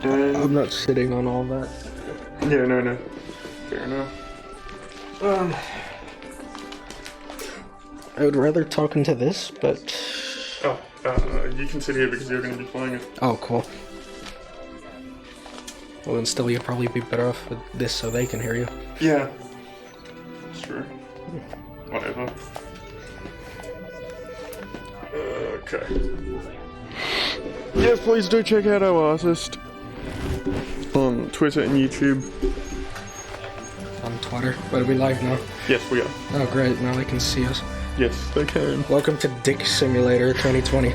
And I'm not sitting on all that. yeah, no. Fair enough. I would rather talk into this, but... Oh, you can sit here because you're going to be playing it. Oh, cool. Well, then still, you'd probably be better off with this so they can hear you. Yeah. That's true. Whatever. Okay. Yeah, please do check out our artist on Twitter and YouTube. On Twitter. But are we live now? Yes, we are. Oh, great. Now they can see us. Yes, they can. Welcome to Dick Simulator 2020.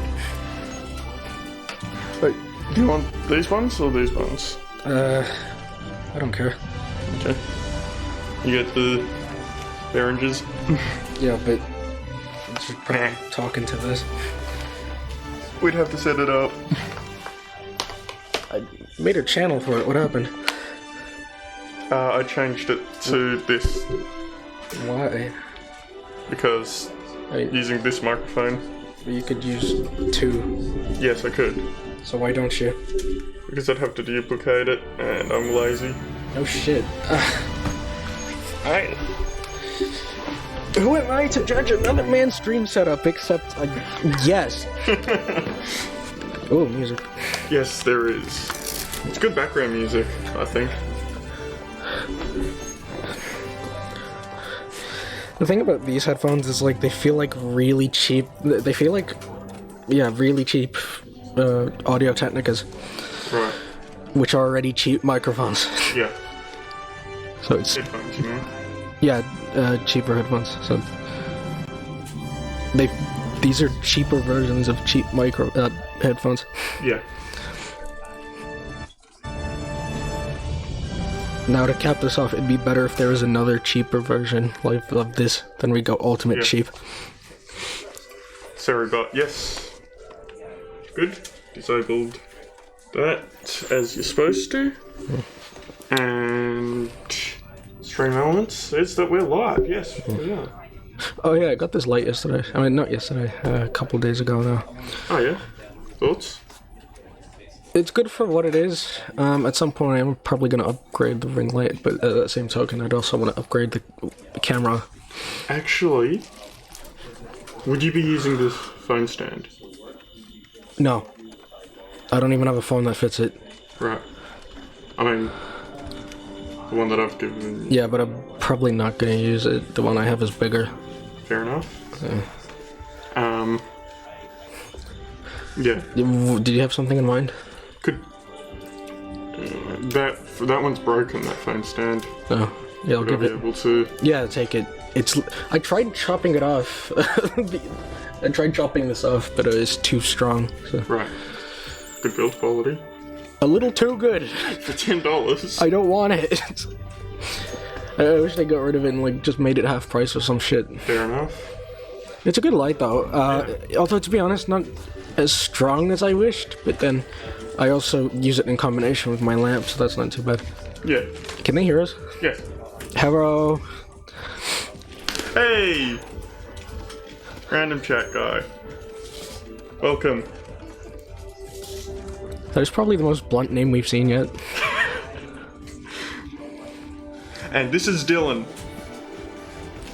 Wait, do you want these ones or these ones? I don't care. Okay. You get the Behringers. Yeah, but... I should probably talk into this. We'd have to set it up. I made a channel for it. What happened? I changed it to this Why? because using this microphone. You could use two. Yes, I could. So why don't you? Because I'd have to duplicate it, and I'm lazy. Oh shit. Hey. Who am I to judge another man's stream setup except... yes. Oh, music. Yes, there is. It's good background music, I think. The thing about these headphones is, like, they feel like really cheap. They feel like, yeah, really cheap Audio Technicas. Right. Which are already cheap microphones. Yeah. So it's... Headphones, you know? Yeah, cheaper headphones. So... These are cheaper versions of cheap headphones. Yeah. Now to cap this off, it'd be better if there was another cheaper version like of this, then we go ultimate cheap. Sorry, but yes. Good. Disabled that as you're supposed to. And stream elements says that we're live. Yes, we are. Oh yeah, I got this light yesterday. I mean, not yesterday, a couple days ago now. Oh yeah? Thoughts? It's good for what it is. At some point I'm probably going to upgrade the ring light, but at that same token I'd also want to upgrade the camera. Actually, would you be using this phone stand? No. I don't even have a phone that fits it. Right. I mean, the one that I've given you. Yeah, but I'm probably not going to use it. The one I have is bigger. Fair enough. Yeah. Yeah. Did you have something in mind? Could that one's broken, that phone stand. Oh, yeah, I'll give it. Able to. Yeah, take it. I tried chopping it off. I tried chopping this off, but it was too strong. So. Right. Good build quality. A little too good. For $10. I don't want it. I wish they got rid of it and like just made it half price or some shit. Fair enough. It's a good light though. Although to be honest, not as strong as I wished. But then I also use it in combination with my lamp, so that's not too bad. Yeah. Can they hear us? Yeah. Hello. Hey! Random chat guy. Welcome. That is probably the most blunt name we've seen yet. And this is Dylan.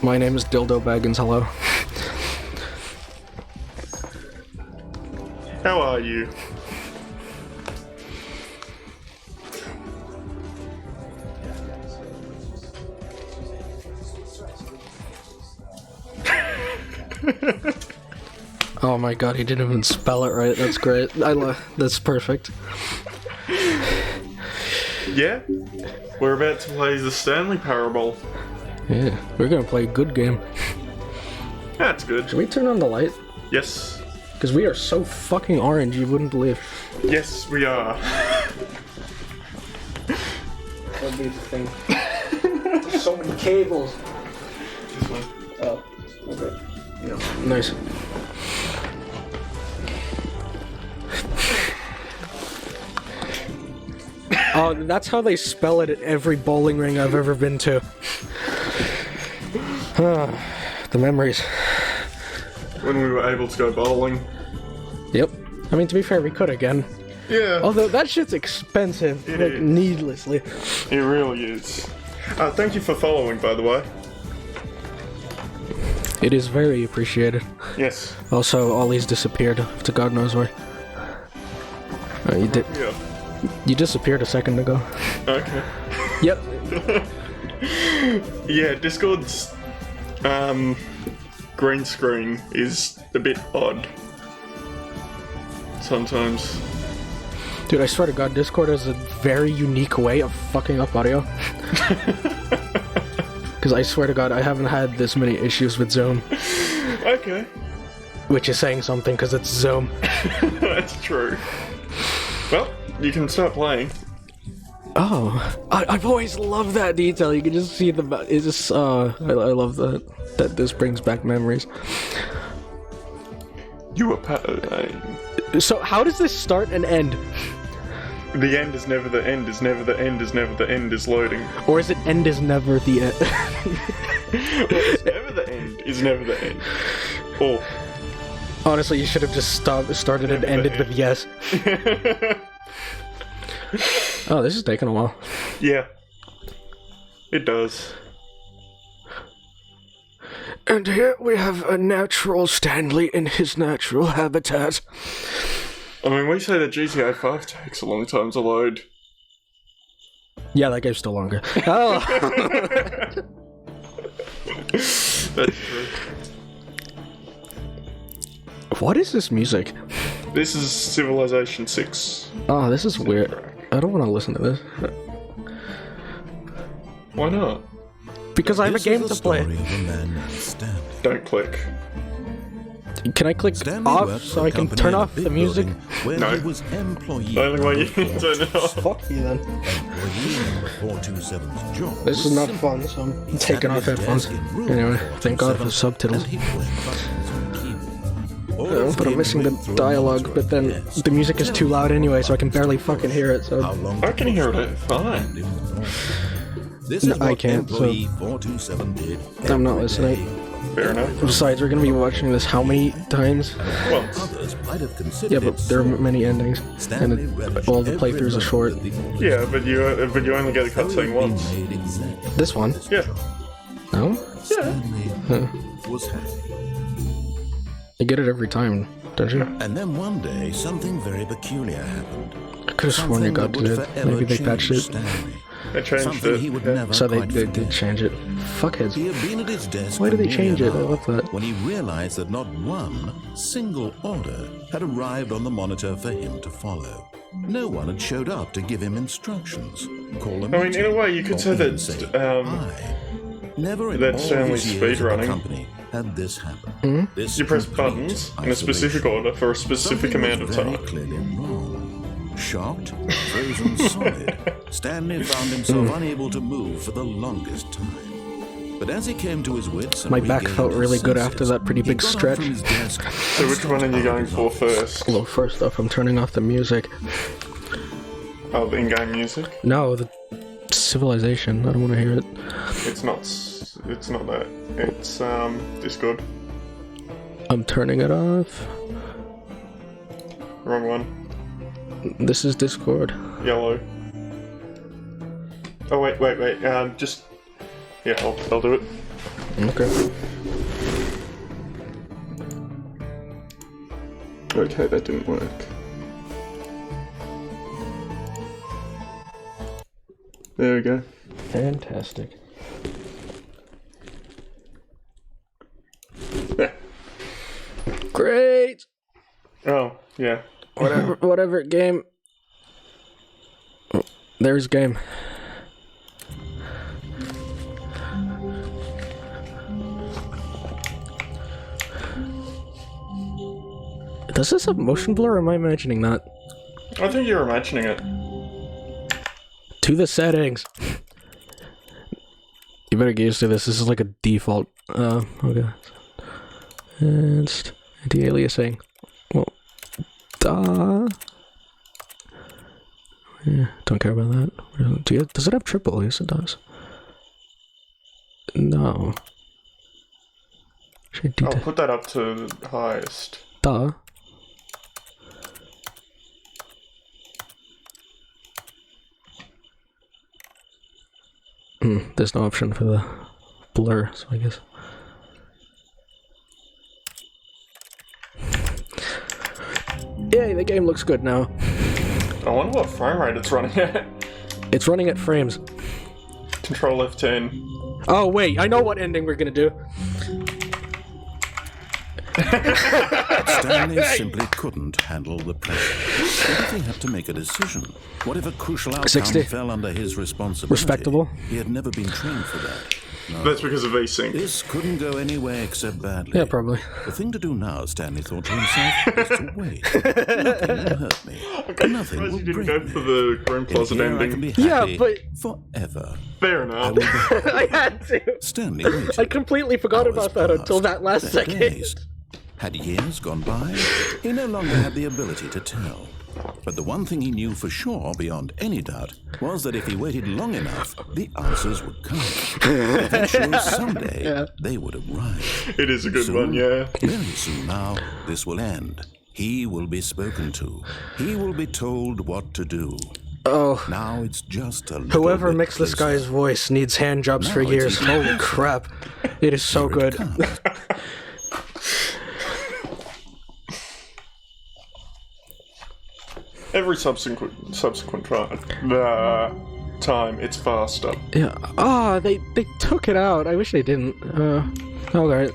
My name is Dildo Baggins, hello. How are you? Oh my god, he didn't even spell it right. That's great. That's perfect. Yeah? We're about to play the Stanley Parable. Yeah, we're gonna play a good game. That's good. Should we turn on the light? Yes. Because we are so fucking orange, you wouldn't believe. Yes, we are. That'd be the thing. There's so many cables. This one. Oh, okay. Yeah. Nice. Oh, that's how they spell it at every bowling ring I've ever been to. The memories. When we were able to go bowling. Yep. I mean, to be fair, we could again. Yeah. Although that shit's expensive, It like, is. needlessly. It really is. Thank you for following, by the way. It is very appreciated. Yes. Also, Ollie's disappeared to God knows where. You did. Yeah. You disappeared a second ago. Okay. Yep. Yeah, Discord's green screen is a bit odd. Sometimes. Dude, I swear to God, Discord is a very unique way of fucking up audio. Because I swear to God, I haven't had this many issues with Zoom. Okay. Which is saying something, because it's Zoom. That's true. Well, you can start playing. Oh, I've always loved that detail. You can just see the. It's just. I love that this brings back memories. You are padding. So how does this start and end? The end is never the end, is never the end, is never the end, is loading. Or is it end is never the end? Well, it's never the end, is never the end. Or. Honestly, you should have just started and ended with yes. Oh, this is taking a while. Yeah. It does. And here we have a natural Stanley in his natural habitat. I mean, we say that GTA 5 takes a long time to load. Yeah, that game's still longer. Oh! That's true. What is this music? This is Civilization 6. Oh, this is weird. I don't want to listen to this. Why not? Because I have a game to play. Don't click. Can I click off so I can turn off the music? No. The only way you can turn it off. Fuck you then. This is not fun, so I'm taking off headphones. Anyway, thank God for subtitles. But I'm missing the dialogue, but then the music is too loud anyway, so I can barely fucking hear it, so... I can hear it fine. No, I can't, so... I'm not listening. Fair enough. Besides, we're gonna be watching this how many times? Once. Yeah, but there are many endings, and all the playthroughs are short. Yeah, but you only get a cutscene once. This one? Yeah. No? Yeah. You get it every time, don't you? And then one day, something very peculiar happened. I could have sworn you got to it. Maybe they patched it. They changed it. So they did change it. Fuckheads. He had been at his desk Why did they for change nearly it? I an love hour that. when he realized that not one single order had arrived on the monitor for him to follow. No one had showed up to give him instructions. Call a I mean, in a way, you could say even that, say um, never in that all Stanley's his years at the speedrunning. company had this happen. Hmm? This You press complete buttons in a specific isolation. order for a specific Something amount of was very time. clearly wrong. Shocked, frozen solid, Stanley found himself unable to move for the longest time. But as he came to his wits and My back regained felt his really good senses, after that pretty he big got up stretch. from his desk So which one are you going for first? Well, first off, I'm turning off the music. Oh, the in-game music? No, the Civilization. I don't want to hear it. It's not that. It's, Discord. I'm turning it off. Wrong one. This is Discord. Yellow. Oh, wait. Just... Yeah, I'll do it. Okay. Okay, that didn't work. There we go. Fantastic. Yeah. Great! Oh, yeah. Whatever, game. Oh, there's game. Does this have motion blur, or am I imagining that? I think you're imagining it. To the settings! You better get used to this. This is like a default. Okay. Advanced anti-aliasing. Well, duh. Yeah, don't care about that. Does it have triple? Yes, it does. No. Should I do I'll that? put that up to highest. Duh. There's no option for the blur, so I guess. Yay, the game looks good now. I wonder what frame rate it's running at. It's running at frames. Control F10. Oh wait, I know what ending we're gonna do. Stanley simply couldn't handle the pressure. What if he had to make a decision? What if a crucial outcome 60. fell under his responsibility? Respectable. He had never been trained for that. No. That's because of VSync. This couldn't go anywhere except badly. Yeah, probably. The thing to do now, Stanley thought to himself, is to wait. Nothing will hurt me. Okay, Nothing will you didn't break go me. for the room closet Here I can ending. be happy Yeah, but- forever. Fair I enough. will be I had to. Stanley waited. I completely forgot Hours about that until passed, that last then second. days. Had years gone by? He no longer had the ability to tell. But the one thing he knew for sure, beyond any doubt, was that if he waited long enough, the answers would come. Eventually, someday, they would arrive. It is a good Soon, one, yeah. Very soon now, this will end. He will be spoken to. He will be told what to do. Oh, Now it's just a little whoever bit mixed this closer. guy's voice needs hand jobs for Now it's years. even Holy closer. crap. It is so Here it good. comes. Every subsequent time, it's faster. Yeah. Ah, they took it out. I wish they didn't. Alright.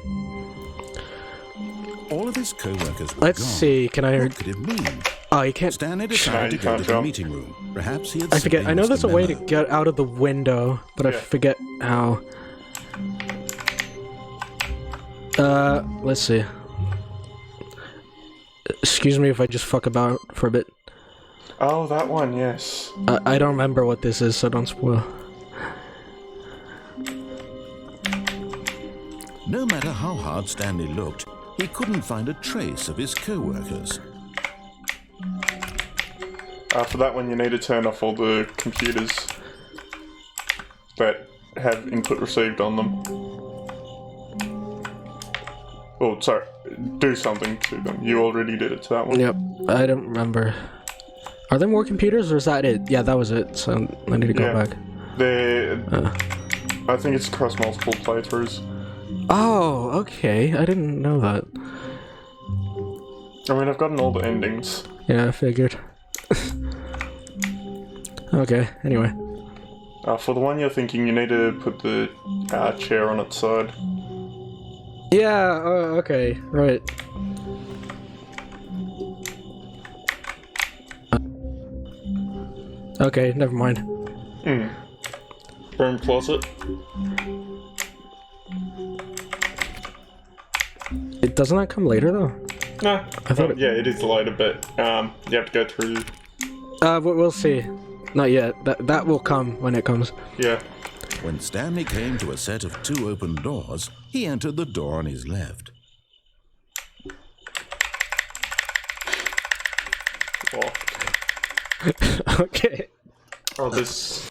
All of his co-workers were Let's gone. see. Can I... What could it mean? Oh, you can't... Stanley No, decided you to go can't to the jump. meeting room. Perhaps he had I forget. simply I know missed there's a the way to memo. get out of the window, but I Yeah. forget how. Let's see. Excuse me if I just fuck about for a bit. Oh, that one, yes. I don't remember what this is, so don't spoil. No matter how hard Stanley looked, he couldn't find a trace of his co-workers. For that one, you need to turn off all the computers that have input received on them. Oh, sorry. Do something to them. You already did it to that one. Yep, I don't remember. Are there more computers, or is that it? Yeah, that was it, so I need to go Yeah. back. I think it's across multiple playthroughs. Oh, okay, I didn't know that. I mean, I've gotten all the endings. Yeah, I figured. Okay, anyway. For the one you're thinking, you need to put the chair on its side. Yeah, okay, right. Okay, never mind. Room closet. It doesn't that come later though? No. thought it- Yeah, it is later, but you have to go through. We'll see. Not yet. That will come when it comes. Yeah. When Stanley came to a set of two open doors, he entered the door on his left. Oh, Okay. oh this.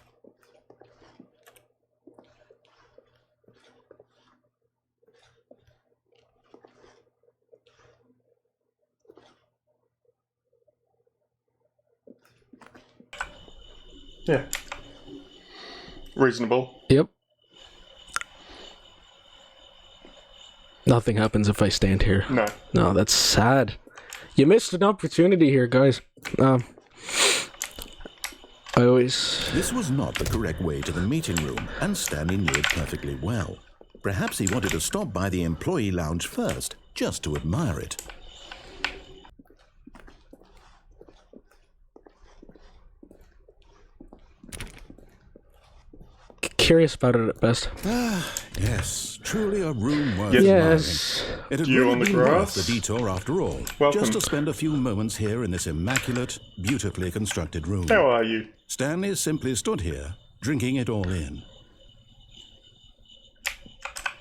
Yeah. Reasonable. Yep. Nothing happens if I stand here. No. No, that's sad. You missed an opportunity here, guys. I always... This was not the correct way to the meeting room, and Stanley knew it perfectly well. Perhaps he wanted to stop by the employee lounge first, just to admire it. Curious about it at best. Yes, truly a room worth Yes. admiring. It had You really on the been grass? worth the detour after all, Welcome. just to spend a few moments here in this immaculate, beautifully constructed room. How are you? Stanley simply stood here, drinking it all in.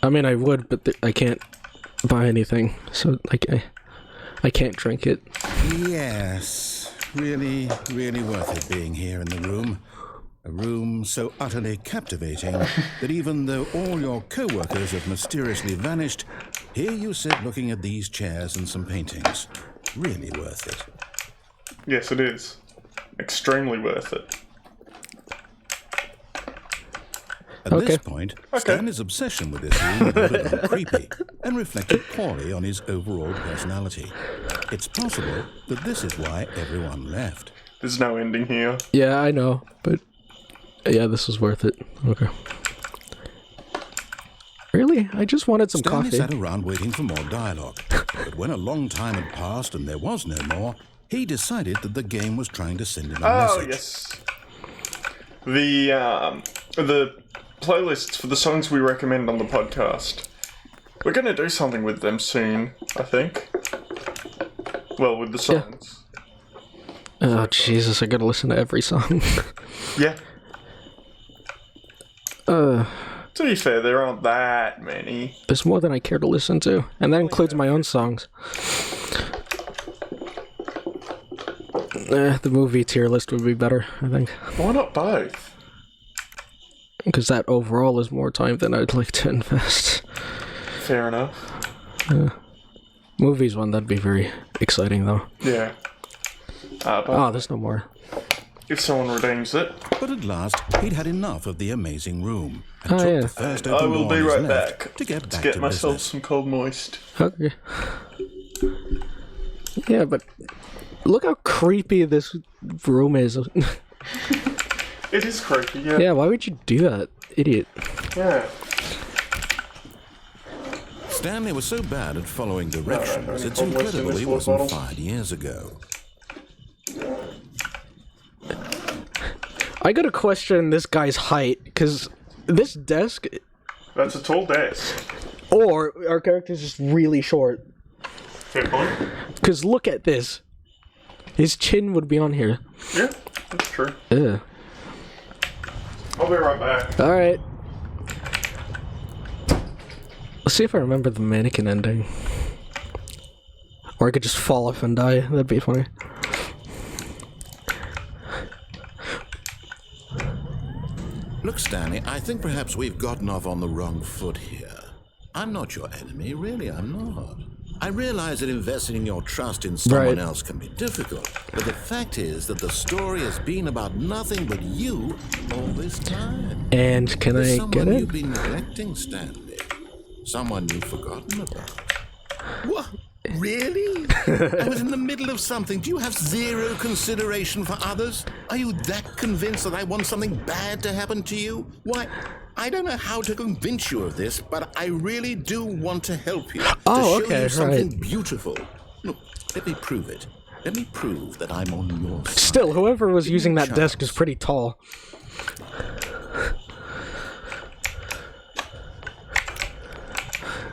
I mean, I would, but I can't buy anything, so I can't drink it. Yes, really, really worth it being here in the room. A room so utterly captivating that even though all your co-workers have mysteriously vanished, here you sit looking at these chairs and some paintings. Really worth it. Yes, it is. Extremely worth it. At this point, Stanley's obsession with this room bordered on creepy and reflected poorly on his overall personality. It's possible that this is why everyone left. There's no ending here. Yeah, I know, but yeah, this was worth it. Okay. Really? I just wanted some Stanley coffee. sat around waiting for more dialogue. But when a long time had passed and there was no more, he decided that the game was trying to send him a message. Oh, yes. The playlists for the songs we recommend on the podcast. We're going to do something with them soon, I think. Well, with the songs. Oh, Jesus, I gotta listen to every song. Yeah. To be fair, there aren't that many. There's more than I care to listen to, and that includes my own songs. The movie tier list would be better, I think. Why not both? Because that overall is more time than I'd like to invest. Fair enough. Movies one, that'd be very exciting, though. Yeah. Oh, there's no more. If someone redeems it. But at last, he'd had enough of the amazing room and Oh, took yeah. the first I open will door be on his right left back to get back get to myself business. some cold moist. Okay. Yeah, but look how creepy this room is. It is creepy, yeah. Yeah, why would you do that? Idiot. Yeah. Stanley was so bad at following directions, it's cold moist in incredible this he water wasn't bottle? 5 years ago. I gotta question this guy's height, because this desk, That's a tall desk. or our character's just really short. Fair point. Because look at this. His chin would be on here. Yeah, that's true. Ugh. I'll be right back. Alright. Let's see if I remember the mannequin ending. Or I could just fall off and die. That'd be funny. Look, Stanley, I think perhaps we've gotten off on the wrong foot here. I'm not your enemy, really, I'm not. I realize that investing your trust in someone Right. else can be difficult, but the fact is that the story has been about nothing but you all this time. And can There's I someone get it? you've been neglecting, Stanley. Someone you've forgotten about. What? Really? I was in the middle of something. Do you have zero consideration for others? Are you that convinced that I want something bad to happen to you? Why, I don't know how to convince you of this, but I really do want to help you. Oh, to show okay, you something right. beautiful. Look, let me prove it. Let me prove that I'm on your side. Still, whoever was Give me using a that desk is chance. pretty tall.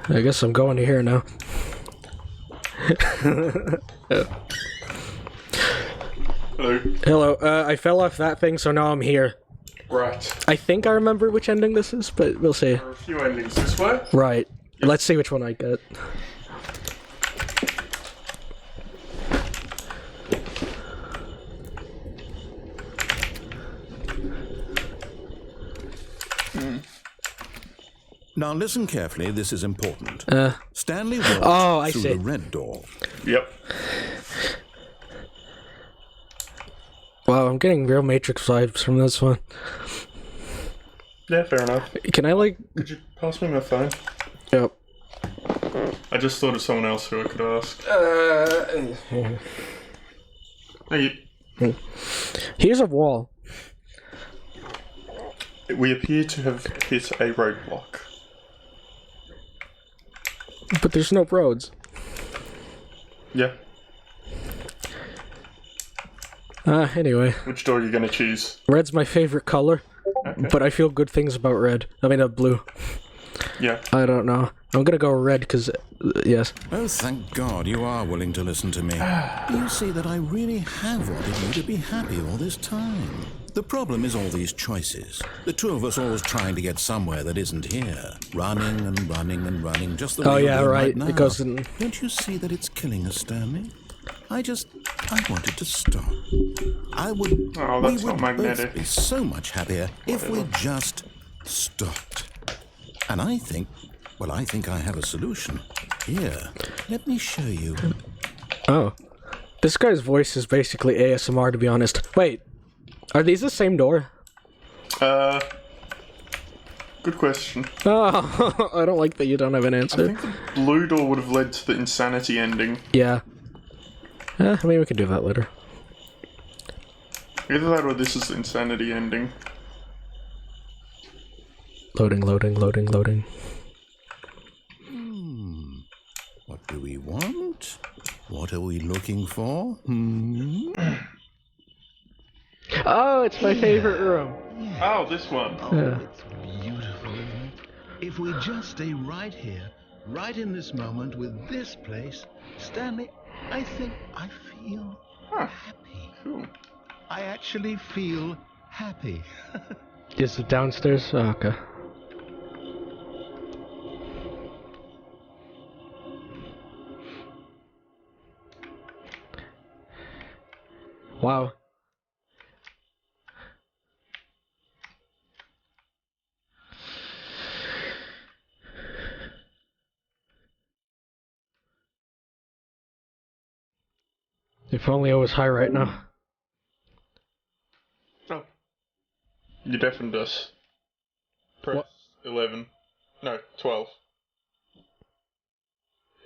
I guess I'm going to here now. Hello. Hello, I fell off that thing, so now I'm here. Right. I think I remember which ending this is, but we'll see. There are a few endings this way. Right. Let's see which one I get. Now listen carefully, this is important. Stanley walked Oh, I through see. the red door. Yep. Wow, I'm getting real Matrix vibes from this one. Yeah, fair enough. Can I, like... Could you pass me my phone? Yep. I just thought of someone else who I could ask. Hey, Here's a wall. we appear to have hit a roadblock. But there's no roads. Yeah. Anyway. Which door are you going to choose? Red's my favorite color, Okay. but I feel good things about red. I mean, blue. Yeah. I don't know. I'm gonna go red, because, yes. Oh, thank God you are willing to listen to me. You see that I really have wanted you to be happy all this time. The problem is all these choices. The two of us always trying to get somewhere that isn't here. Running and running and running, just the way Oh, you're yeah, doing right. now. It goes in... Don't you see that it's killing us, Stanley? I wanted to stop. Oh, we that's would not magnetic. both be so much happier if we just stopped. And I think I have a solution. Here, let me show you. Oh. This guy's voice is basically ASMR, to be honest. Wait. Are these the same door? Good question. Oh, I don't like that you don't have an I answer. think the blue door would have led to the insanity ending. Yeah. Maybe we can do that later. Either that or this is the insanity ending. Loading, loading, loading, loading. What do we want? What are we looking for? Oh, it's my favorite room. Oh, this one. Yeah. It's beautiful, isn't it? If we just stay right here, right in this moment with this place, Stanley, I think I feel happy. Cool. I actually feel happy. Is it downstairs? Oh, okay. Wow. If only I was high right now. Oh. You deafened us. Press What? 11. No, 12.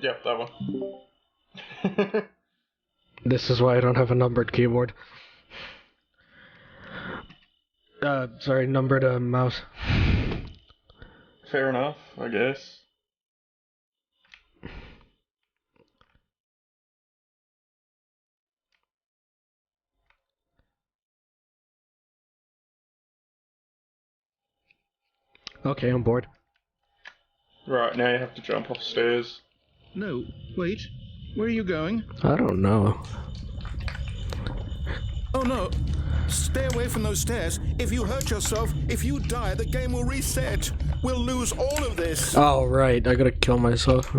Yep, that one. This is why I don't have a numbered keyboard. Sorry, numbered mouse. Fair enough, I guess. Okay, I'm bored. Right, now you have to jump off stairs. No, wait. Where are you going? I don't know. Oh no! Stay away from those stairs. If you hurt yourself, if you die, the game will reset. We'll lose all of this. Oh, right, I gotta kill myself.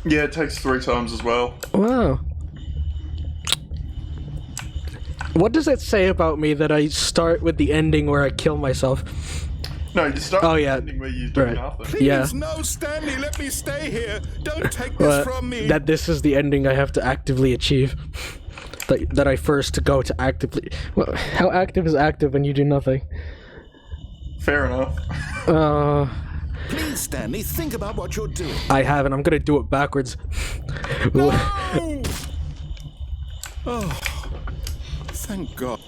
Yeah, it takes 3 times as well. Wow. What does it say about me that I start with the ending where I kill myself? No, you start Oh, with yeah. the ending where you do Right. nothing. Please, Yeah. no, Stanley, let me stay here. Don't take this from me. That this is the ending I have to actively achieve. That I first go to actively... Well, how active is active when you do nothing? Fair enough. Please, Stanley, think about what you're doing. I haven't. I'm gonna do it backwards. No! Oh, thank God.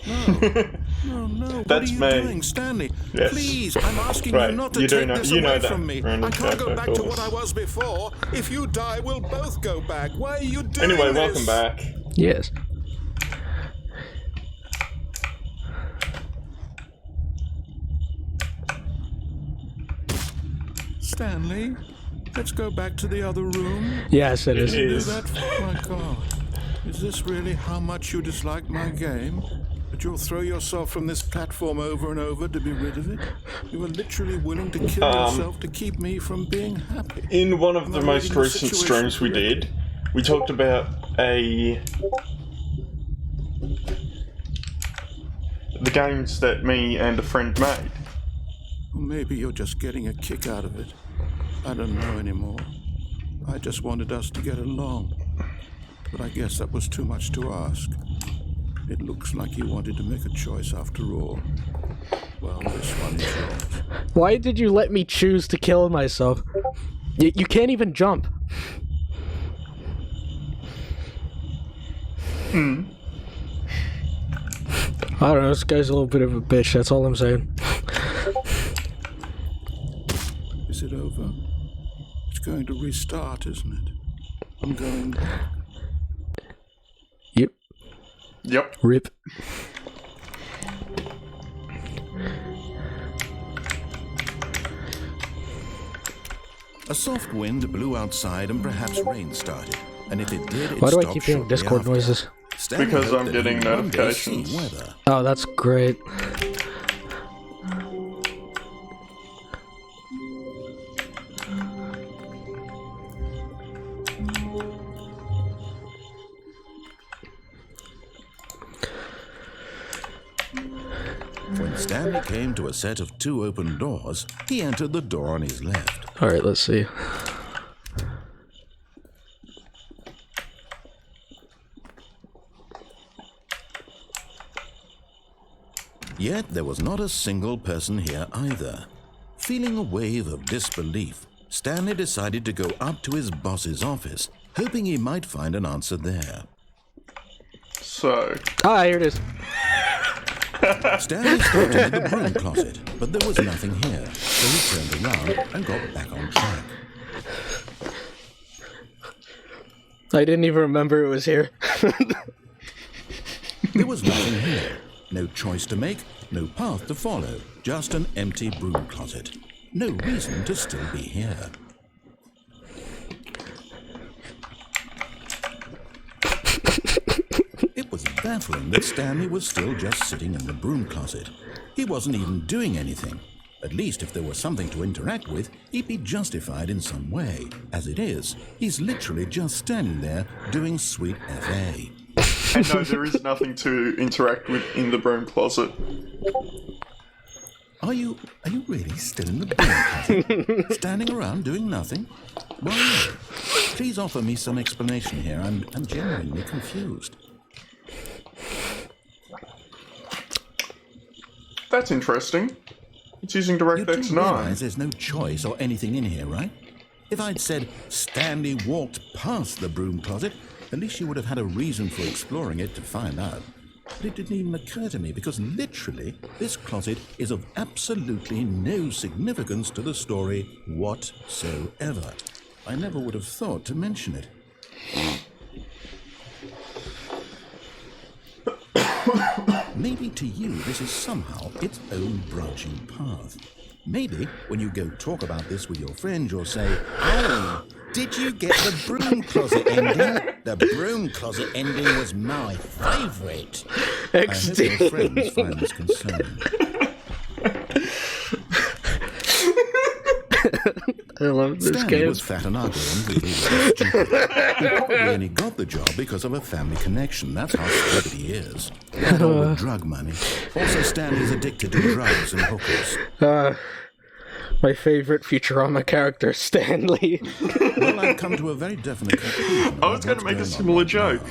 No, what That's are you me. doing, Stanley? Yes. Please, I'm asking Right, you not to you do take know- this you know away that, from me. Brandon I can't go Cafe back to calls. what I was before. If you die, we'll both go back. Why are you doing Anyway, this? welcome back. Yes. Stanley, let's go back to the other room. Yes, it is. It Do is. that? My God. Is this really how much you dislike my game? That you'll throw yourself from this platform over and over to be rid of it? You were literally willing to kill yourself to keep me from being happy. In one of the I'm most reading the recent situation streams we correctly. did, we talked about the games that me and a friend made. Or maybe you're just getting a kick out of it. I don't know anymore. I just wanted us to get along. But I guess that was too much to ask. It looks like you wanted to make a choice after all. Well, this one is yours. Why did you let me choose to kill myself? You can't even jump. I don't know, this guy's a little bit of a bitch, that's all I'm saying. Is it over? It's going to restart, isn't it? I'm going back. Yep. Yep. Rip. A soft wind blew outside and perhaps rain started. And if it did, it Why do I stopped keep hearing shortly Discord after. noises? Stanley Because hoped I'm that getting he'd one day see notifications. weather. Oh, that's great. When Stanley came to a set of 2 open doors, he entered the door on his left. Alright, let's see. Yet there was not a single person here either. Feeling a wave of disbelief, Stanley decided to go up to his boss's office, hoping he might find an answer there. So... Ah, here it is. Stanley stepped into the broom closet, but there was nothing here, so he turned around and got back on track. I didn't even remember it was here. There was nothing here. No choice to make, no path to follow, just an empty broom closet. No reason to still be here. It was baffling that Stanley was still just sitting in the broom closet. He wasn't even doing anything. At least if there was something to interact with, he'd be justified in some way. As it is, he's literally just standing there doing sweet FA. And no, there is nothing to interact with in the broom closet. Are you really still in the broom closet? Standing around doing nothing? Why? Please offer me some explanation here. I'm genuinely confused. That's interesting. It's using You do DirectX 9. realize there's no choice or anything in here, right? If I'd said Stanley walked past the broom closet, at least you would have had a reason for exploring it to find out. But it didn't even occur to me because literally this closet is of absolutely no significance to the story whatsoever. I never would have thought to mention it. Maybe to you this is somehow its own branching path. Maybe when you go talk about this with your friends, you'll say, "Oh, did you get the broom closet ending? The broom closet ending was my favourite." I hope your friends find this concerning. I love this Stanley game. was fat and ugly and really, really stupid. He probably only got the job because of a family connection. That's how stupid he is. And all with drug money. Also, Stanley's addicted to drugs and hookers. My favorite Futurama character, Stanley. Well, I've come to a very definite conclusion. I was going to make a similar joke.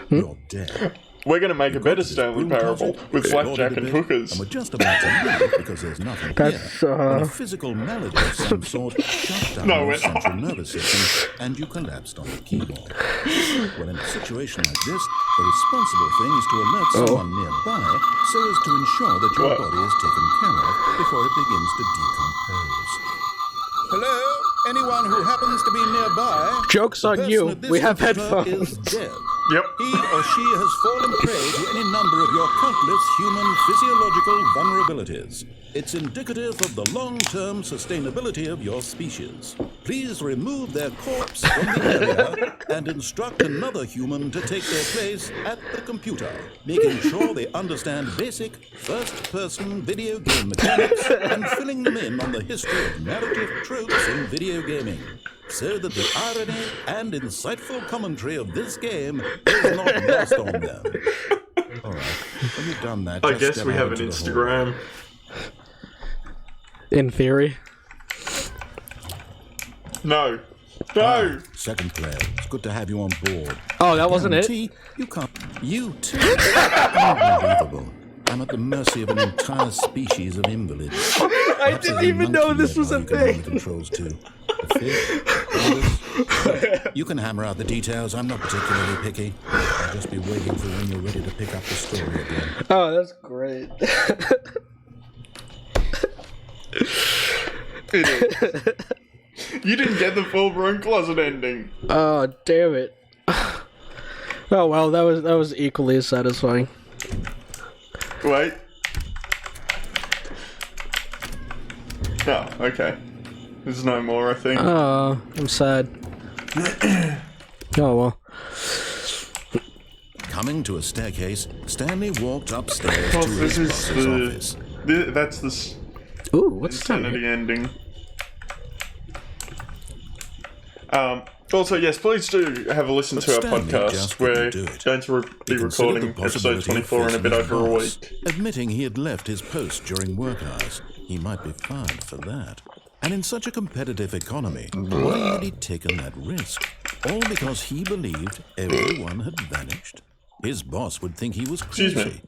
You're dead. We're going to make a better Stanley parable with flapjack and hookers. And we're just about to leave because there's nothing here. When a physical malady of some sort shut down your central nervous system and you collapsed on the keyboard. Well, in a situation like this, the responsible thing is to alert someone nearby so as to ensure that your body is taken care of before it begins to decompose. Hello? Anyone who happens to be nearby? Joke's on you. We have headphones. Is dead. Yep. He or she has fallen prey to any number of your countless human physiological vulnerabilities. It's indicative of the long-term sustainability of your species. Please remove their corpse from the area and instruct another human to take their place at the computer, making sure they understand basic first-person video game mechanics and filling them in on the history of narrative tropes in video gaming, so that the irony and insightful commentary of this game is not lost on them. All right, when you've done that, I just guess step we out have an into the Instagram. In theory. No. No! hallway. Second player, it's good to have you on board. Oh, that wasn't it? Guarantee you can't. You too. Unbelievable. I'm at the mercy of an entire species of invalids. I didn't even know this was a thing. Controls too. The fish, orders. You can hammer out the details. I'm not particularly picky. I'll just be waiting for when you're ready to pick up the story again. Oh, that's great. You didn't get the full broom closet ending. Oh, damn it. Oh well, that was equally as satisfying. Wait. Oh, okay. There's no more, I think. Oh, I'm sad. Oh well. Coming to a staircase, Stanley walked upstairs Oh, to his this boss's is office. that's the Ooh, what's insanity that? ending. Also, yes, please do have a listen to our Stanley podcast. just We're couldn't do it. going to be He considered recording the episode possibility of 24 in a bit facing his over a boss. week. Admitting he had left his post during work hours, he might be fired for that. And in such a competitive economy, why had he taken that risk? All because he believed everyone had vanished? His boss would think he was Excuse crazy. me.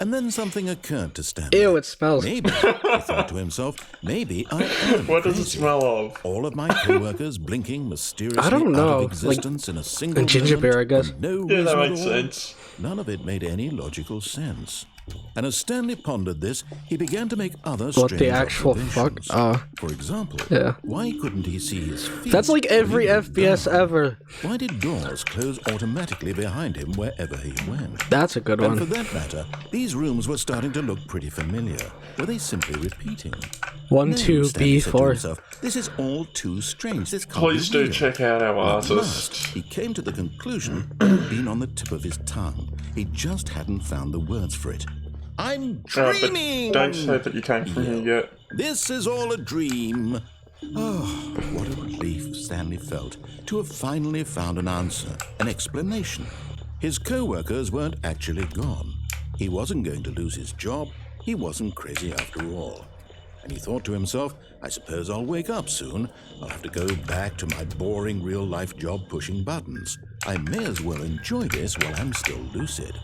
And then something occurred to Stanley. Ew, it smells. Maybe, he thought to himself, maybe I am What does it crazy. smell of? All of my co-workers blinking mysteriously I don't know, out of existence in a single ginger beer, I guess. for no Yeah, that reason makes at all. sense. None of it made any logical sense. And as Stanley pondered this, he began to make other What strange the actual fuck? observations. For example, Yeah. why couldn't he see his feet? That's like every when he went FPS down? ever. Why did doors close automatically behind him wherever he went? That's a good And for one. that matter, these rooms were starting to look pretty familiar. Were they simply repeating? 1, No, 2, Stanley B, said to 4. himself, this is all too strange. This can't Please be do real. check out our At last, artist. he came to the conclusion that had been on the tip of his tongue. He just hadn't found the words for it. I'm But dreaming! don't say that you came from here yet. This is all a dream. Oh, what a relief Stanley felt to have finally found an answer, an explanation. His co-workers weren't actually gone. He wasn't going to lose his job. He wasn't crazy after all. And he thought to himself, I suppose I'll wake up soon. I'll have to go back to my boring real-life job pushing buttons. I may as well enjoy this while I'm still lucid.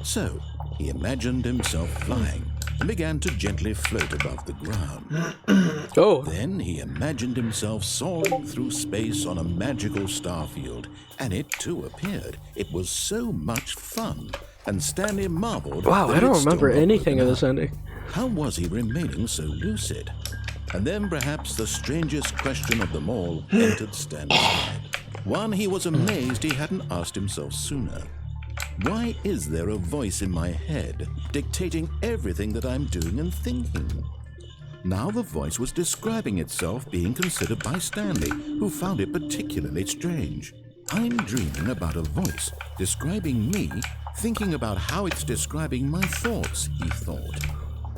So, he imagined himself flying and began to gently float above the ground. Oh, Then he imagined himself soaring through space on a magical starfield, and it too appeared. It was so much fun, and Stanley marveled. wow, that I don't it still remember not anything of woken this up. ending. How was he remaining so lucid? And then perhaps the strangest question of them all entered Stanley's head. One he was amazed he hadn't asked himself sooner. Why is there a voice in my head dictating everything that I'm doing and thinking? Now the voice was describing itself being considered by Stanley, who found it particularly strange. I'm dreaming about a voice describing me, thinking about how it's describing my thoughts, he thought.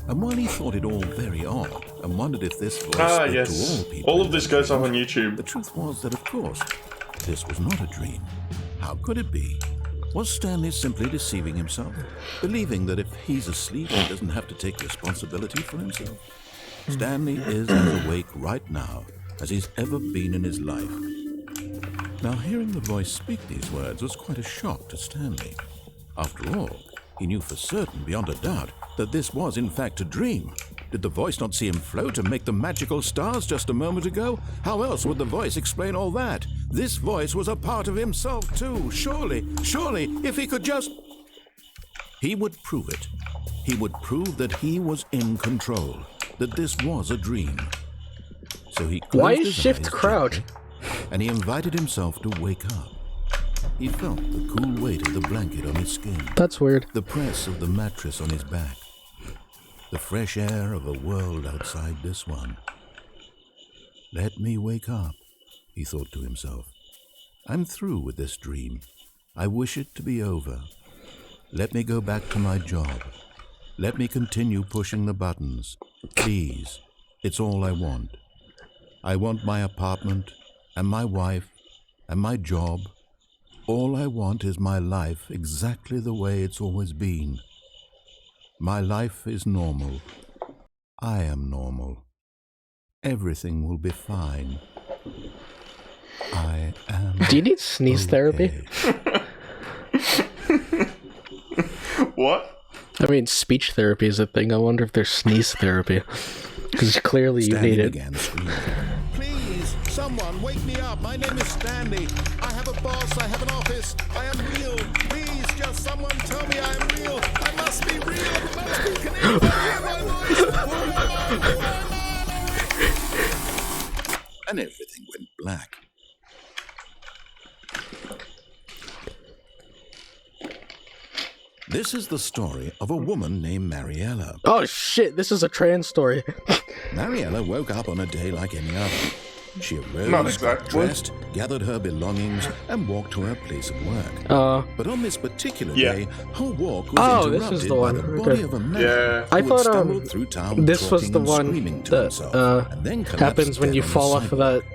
And while he thought it all very odd and wondered if this voice Ah, spoke to yes. all people, All of this goes up on YouTube. the truth was that, of course, this was not a dream. How could it be? Was Stanley simply deceiving himself, believing that if he's asleep, he doesn't have to take responsibility for himself? Stanley is as awake right now as he's ever been in his life. Now, hearing the voice speak these words was quite a shock to Stanley. After all, he knew for certain, beyond a doubt, that this was in fact a dream. Did the voice not see him float and make the magical stars just a moment ago? How else would the voice explain all that? This voice was a part of himself too. Surely, if he could just... He would prove it. He would prove that he was in control, that this was a dream. So he closed Why is his shift eyes crouch? gently, and he invited himself to wake up. He felt the cool weight of the blanket on his skin, That's weird. the press of the mattress on his back, the fresh air of a world outside this one. Let me wake up, he thought to himself. I'm through with this dream. I wish it to be over. Let me go back to my job. Let me continue pushing the buttons. Please, it's all I want. I want my apartment and my wife and my job. All I want is my life exactly the way it's always been. My life is normal. I am normal. Everything will be fine. I am. Do you need sneeze therapy? okay. What? I mean, speech therapy is a thing. I wonder if there's sneeze therapy. Because clearly you Stanley need it. began screaming. Please, someone wake me up. My name is Stanley. I have a boss. I have an office. I am real. Please, just someone tell me I am real. I must be real. I must be. Can anyone hear my voice? And everything went black. This is the story of a woman named Mariella. Oh shit, this is a trans story. Mariella woke up on a day like any other. She arose, Not got exactly. dressed, gathered her belongings, and walked to her place of work. But on this particular Yeah. day, her walk was Oh, this interrupted is the by one. the body Okay. of a man Yeah. I who thought, had stumbled through town this was talking the and one screaming to that, himself, and then collapsed happens when dead you on the fall off of sidewalk. that.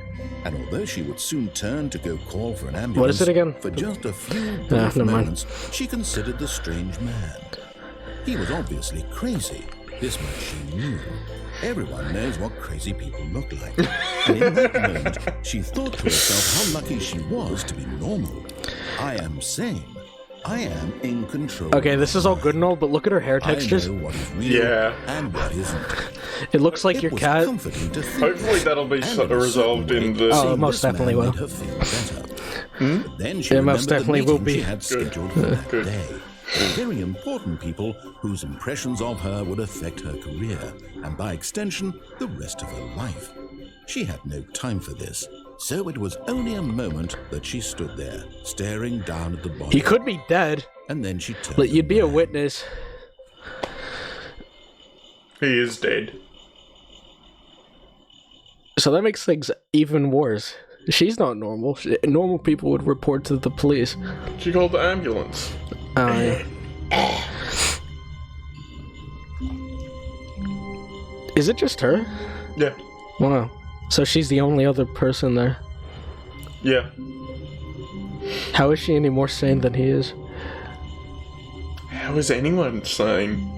And although she would soon turn to go call for an ambulance, What is it again? for just a few brief never mind. moments, she considered the strange man. He was obviously crazy. This much she knew. Everyone knows what crazy people look like. And in that moment, she thought to herself how lucky she was to be normal. I am sane. I am in control. Okay, this is all good and all, but look at her hair textures. I know what is real Yeah. and what isn't. It looks like It your was cat. comforting to think Hopefully that'll be and sort in of a resolved certain in way, the... Oh, seeing most this man definitely will. made her feel better. But then she It most remembered the definitely will meeting be. she had scheduled for that Good. day. Very important people whose impressions of her would affect her career, and by extension, the rest of her life. She had no time for this, so it was only a moment that she stood there, staring down at the body. He could be dead, And then she turned. but you'd be a away. witness. He is dead. So that makes things even worse. She's not normal. Normal people would report to the police. She called the ambulance. Is it just her? Yeah. Wow. So she's the only other person there. Yeah. How is she any more sane than he is? How is anyone saying?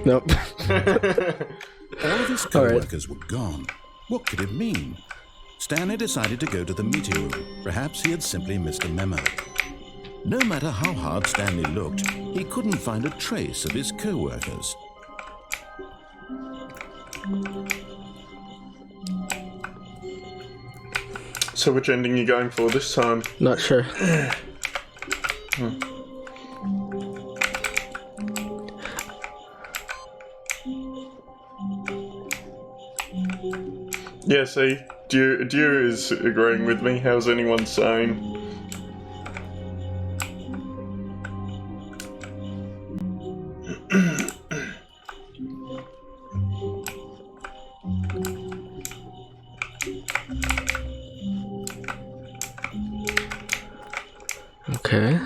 Nope. All of his All right. co-workers were gone. What could it mean? Stanley decided to go to the meeting room. Perhaps he had simply missed a memo. No matter how hard Stanley looked, he couldn't find a trace of his co-workers. So which ending you going for this time? Not sure. Yeah, see, Dew is agreeing with me. How's anyone saying? Okay.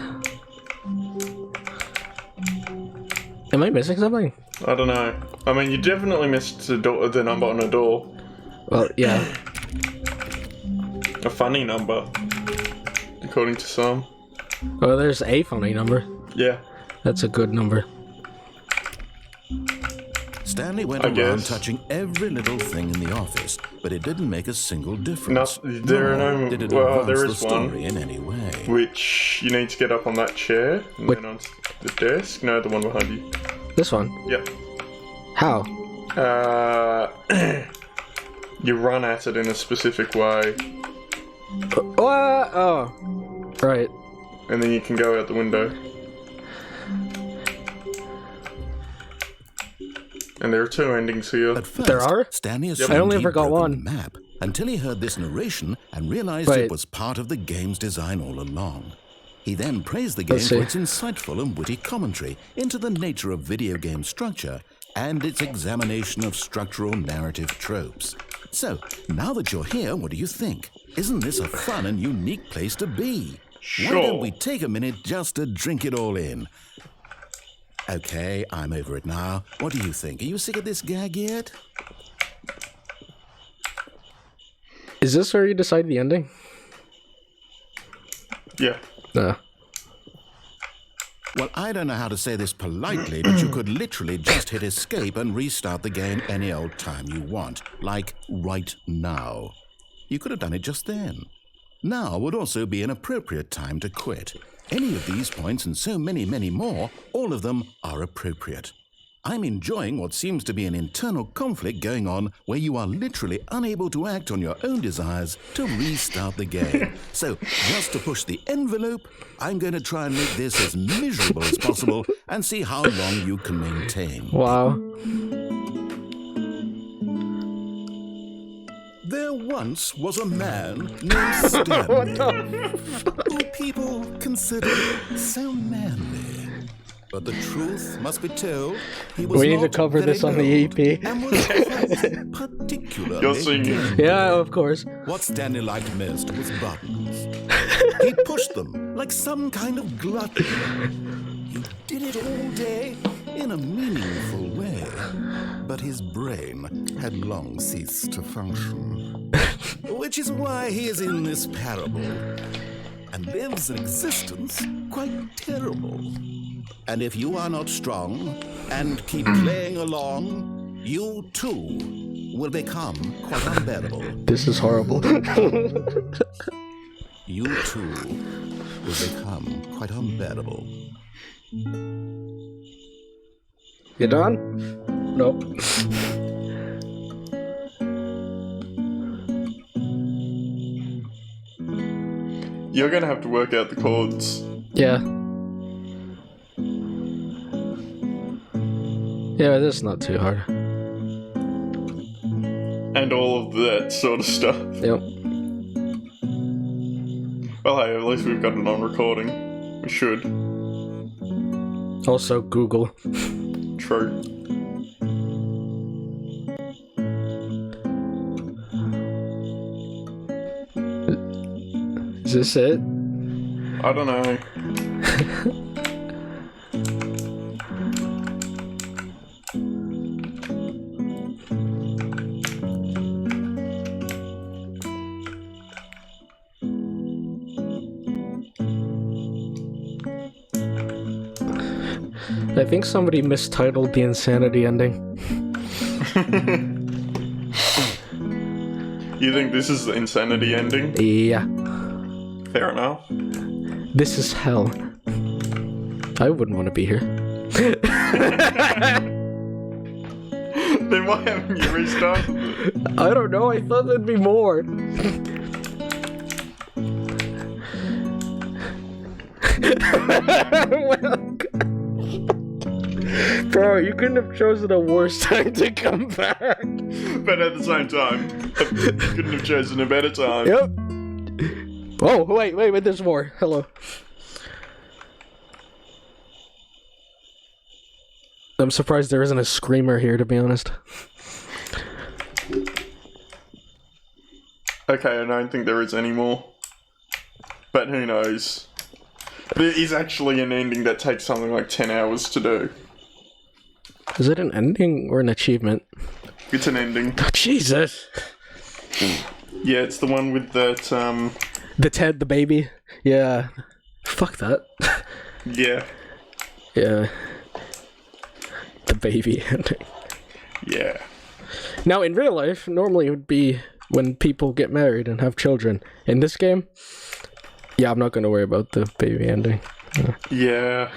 Am I missing something? I don't know. I mean, you definitely missed the number on a door. Well, yeah. A funny number, according to some. Oh, there's a funny number. Yeah. That's a good number. Stanley went I around guess. touching every little thing in the office, but it didn't make a single difference. There are Nor no- did it well, advance there the is one. story in any way. Which you need to get up on that chair and Wait. then on the desk. No, the one behind you. This one. Yep. How? You run at it in a specific way, Oh. Right. and then you can go out the window. And there are two endings here. At first, There are? Stanley I assumed only he'd ever got broken one. the map until he heard this narration and realized Wait. it was part of the game's design all along. He then praised the game Let's for see. its insightful and witty commentary into the nature of video game structure and its examination of structural narrative tropes. So, now that you're here, what do you think? Isn't this a fun and unique place to be? Why don't Sure. we take a minute just to drink it all in? Okay, I'm over it now. What do you think? Are you sick of this gag yet? Is this where you decide the ending? Yeah. No. Well, I don't know how to say this politely, but you could literally just hit escape and restart the game any old time you want. Like, right now. You could have done it just then. Now would also be an appropriate time to quit. Any of these points and so many, many more, all of them are appropriate. I'm enjoying what seems to be an internal conflict going on where you are literally unable to act on your own desires to restart the game. So, just to push the envelope, I'm going to try and make this as miserable as possible and see how long you can maintain. Wow. There once was a man named Stanley, who people considered so manly. But the truth must be told, he was We need to not cover very this on the old EP. and was quite particularly You're singing. gay. Yeah, of course. What Stanley liked most was buttons. He pushed them like some kind of glutton. He did it all day in a meaningful way. But his brain had long ceased to function. Which is why he is in this parable and lives an existence quite terrible. And if you are not strong and keep playing along, you too will become quite unbearable. This is horrible. you too will become quite unbearable. You done? Nope. You're gonna have to work out the chords. Yeah. Yeah, this is not too hard. And all of that sort of stuff. Yep. Well, hey, at least we've got it on recording. We should. Also, Google. True. Is this it? I don't know. I think somebody mistitled the insanity ending. You think this is the insanity ending? Yeah. Fair enough. This is hell. I wouldn't want to be here. Then why haven't you restarted it? I don't know, I thought there'd be more. Bro, you couldn't have chosen a worse time to come back. But at the same time, you couldn't have chosen a better time. Yep. Oh, wait, there's more. Hello. I'm surprised there isn't a screamer here, to be honest. Okay, I don't think there is any more. But who knows? There is actually an ending that takes something like 10 hours to do. Is it an ending or an achievement? It's an ending. Oh, Jesus. Yeah, it's the one with that, The Ted, the baby. Yeah. Fuck that. yeah. Yeah. The baby ending. Yeah. Now, in real life, normally it would be when people get married and have children. In this game, yeah, I'm not going to worry about the baby ending. Yeah.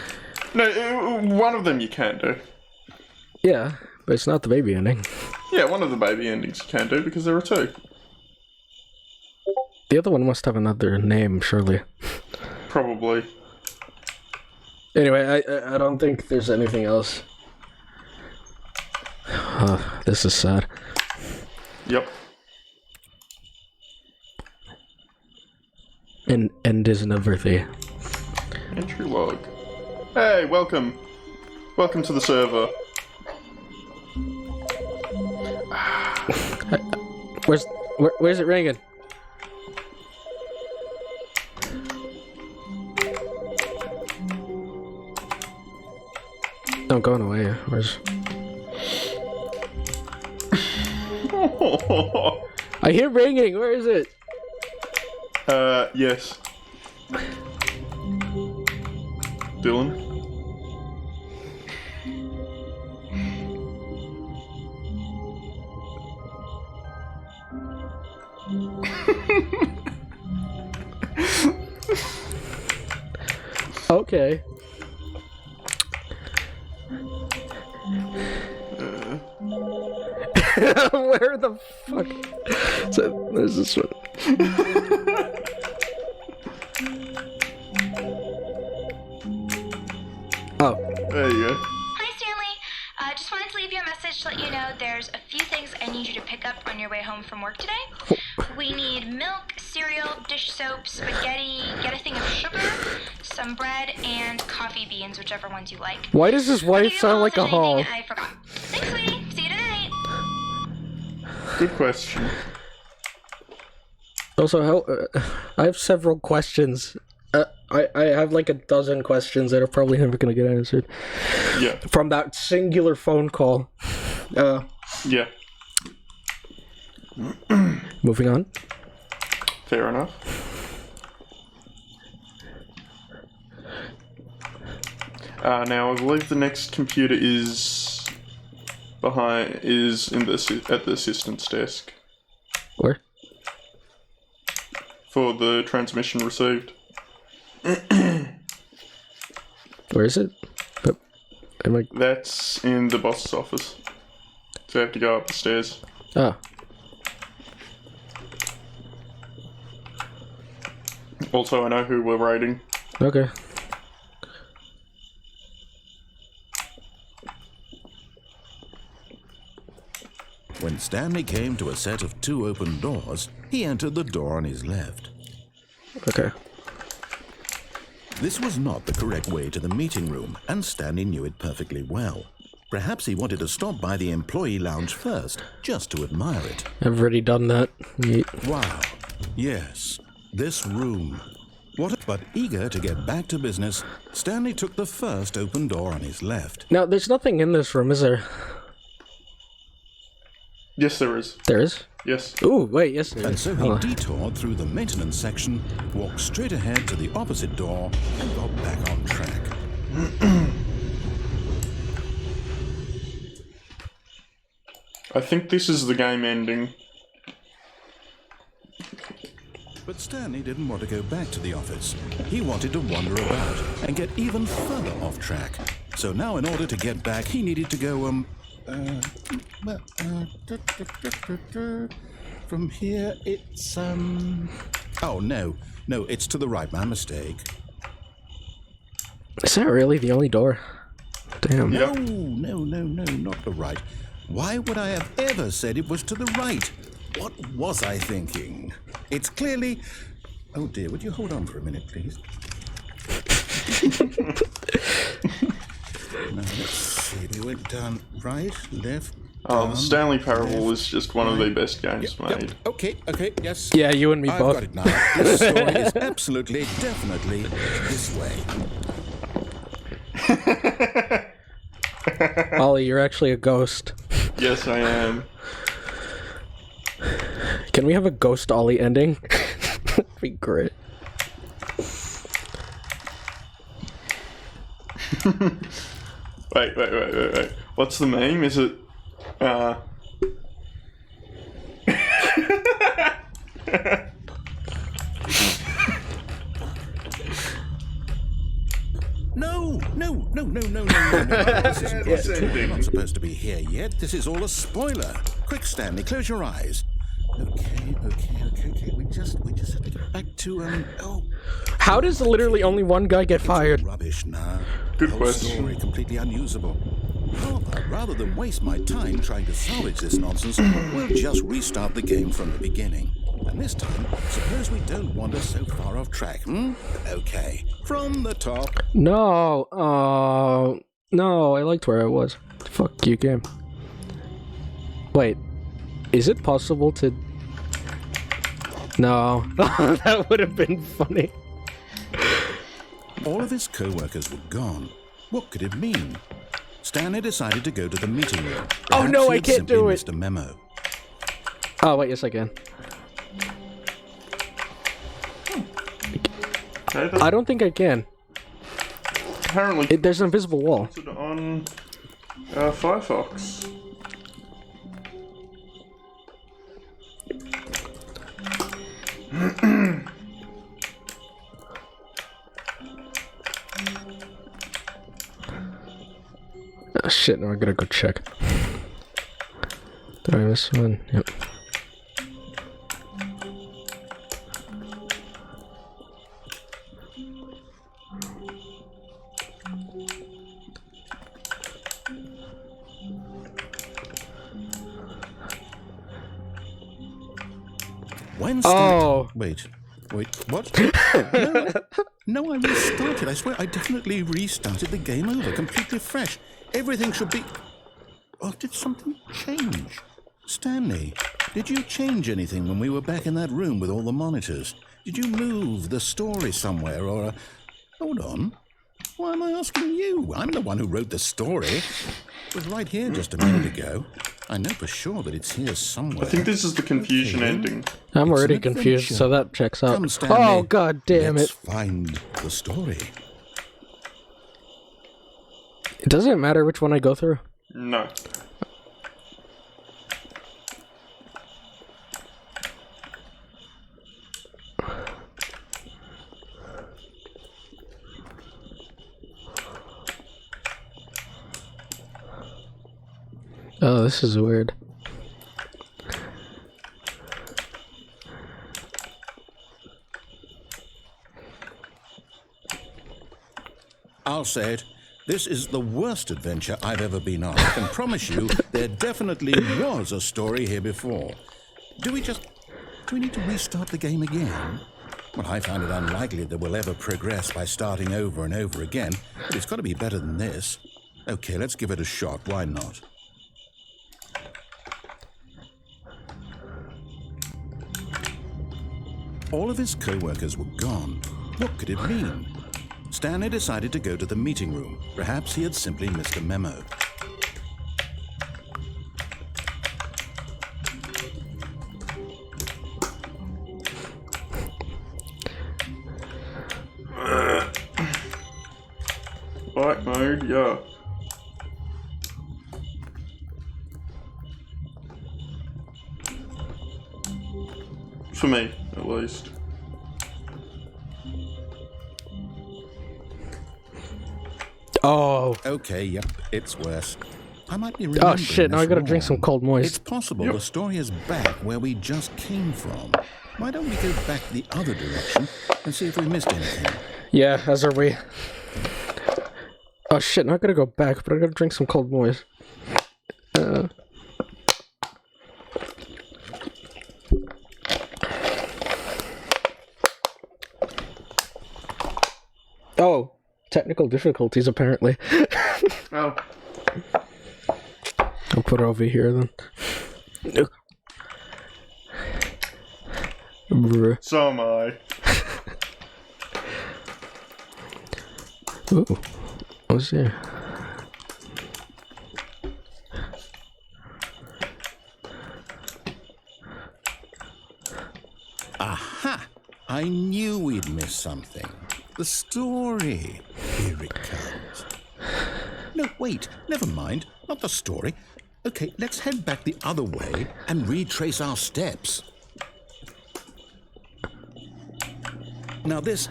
No, one of them you can do. Yeah, but it's not the baby ending. Yeah, one of the baby endings you can do because there are two. The other one must have another name, surely. Probably. Anyway, I don't think there's anything else. This is sad. Yep. And end is never there. Entry log. Hey, welcome. Welcome to the server. Where's it ringing? I'm going away. Where's... I hear ringing. Where is it? Yes. Dylan? Okay. Where the fuck? So there's this one. Oh. There you go. Hi, Stanley. Just wanted to leave you a message to let you know there's a few things I need you to pick up on your way home from work today. We need milk, cereal, dish soap, spaghetti, get a thing of sugar, some bread, and coffee beans, whichever ones you like. Why does his wife sound like a hall? I forgot. Thanks, sweetie. See you tonight. Good question. Also, how, I have several questions. I have like a dozen questions that are probably never gonna get answered. Yeah. From that singular phone call. Yeah. Moving on. Fair enough. Now I believe the next computer is at the assistant's desk. Where? for the transmission received. Where is it? Am I... That's in the boss's office. So you have to go up the stairs. Ah. Also, I know who we're raiding. Okay. When Stanley came to a set of 2 open doors, he entered the door on his left. Okay. This was not the correct way to the meeting room, and Stanley knew it perfectly well. Perhaps he wanted to stop by the employee lounge first, just to admire it. I've already done that. Wow. Yes, this room. But eager to get back to business, Stanley took the first open door on his left. Now, there's nothing in this room, is there? Yes, there is. There is? Yes. Ooh, wait, yes there is. And so he detoured through the maintenance section, walked straight ahead to the opposite door, and got back on track. I think this is the game ending. But Stanley didn't want to go back to the office. He wanted to wander about and get even further off track. So now in order to get back, he needed to go, from here it's, oh, no, it's to the right, my mistake. Is that really the only door? Damn. Yep. No, not the right. Why would I have ever said it was to the right? What was I thinking? It's clearly... Oh dear, would you hold on for a minute, please? Now, let's see, we went down right, left, Oh, down, the Stanley Parable left, is just one of the best games made. Yep. Okay, yes. Yeah, you and me I've both. got it now. This story is absolutely, definitely this way. Ollie, you're actually a ghost. Yes, I am. Can we have a ghost Ollie ending? That'd be great. Wait. What's the meme? Is it, No. This isn't It's right. We're ending. not supposed to be here yet. This is all a spoiler. Quick, Stanley, close your eyes. Okay. We just have to get back to, oh. How does literally only one guy get fired? Rubbish now. Good The whole question. story completely unusable. How about, rather than waste my time trying to salvage this nonsense, we'll just restart the game from the beginning. And this time, suppose we don't wander so far off track, Okay, from the top. No. No, I liked where I was. Fuck you, game. Wait. Is it possible to... No. That would have been funny. All of his co-workers were gone. What could it mean? Stanley decided to go to the meeting room. Oh, no, Perhaps he I had can't simply do it. missed a memo. Oh, wait, yes I can. okay, I don't think I can. apparently There's an invisible wall. it's on Firefox. Oh, shit, now I gotta go check. Did I miss one? Yep. When Oh. Wait, what? No, I restarted. I swear, I definitely restarted the game over, completely fresh. Everything should be... Oh, did something change? Stanley, did you change anything when we were back in that room with all the monitors? Did you move the story somewhere, or... Hold on. Why am I asking you? I'm the one who wrote the story. It was right here just a minute ago. I know for sure that it's here somewhere. I think this is the confusion Okay. ending. I'm It's already an confused, adventure. so that checks out. Come, Stanley. Oh, god damn Let's it. find the story. It doesn't matter which one I go through. No. Oh, this is weird. I'll say it. This is the worst adventure I've ever been on. I can promise you there definitely was a story here before. Do we need to restart the game again? Well, I find it unlikely that we'll ever progress by starting over and over again, but it's got to be better than this. Okay, let's give it a shot. Why not? All of his co-workers were gone. What could it mean? Stanley decided to go to the meeting room. Perhaps he had simply missed a memo. Light mode, yeah. For me, at least. Oh. Okay, yep, it's worse. I might be remembering Oh shit, now I this gotta drink some wrong. cold moist. It's possible the story is back where we just came from. Why don't we go back the other direction and see if we missed anything? Yeah, as are we. Oh shit, now I gotta go back, but I gotta drink some cold moist. Oh, technical difficulties apparently. Oh. I'll put it over here then. Bruh. So am I. Ooh, what's there? Aha! I knew we'd miss something. The story. Here it comes. No, wait. Never mind. Not the story. Okay, let's head back the other way and retrace our steps. Now this...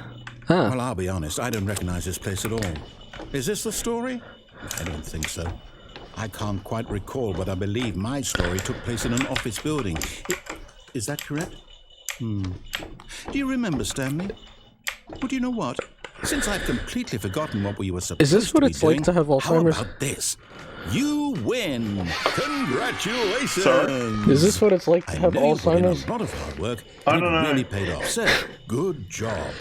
Huh. Well, I'll be honest. I don't recognize this place at all. Is this the story? I don't think so. I can't quite recall, but I believe my story took place in an office building. Is that correct? Do you remember, Stanley? Well, do you know what? Since I've completely forgotten what we were supposed Is this what to be it's like doing, to have Alzheimer's? How about this? You win! Congratulations! Sorry? Is this what it's like to I have know you put in Alzheimer's? a lot of hard work. I It don't know. really paid off. So, good job.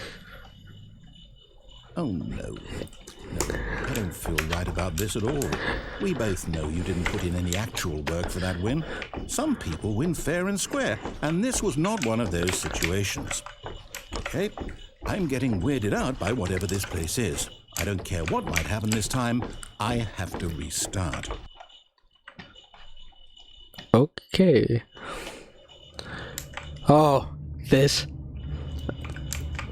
Oh, no. No, I don't feel right about this at all. We both know you didn't put in any actual work for that win. Some people win fair and square, and this was not one of those situations. Okay, I'm getting weirded out by whatever this place is. I don't care what might happen this time. I have to restart. Okay. Oh, this.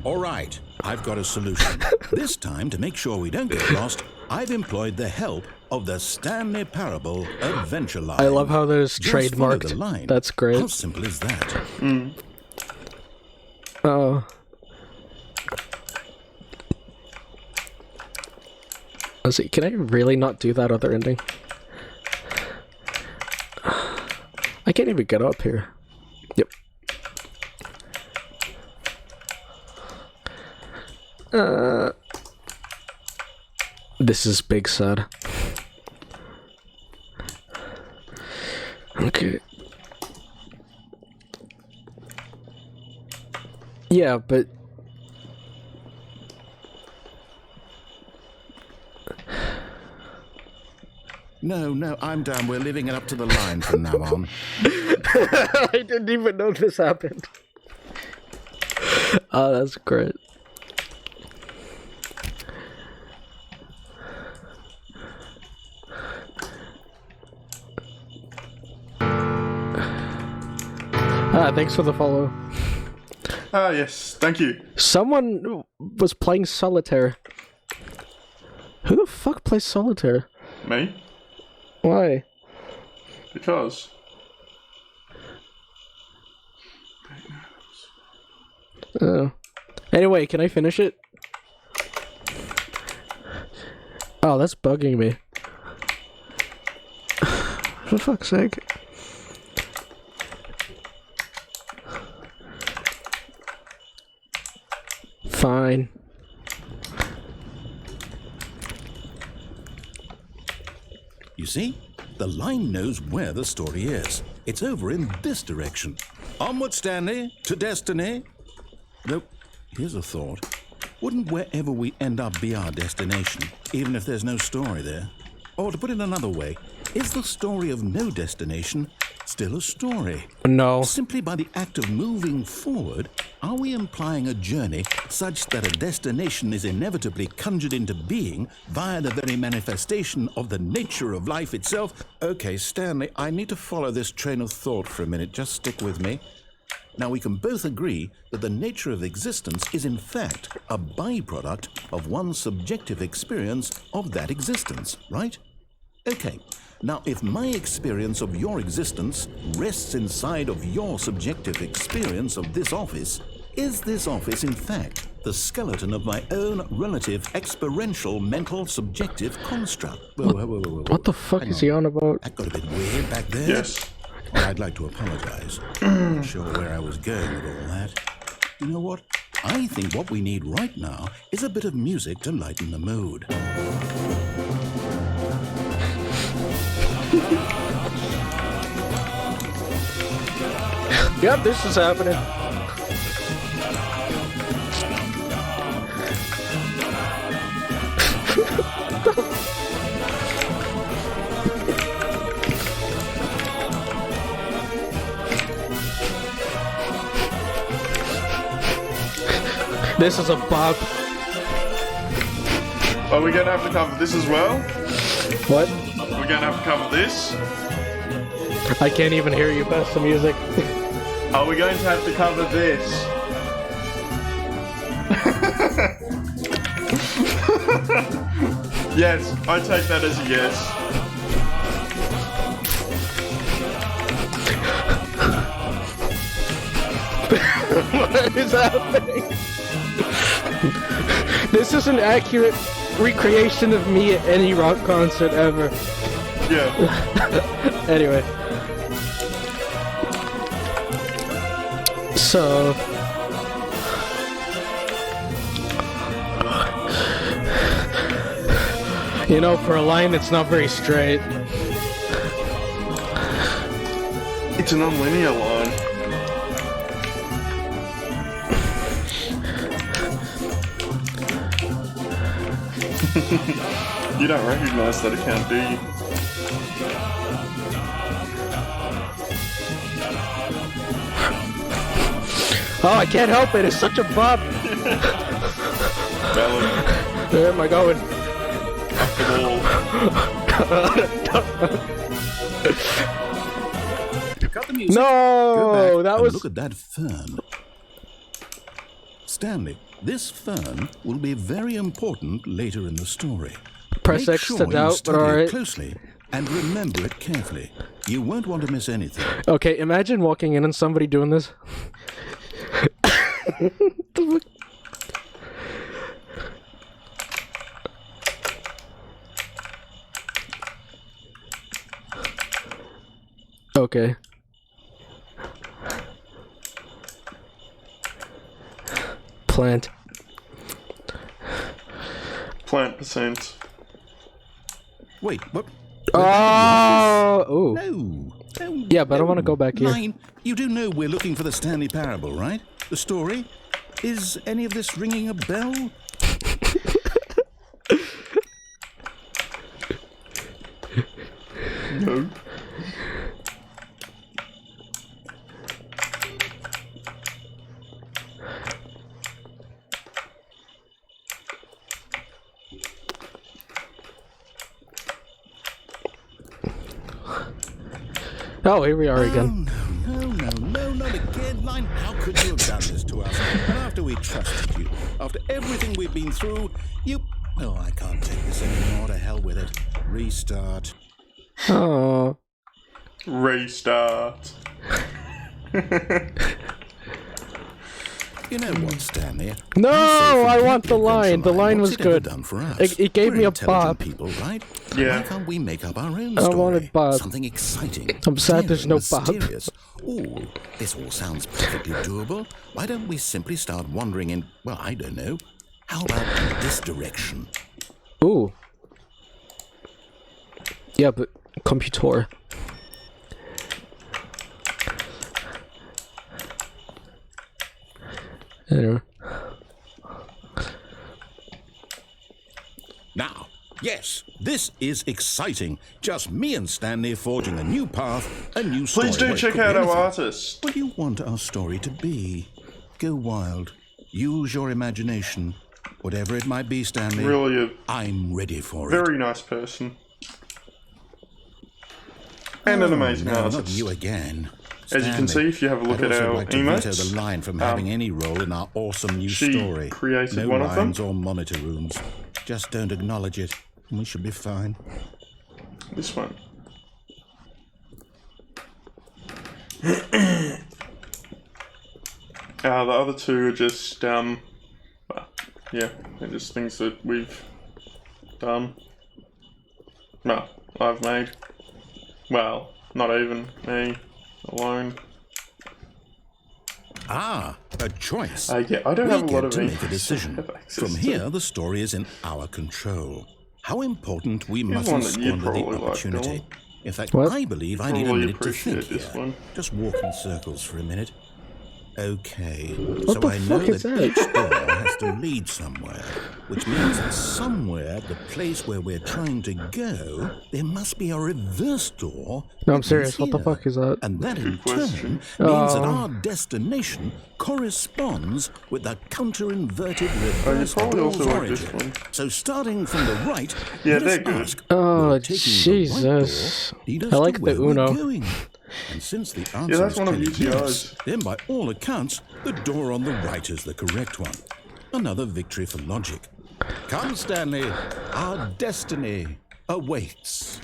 All right, I've got a solution. This time, to make sure we don't get lost, I've employed the help of the Stanley Parable Adventure Line. I love how there's Just follow the trademarked. line. That's How great. simple is that? Oh. Let's see, can I really not do that other ending? I can't even get up here. Yep. This is big sad. Okay. Yeah, but... No, I'm down. We're living it up to the line from now on. I didn't even know this happened. Oh, that's great. Thanks for the follow. Ah, yes, thank you. Someone was playing solitaire. Who the fuck plays solitaire? Me? Why? Because. Oh. Anyway, can I finish it? Oh, that's bugging me. For fuck's sake. Fine. You see? The line knows where the story is. It's over in this direction. Onward, Stanley, to destiny. Though, here's a thought. Wouldn't wherever we end up be our destination, even if there's no story there? Or to put it another way, is the story of no destination still a story? No. Simply by the act of moving forward, are we implying a journey such that a destination is inevitably conjured into being via the very manifestation of the nature of life itself? Okay, Stanley, I need to follow this train of thought for a minute. Just stick with me. Now, we can both agree that the nature of existence is in fact a byproduct of one's subjective experience of that existence, right? Okay. Now, if my experience of your existence rests inside of your subjective experience of this office, is this office, in fact, the skeleton of my own relative experiential mental subjective construct? Whoa. What the fuck is he on about? That got a bit weird back there. Yes. Well, I'd like to apologize. Not sure where I was going with all that. You know what? I think what we need right now is a bit of music to lighten the mood. Yep, this is happening. This is a bop. Are we gonna have to cover this as well? What? We're gonna have to cover this? I can't even hear you past the music. Are we going to have to cover this? Yes, I take that as a yes. What is happening? This is an accurate recreation of me at any rock concert ever. Yeah. Anyway. So... You know, for a line that's not very straight. It's a non-linear line. You don't recognize that account, do you? Oh, I can't help it. It's such a bop. Valid. Where am I going? After all. Cut the music. No, Go back that and was... look at that fern. Stanley, this fern will be very important later in the story. Press Make X sure to you doubt, but study it alright. closely and remember it carefully. You won't want to miss anything. Okay, imagine walking in and somebody doing this. Okay. Plant. Plant percent. Wait, what? Oh! Ooh. No. Yeah, but I want to go back here. Line, you do know we're looking for the Stanley Parable, right? The story? Is any of this ringing a bell? No. Oh, here we are again. No, not again, Line. How could you have done this to us? And after we trusted you, after everything we've been through, you... Oh, I can't take this anymore. To hell with it. Restart. Oh. Restart. You know what, Stanley? No, I say want the forget line. The Adventure line What's was it ever good. done for us? It gave We're me a intelligent bob. people, right? Yeah. Why can't we make up our own I story? wanted bob. Something exciting. I'm sad there's daring, no bob. mysterious. Ooh, this all sounds perfectly doable. Why don't we simply start wandering in, well, I don't know. How about in this direction? Ooh. Yeah, but computer. Anyway. Now, yes, this is exciting. Just me and Stanley forging a new path, a new story. Please do Well, it check could be out our anything. artist. What do you want our story to be? Go wild. Use your imagination. Whatever it might be, Stanley. Really I'm ready for it. Very nice person. And an amazing no, artist. not you again. As you can see, if you have a look I'd at also our like to veto emotes, the line from having any role in our awesome new she story. created no one of them. lines or monitor rooms. Just don't acknowledge it, and we should be fine. This one. The other two are just, well, yeah, they're just things that we've done. Well, I've made. Well, not even me alone. Ah, a choice. Yeah, I don't we have a lot get of to make a information decision. to have access From to. here, the story is in our control. How important we one mustn't that you'd squander the probably like, opportunity. Dylan. In fact, What? I believe I need a Probably minute to think appreciate this here. one. Just walk in circles for a minute. Okay, What so the I know fuck is that that? each door has to lead somewhere, which means that somewhere, the place where we're trying to go, there must be a reverse door. No, I'm that serious. leads What the here. fuck is that? And that in question. turn means that Oh. our destination corresponds with the counter-inverted Oh, you reverse probably door's also like this origin. one. So starting from the right, Yeah, let us they're good. ask, Oh, will taking the right Jesus. door lead us I like to the where we're Uno. going? And since the answer Yeah, that's is one of clearly UTI's. yes, then by all accounts, the door on the right is the correct one. Another victory for logic. Come, Stanley, our destiny awaits.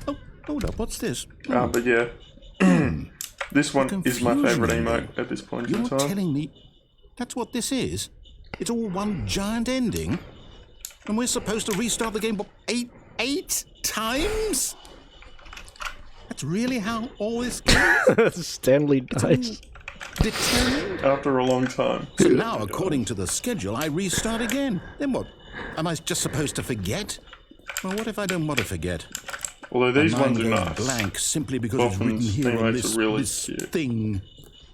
Oh, hold up, what's this? But yeah. This one is my favourite Confusion. emote at this point in You're time. telling me that's what this is? It's all one giant ending? And we're supposed to restart the game what, eight times? That's really how all this goes? Stanley dies. Determined? After a long time. So now, according to the schedule, I restart again. Then what? Am I just supposed to forget? Well, what if I don't want to forget? Although these My mind ones are goes nice. blank simply because it's written Dolphins' here on teammates this, are really this cute. thing,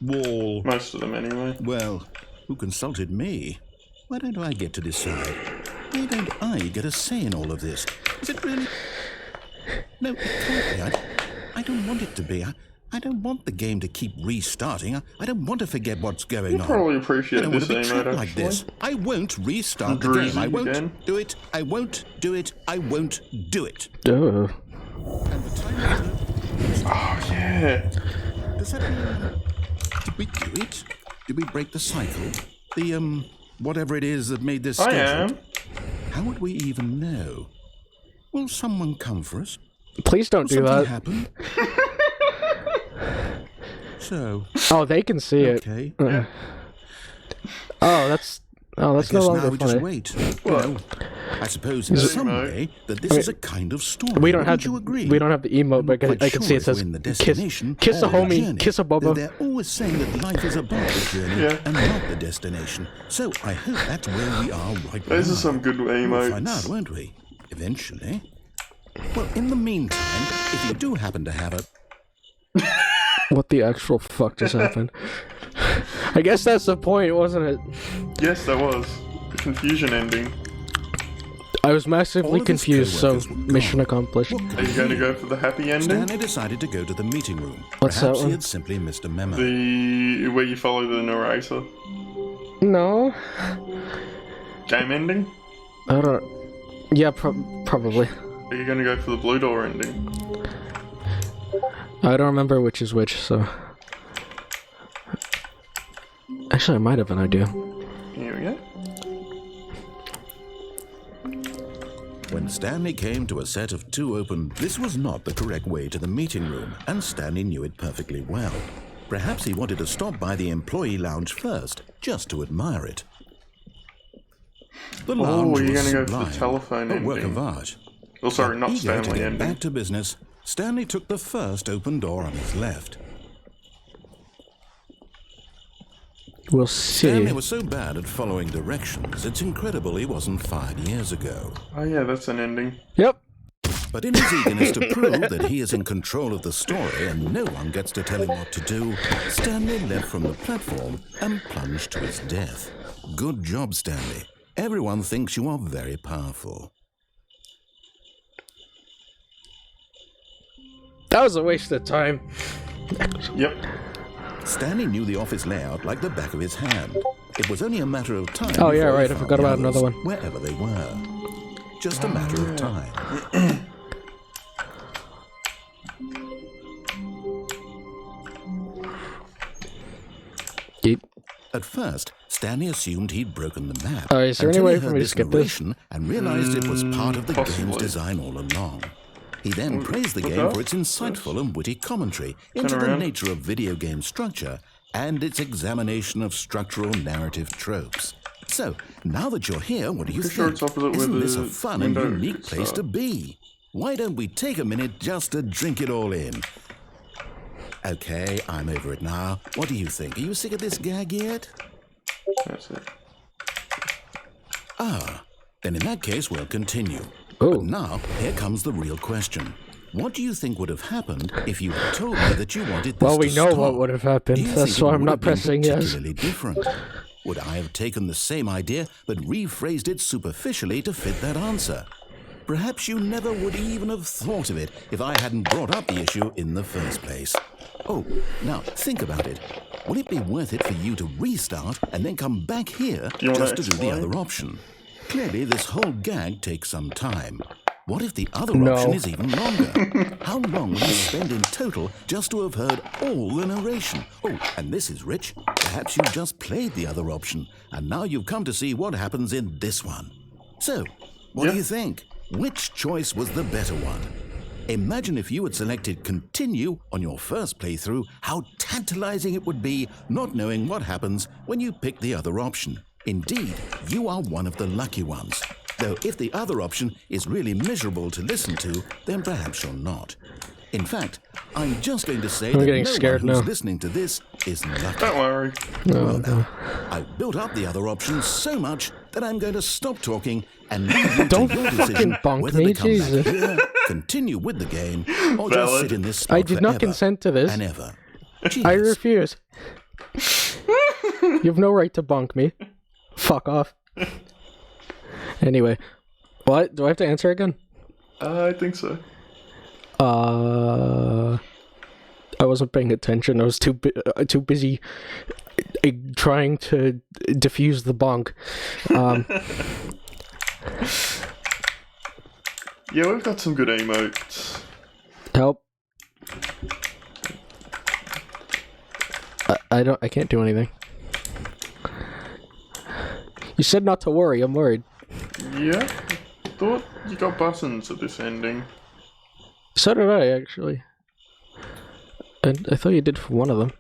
wall. Most of them anyway. Well, who consulted me? Why don't I get to decide? Why don't I get a say in all of this? Is it really? No, it can't be. I don't want it to be. I don't want the game to keep restarting. I don't want to forget what's going You on. probably I appreciate don't want this to be trapped emote like actually. this. I won't restart the Drizzy game. I won't again. do it. I won't do it. I won't do it. Duh. And the time later, Oh yeah. does that mean... Did we do it? Did we break the cycle? The, whatever it is that made this I scheduled? am. How would we even know? Will someone come for us? Please don't Will do something that. happen? So, Oh, they can see it. okay. Oh, that's no Guess longer now we just funny. wait. You know, I suppose in some way that this is a kind of story. We don't have Wouldn't you agree? we don't have the emote, I'm but not quite I can see sure it if we're says in the kiss destination kiss a or the homie, journey, kiss a though bubba. they're always saying that life is about the journey Yeah. and not the destination. So I hope that's where we are right now. These are some good We'll find out, emotes. won't we? Eventually. Well, in the meantime, if you do happen to have a... What the actual fuck just happened? I guess that's the point, wasn't it? Yes, there was. The confusion ending. I was All massively of his confused, so co-workers were gone. mission accomplished. What could Are you it going to be? go for the happy ending? Stanley decided to go to the meeting room. What's that Perhaps he one? had simply missed a memo. The where you follow the narrator. No, Game ending? I don't. Yeah, probably. Are you going to go for the blue door ending? I don't remember which is which, so. Actually, I might have an idea. Here we go. When Stanley came to a set of 2 open, this was not the correct way to the meeting room, and Stanley knew it perfectly well. Perhaps he wanted to stop by the employee lounge first, just to admire it. The lounge you're was gonna go for the sublime, telephone a work ending. of art. Oh, sorry, not Eager to Stanley get ending. back to business, Stanley took the first open door on his left. We'll see. Stanley was so bad at following directions, it's incredible he wasn't fired years ago. Oh yeah, that's an ending. Yep. But in his eagerness to prove that he is in control of the story and no one gets to tell him what to do, Stanley leapt from the platform and plunged to his death. Good job, Stanley. Everyone thinks you are very powerful. That was a waste of time. Yep. Stanley knew the office layout like the back of his hand. It was only a matter of time. Oh, yeah, before he right, I found forgot the about others, another one. Wherever they were. Just a matter of time. Yeet. At first, Stanley assumed he'd broken the map. Oh, is there any until way he for heard me to this skip this? narration and realized it was part of the game's Possibly. design all along. He then praised the game for its insightful and witty commentary into the around. nature of video game structure and its examination of structural narrative tropes. So, now that you're here, what do you Pretty sure think? it's opposite where Isn't this the a fun and window unique is, place to be? Why don't we take a minute just to drink it all in? Okay, I'm over it now. What do you think? Are you sick of this gag yet? That's it. Then in that case, we'll continue. Oh. But now, here comes the real question. What do you think would have happened if you had told me that you wanted this Well, we to know stop? what would have happened. Do you That's think it why I'm would not have been pressing yes. particularly different? Would I have taken the same idea but rephrased it superficially to fit that answer? Perhaps you never would even have thought of it if I hadn't brought up the issue in the first place. Oh, now think about it. Will it be worth it for you to restart and then come back here you wanna just to do the explain? other option? Clearly, this whole gag takes some time. What if the other No. option is even longer? How long will you spend in total just to have heard all the narration? Oh, and this is rich. Perhaps you just played the other option, and now you've come to see what happens in this one. So, what Yeah. do you think? Which choice was the better one? Imagine if you had selected continue on your first playthrough, how tantalizing it would be not knowing what happens when you pick the other option. Indeed, you are one of the lucky ones. Though if the other option is really miserable to listen to, then perhaps you're not. In fact, I'm just going to say I'm that getting no scared one who's now. listening to this is lucky. Don't worry. Well now, I've built up the other options so much that I'm going to stop talking and leave you Don't to your fucking decision bonk whether me, to come Jesus. back here, continue with the game, or just Valid. sit in this spot I did not forever consent to this. and ever. I Cheers. refuse. You have no right to bonk me. Fuck off. Anyway, what? Do I have to answer again? I think so. I wasn't paying attention. I was too busy trying to defuse the bonk. Yeah, we've got some good emotes. Help. I can't do anything. You said not to worry. I'm worried. Yeah, I thought you got buttons at this ending. So did I, actually. And I thought you did for one of them.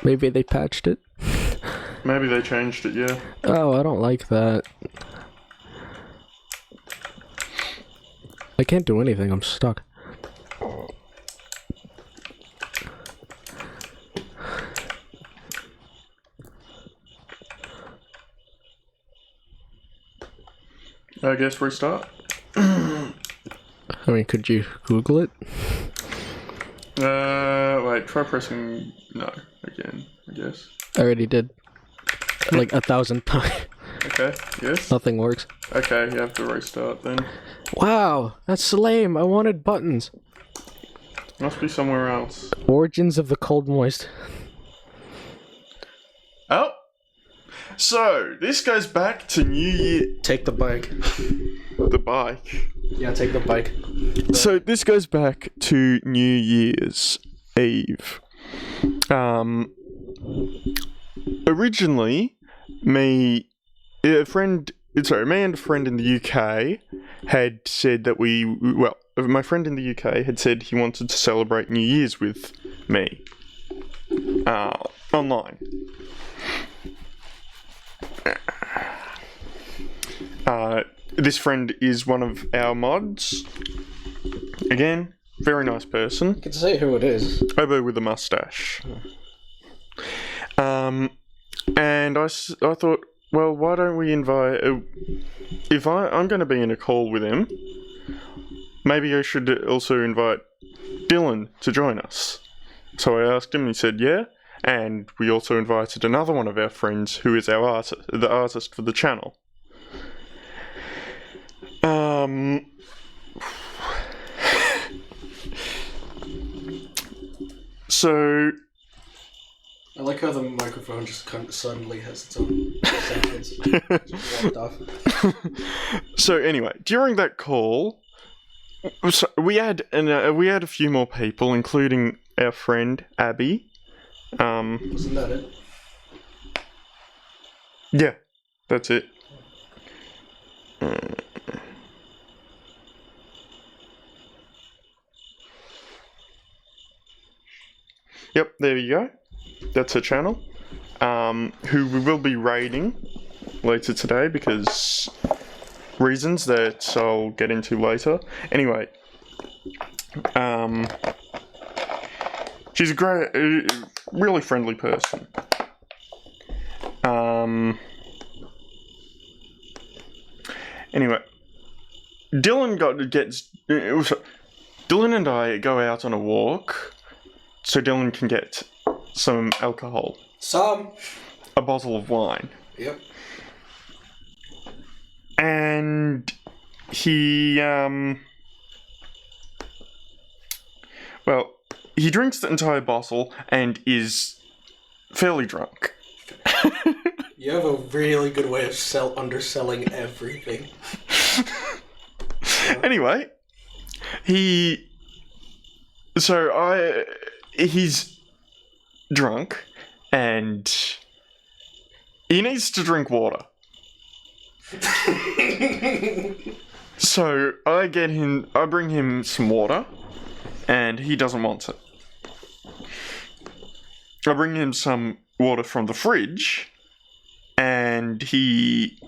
Maybe they patched it. Maybe they changed it, yeah. Oh, I don't like that. I can't do anything. I'm stuck. I guess restart. I mean, could you Google it? Wait, try pressing no again, I guess. I already did. Like 1,000 times. Okay, yes. Nothing works. Okay, you have to restart then. Wow, that's lame. I wanted buttons. Must be somewhere else. Origins of the Cold Moist. Oh! So, this goes back to New Year. Take the bike. The bike. Yeah, take the bike. So, this goes back to New Year's Eve. Originally, a friend me and a friend in the UK had said that my friend in the UK had said he wanted to celebrate New Year's with me. Online. This friend is one of our mods. Again, very nice person. You can say who it is. Oboe with a mustache. And I thought, well, why don't we invite... if I'm going to be in a call with him, maybe I should also invite Dylan to join us. So I asked him, and he said, yeah. And we also invited another one of our friends who is our the artist for the channel. So... I like how the microphone just suddenly has its own seconds. Just walked off. So anyway, during that call, we had a few more people, including our friend Abby. Wasn't that it? Yeah, that's it. Yep, there you go. That's her channel. Who we will be raiding later today because reasons that I'll get into later. Anyway, she's a great, really friendly person. Anyway, Dylan and I go out on a walk so Dylan can get some alcohol. A bottle of wine. Yep. And he, he drinks the entire bottle and is fairly drunk. You have a really good way of underselling everything. Anyway, he's drunk and he needs to drink water. So I bring him some water and he doesn't want it. I bring him some water from the fridge and he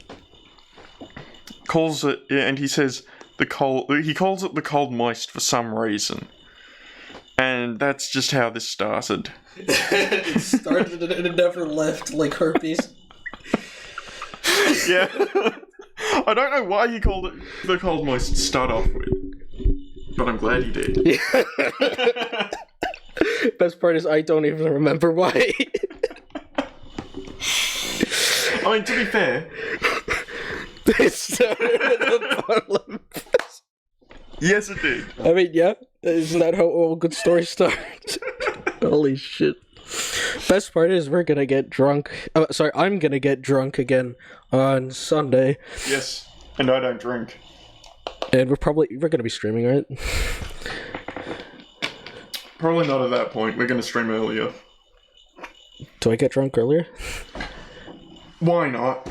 calls it, and he says he calls it the cold moist for some reason. And that's just how this started. It started and it never left, like herpes. Yeah. I don't know why he called it the cold moist to start off with, but I'm glad he did. Best part is I don't even remember why. I mean, to be fair, It started with a bottle of piss. yes it did. I mean, yeah, isn't that how all good stories start? Holy shit. Best part is we're gonna get drunk. I'm gonna get drunk again on Sunday. Yes, and I don't drink. And we're gonna be streaming, right? Probably not at that point. We're going to stream earlier. Do I get drunk earlier? Why not?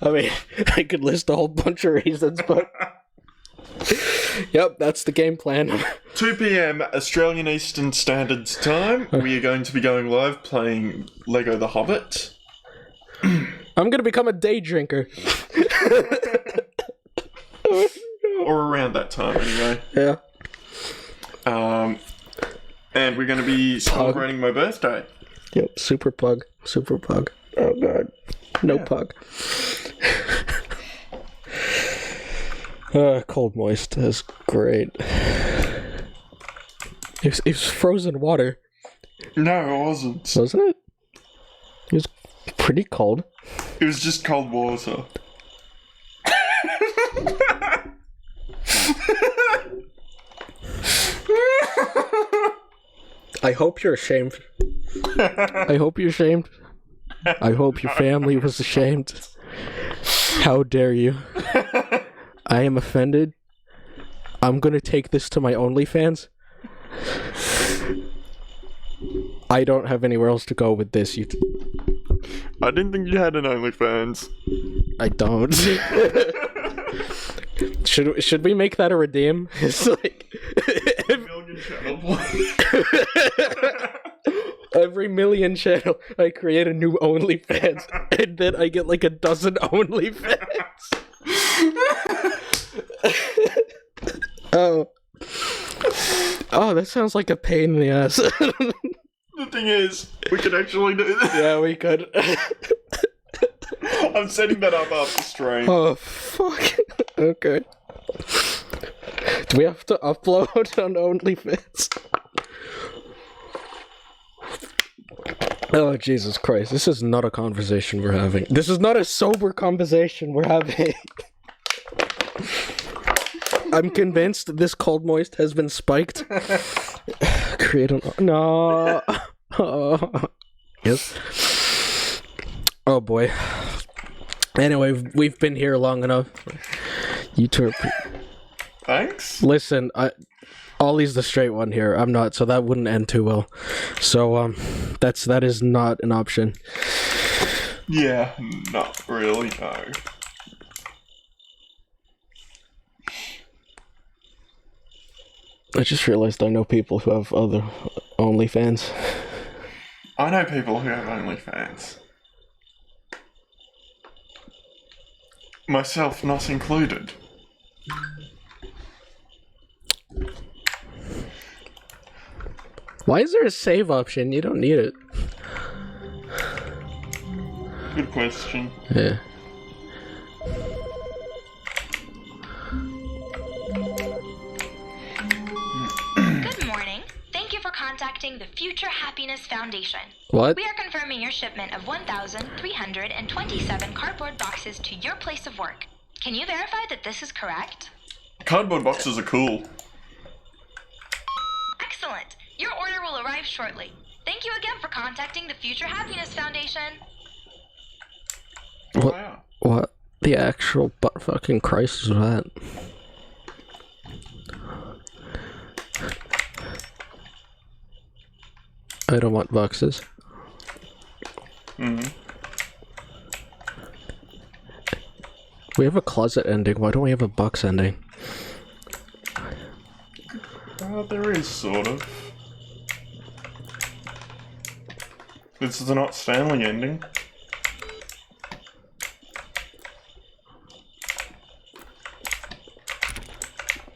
I mean, I could list a whole bunch of reasons, but... Yep, that's the game plan. 2 p.m. Australian Eastern Standard Time. We are going to be going live playing Lego The Hobbit. I'm gonna become a day drinker. Or around that time, anyway. Yeah. And we're going to be celebrating my birthday. Yep, super pug. Super pug. Oh god. No pug. Cold moist. That's great. It was frozen water. No, it wasn't. Wasn't it? It was pretty cold. It was just cold water. I hope you're ashamed. I hope you're ashamed. I hope your family was ashamed. How dare you? I am offended. I'm gonna take this to my OnlyFans. I don't have anywhere else to go with this. I didn't think you had an OnlyFans. I don't. Should we make that a redeem? It's like Million channel play. every million channel, I create a new OnlyFans, and then I get like a dozen OnlyFans. Oh, that sounds like a pain in the ass. The thing is, we could actually do this. Yeah, we could. I'm setting that up after stream. Oh, fuck. Okay. Do we have to upload on OnlyFans? Oh, Jesus Christ. This is not a conversation we're having. This is not a sober conversation we're having. I'm convinced this cold moist has been spiked. Create an... No. Oh. Yes. Oh, boy. Anyway, we've been here long enough. You two are... Thanks. Listen, Ollie's the straight one here. I'm not, so that wouldn't end too well. So, that is not an option. Yeah, not really, no. I just realized I know people who have other OnlyFans. I know people who have OnlyFans. Myself not included. Why is there a save option? You don't need it. Good question. Yeah. Good morning. Thank you for contacting the Future Happiness Foundation. What? We are confirming your shipment of 1,327 cardboard boxes to your place of work. Can you verify that this is correct? Cardboard boxes are cool. Excellent. Your order will arrive shortly. Thank you again for contacting the Future Happiness Foundation. What? Wow. What the actual butt fucking Christ is that? I don't want boxes. Mm-hmm. We have a closet ending. Why don't we have a box ending? There is, sort of. This is not Stanley ending.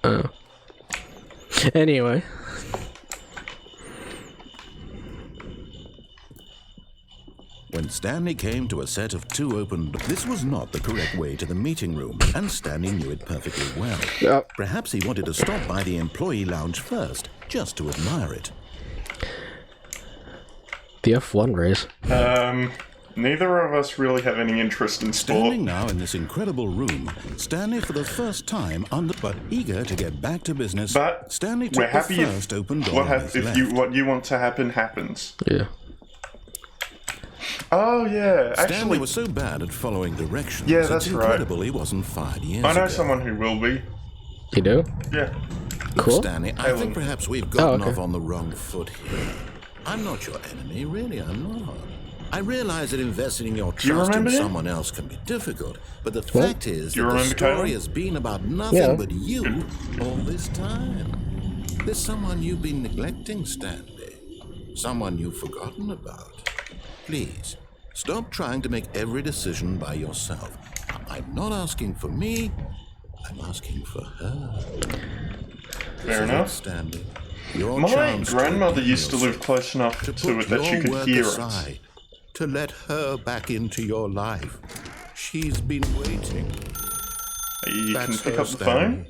Oh. Anyway. When Stanley came to a set of two open doors, this was not the correct way to the meeting room, and Stanley knew it perfectly well. Perhaps he wanted to stop by the employee lounge first, just to admire it. The F1 race. Neither of us really have any interest in sport. Standing now in this incredible room, Stanley for the first time but eager to get back to business. But Stanley we're took the happy first open door what what you want to happen happens. Yeah. Oh yeah, Stanley actually, was so bad at following directions. Yeah, it's that's right. incredible he wasn't fired years I know ago. someone who will be. You do? Yeah. Look, Cool. Stanley, I Ellen. think perhaps we've gotten okay. off on the wrong foot here. I'm not your enemy, really, I'm not. I realize that investing your you trust in remember him? someone else can be difficult, but the fact is You that the remember story Kyle? has been about nothing Yeah. but you all this time. There's someone you've been neglecting, Stanley. Someone you've forgotten about. Please, stop trying to make every decision by yourself. I'm not asking for me, I'm asking for her. Fair enough. Stanley. Your My chance grandmother redeem used to live yourself, close enough to to put it that she your could work hear it. aside, to let her back into your life. She's been waiting. You can That's pick her, up the Stanley. phone,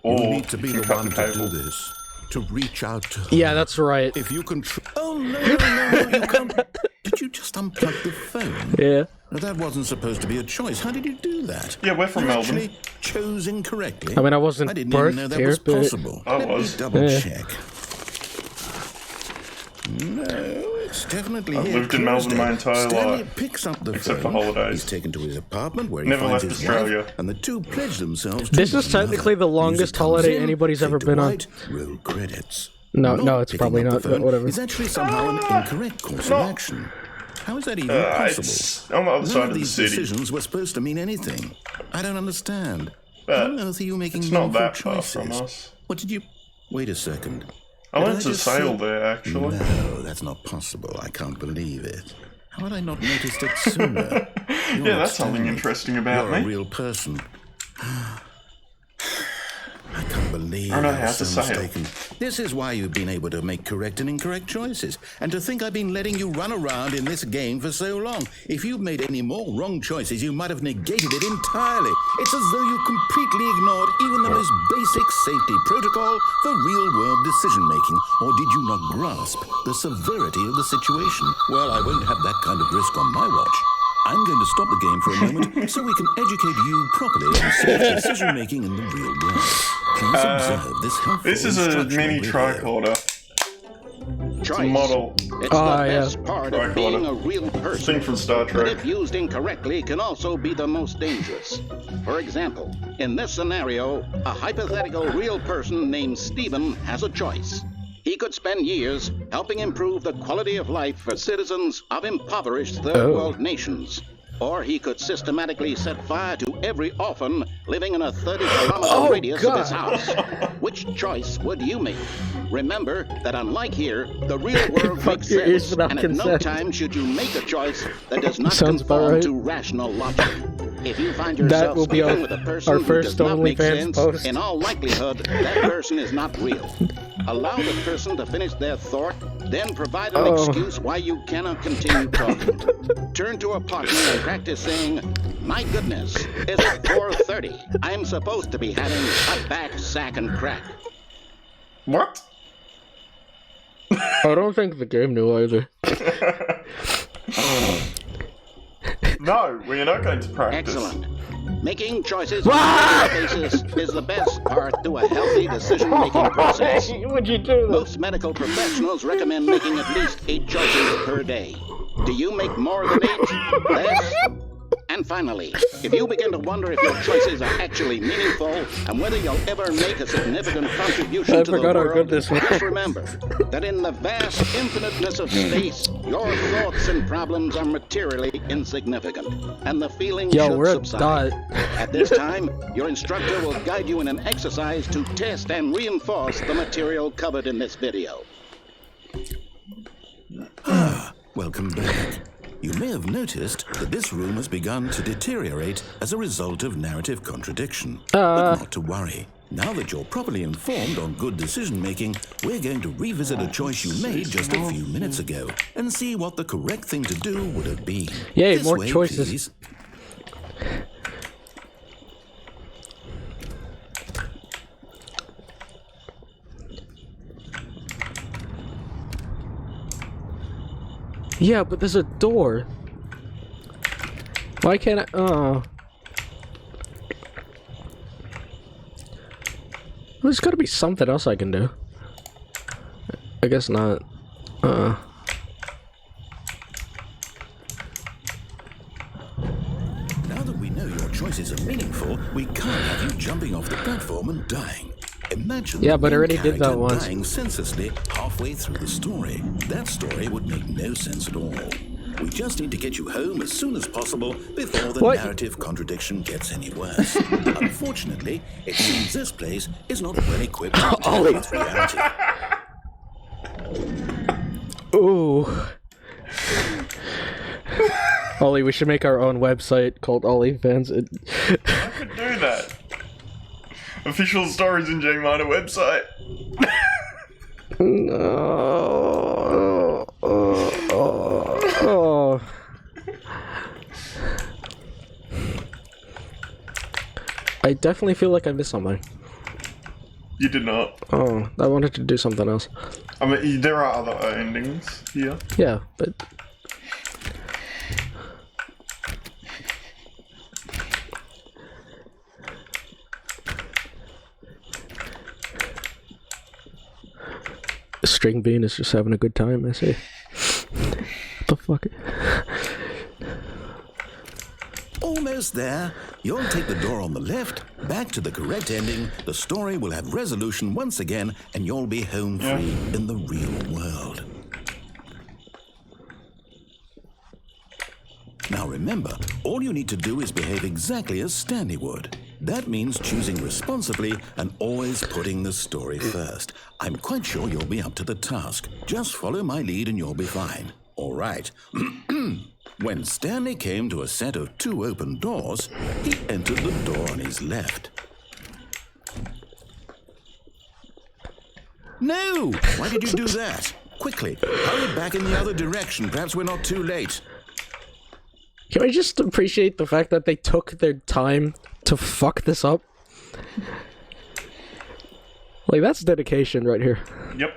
or You need to be you can the cut one the to do cable. this. To reach out to her. Yeah, that's right. If you can... Oh, no, you can't. Did you just unplug the phone? Yeah. No, that wasn't supposed to be a choice. How did you do that? Yeah, we're from You Melbourne. actually chose incorrectly. I mean, I wasn't I didn't even know birthed that here, was but... possible. I Let was. me double Yeah. check. No, it's definitely I've here. lived in Melbourne my Tuesday. entire Stanley life, picks up the except phone. for holidays. He's taken to his apartment where he Never finds left his Australia. wife, and the two pledge themselves to This is one technically another. the longest Music comes holiday in, anybody's fade ever to been on. white, roll credits. No, Not no, it's picking probably up the not, but phone whatever. is actually somehow an incorrect course of action. How is that even possible? It's on the other None side of of the these city. decisions were supposed to mean anything. I don't understand. How on earth are you making It's not meaningful that far choices? from us. What did you... Wait a second. I Did went to just sail see- there, actually. No, that's not possible. I can't believe it. How had I not noticed it sooner? You're Yeah, that's something Stanley. interesting about You're me. a real person. I can't believe I know I how was to so sail. mistaken. This is why you've been able to make correct and incorrect choices. And to think I've been letting you run around in this game for so long. If you'd made any more wrong choices, you might have negated it entirely. It's as though you completely ignored even the most basic safety protocol for real-world decision-making. Or did you not grasp the severity of the situation? Well, I won't have that kind of risk on my watch. I'm going to stop the game for a moment so we can educate you properly on safe decision-making in the real world. Please observe this helpful This is a instructional mini video. tricorder. Choice. Model. It's Ah, the yeah. best part Tricorder. of being a real person. Thing from Star But Trek. if used incorrectly, can also be the most dangerous. For example, in this scenario, a hypothetical real person named Stephen has a choice. He could spend years helping improve the quality of life for citizens of impoverished third world nations. Or he could systematically set fire to every orphan living in a 30-kilometer radius of his house. Which choice would you make? Remember that unlike here, the real world Fuck makes your ears sense, without and at no consent. time should you make a choice that does not Sounds about conform right. to rational logic. If you find That yourself will be sleeping our- with a person our who first does not make OnlyFans sense, post. in all likelihood, that person is not real. Allow the person to finish their thought, then provide an Oh. excuse why you cannot continue talking. Turn to a partner and practice saying, "My goodness, is it 4:30? I'm supposed to be having a back, sack, and crack." What? I don't think the game knew either. No, we are not going to practice. Excellent. Making choices on a daily basis is the best part to a healthy decision-making process. Would you do Most medical professionals recommend making at least 8 choices per day. Do you make more than 8? Less? And finally, if you begin to wonder if your choices are actually meaningful and whether you'll ever make a significant contribution I to the forgot how world, good this was. just remember that in the vast infiniteness of space, your thoughts and problems are materially insignificant, and the feeling Yo, should we're a subside. dot. At this time, your instructor will guide you in an exercise to test and reinforce the material covered in this video. Welcome back. You may have noticed that this room has begun to deteriorate as a result of narrative contradiction. But not to worry. Now that you're properly informed on good decision-making, we're going to revisit a choice you made just a few minutes ago and see what the correct thing to do would have been. Yay, This more way, choices. please. Yeah, but there's a door. Why can't I? Oh. There's gotta be something else I can do. I guess not. Now that we know your choices are meaningful, we can't have you jumping off the platform and dying. Imagine Yeah, the but I main already did that character once. dying senselessly halfway through the story. That story would make no sense at all. We just need to get you home as soon as possible before the What? narrative contradiction gets any worse. Unfortunately, it seems this place is not well equipped to deal with reality. Ooh. Ollie, we should make our own website called OnlyFans. I could do that. Official Stories in J Minor website. No. Oh. I definitely feel like I missed something. You did not. Oh, I wanted to do something else. I mean, there are other endings here. Yeah, but... String Bean is just having a good time, I see. What the fuck? Almost there. You'll take the door on the left, back to the correct ending, the story will have resolution once again, and you'll be home free in the real world. remember, all you need to do is behave exactly as Stanley would. That means choosing responsibly and always putting the story first. I'm quite sure you'll be up to the task. Just follow my lead and you'll be fine. All right. When Stanley came to a set of 2 open doors, he entered the door on his left. No! Why did you do that? Quickly, hurry back in the other direction. Perhaps we're not too late. Can I just appreciate the fact that they took their time to fuck this up? Like, that's dedication right here. Yep.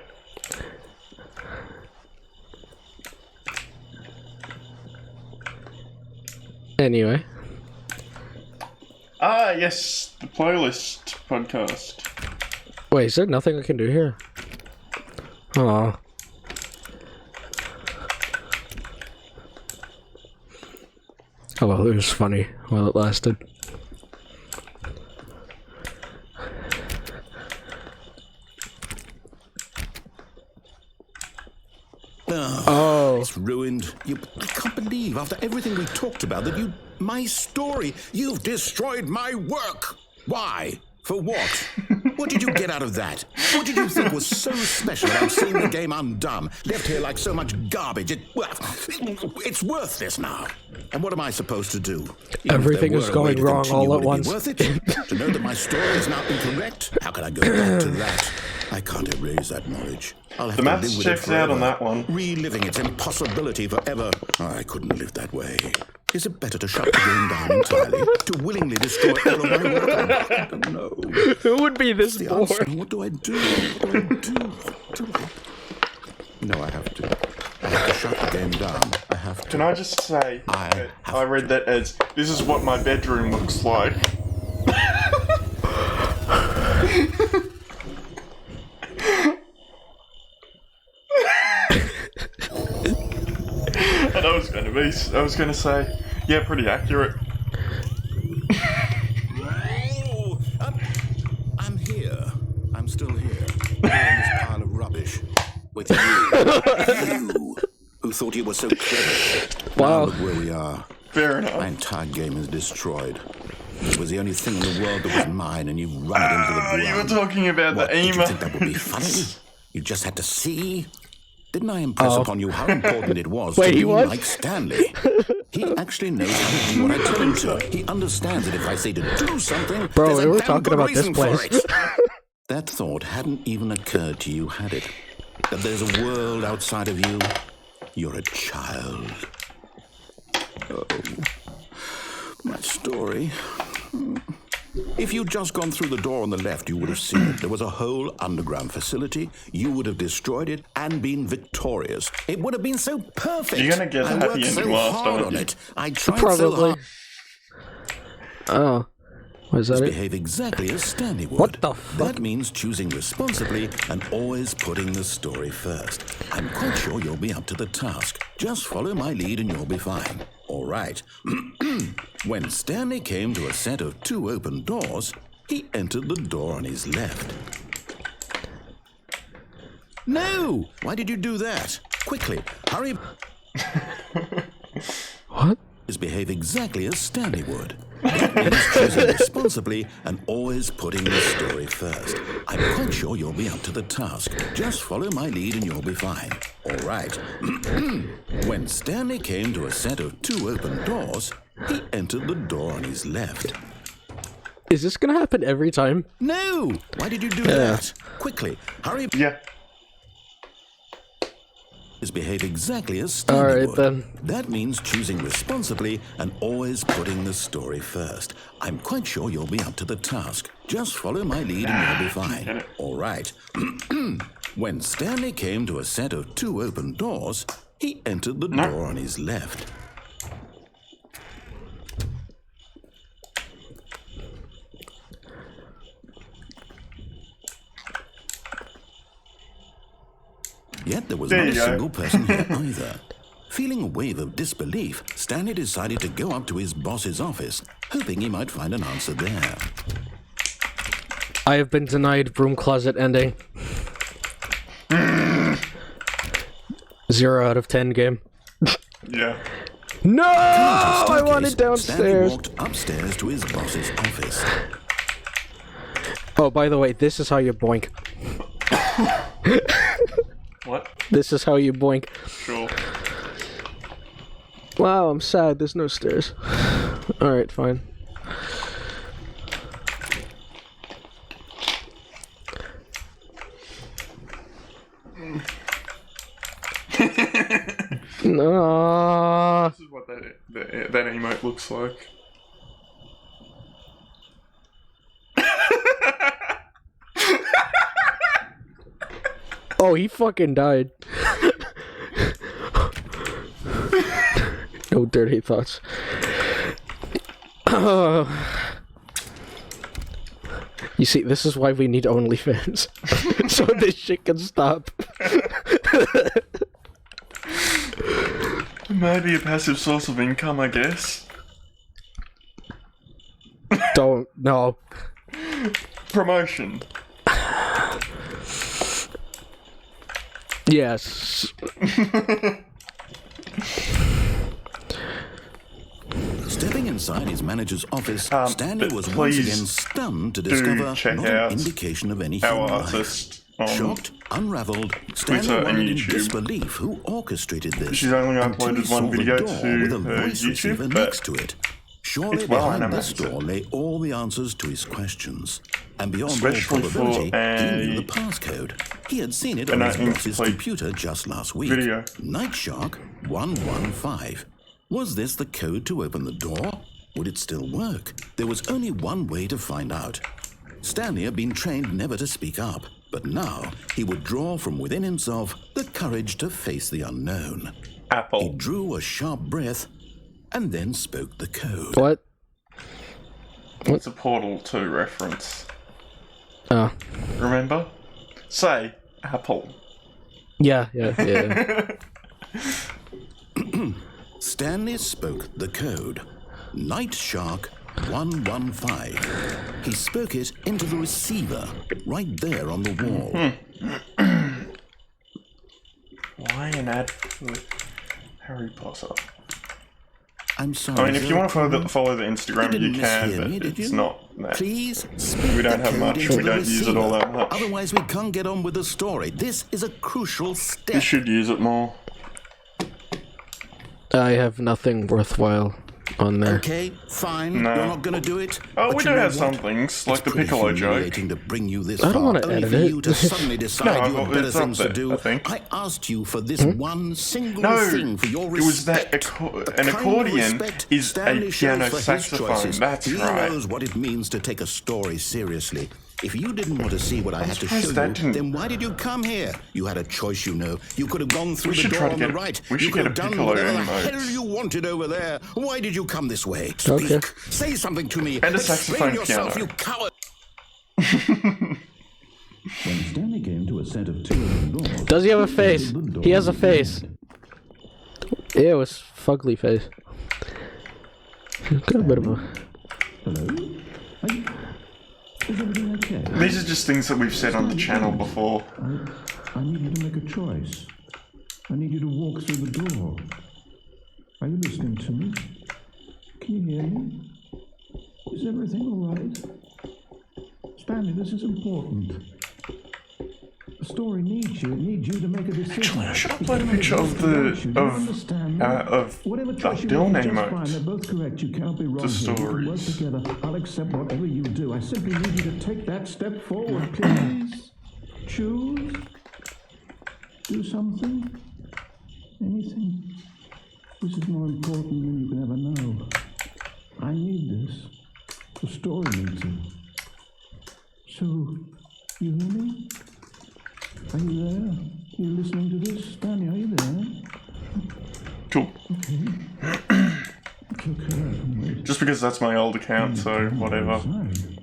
Anyway. Ah, yes, the playlist podcast. Wait, is there nothing I can do here? Aw. Oh well, it was funny while it lasted. Oh. It's ruined. I can't believe, after everything we talked about, that you... My story! You've destroyed my work! Why? For what? What did you get out of that? What did you think was so special about seeing the game undone? Left here like so much garbage. It's worthless now. And what am I supposed to do? Everything is going wrong all at once. Worth it? To know that my story is now incorrect? How can I go back to that? I can't erase that knowledge. I'll have The to maths live with checks it out on forever, that one. reliving its impossibility forever. I couldn't live that way. Is it better to shut the game down entirely? To willingly destroy all of my work? I don't know. Who would be this The bored? answer. What do I do? What do I do? What do I... No, I have to. I have to shut the game down. I have to. Can I just say, I read that as, this is what my bedroom looks like. And I was going to say, yeah, pretty accurate. Oh, I'm here. I'm still here. Here in this pile of rubbish. With you. Who thought you were so clever. Wow. Now look where we are. Fair enough. My entire game is destroyed. It was the only thing in the world that was mine, and you run it into the ground. You were talking about What, the did you emo. think that would be funny? You just had to see? Didn't I impress upon you how important it was Wait, to he be was? like Stanley? He actually knows how to do what I tell him to. He understands that if I say to do something, Bro, there's we a were damn talking good about this reason for place. it. That thought hadn't even occurred to you, had it? That there's a world outside of you? You're a child. Oh, my story. If you'd just gone through the door on the left, you would have seen it. There was a whole underground facility. You would have destroyed it and been victorious. It would have been so perfect. You're gonna get a I happy worked ending so last, hard aren't on you? it. I tried so Probably. hard. Oh. Was that it? Behave exactly as Stanley would. What the fuck? That means choosing responsibly and always putting the story first. I'm quite sure you'll be up to the task. Just follow my lead and you'll be fine. All right. When Stanley came to a set of 2 open doors, he entered the door on his left. No! Why did you do that? Quickly, hurry. What? Behave exactly as Stanley would. That means choosing responsibly and always putting the story first. I'm quite sure you'll be up to the task. Just follow my lead and you'll be fine. All right. When Stanley came to a set of 2 open doors, he entered the door on his left. Is this gonna happen every time? No! Why did you do that? Quickly, hurry. Yeah. Behave exactly as Stanley Alright, would. then. That means choosing responsibly and always putting the story first. I'm quite sure you'll be up to the task. Just follow my lead and you'll be fine. All right. When Stanley came to a set of 2 open doors, he entered the door on his left. Yet there was There not a you go. single person here either. Feeling a wave of disbelief, Stanley decided to go up to his boss's office, hoping he might find an answer there. I have been denied broom closet ending. 0 out of 10 game. Yeah. No! I want it Stanley downstairs. walked upstairs to his boss's office. Oh, by the way, this is how you boink. What? This is how you boink. Sure. Wow, I'm sad. There's no stairs. Alright, fine. No. This is what that emote looks like. Oh, he fucking died. No dirty thoughts. You see, this is why we need OnlyFans. So this shit can stop. Maybe a passive source of income, I guess. Don't, no. Promotion. Yes. Stepping inside his manager's office, Stanley but was once please again stunned to do discover check not out an indication of any our human life. artist on Shocked, unraveled, Twitter Stanley and wondered in YouTube. disbelief who orchestrated this. She's only until he uploaded one saw the video door to with a her voice YouTube, receiver but next to it. Surely it's well behind this animated. door lay all the answers to his questions. And beyond Especially all for probability, he knew a- the passcode. He had seen it an on his boss's incomplete computer just last week. video. Night Shark 115. Was this the code to open the door? Would it still work? There was only one way to find out. Stanley had been trained never to speak up, but now he would draw from within himself the courage to face the unknown. He Apple. drew a sharp breath and then spoke the code. What? It's a Portal 2 reference. Oh. Remember? Say Apple. Yeah. Stanley spoke the code. Night Shark 115. He spoke it into the receiver, right there on the wall. Why an ad for Harry Potter? I'm sorry. I mean, if you sir. want to follow the Instagram, You you didn't can, mishear but me, did it's you? not that. Please speak We don't the have code much, into we the don't use it all receiver. that much. Otherwise, we can't get on with the story. This is a crucial You step. should use it more. I have nothing worthwhile on there. Okay, fine. No. You're not going to do it. Oh, But we you do know have some what? things, like It's the pretty Piccolo joke. humiliating to bring you this I don't far, wanna only edit for it. you to suddenly decide No, you have it's better up things to there, do. I think. I asked you for this one single No, thing for your it was that respect. an The kind of accordion respect is Stanley a shows piano for his saxophone. choices. That's he right. knows what it means to take a story seriously. If you didn't want to see what I had to surprised show that you, didn't- then why did you come here? You had a choice, you know. You could have gone through We the should door try to on get the a- right. we You should could get have a done Piccolo whatever the emote. hell you wanted over there. Why did you come this way? Speak. Okay. Say something to me. And a Explain saxophone yourself, piano. you coward. When Stanley came to a set of two open doors, Does he have a face? He has a face. Ew, it's fugly face. Got a bit of a... hello? Is everything okay? These are just things that we've said on the channel before. I need you to make a choice. I need you to walk through the door. Are you listening to me? Can you hear me? Is everything all right? Stanley, this is important. The story needs you. It needs you to make a decision. Actually, I should It upload a can picture only of go the- without you. Do you of, understand me? of Whatever choice you Dylan make is just emote. fine. They're both correct. You cannot be wrong here. We can work stories. together. I'll accept whatever you do. I simply need you to take that step forward, please. Choose. Do something. Anything. This is more important than you can ever know. I need this. The story needs it. So, you hear me? Are you there? Are you listening to this? Stanley, are you there? Cool. It's okay, I can wait. Just because that's my old account, so whatever. Outside.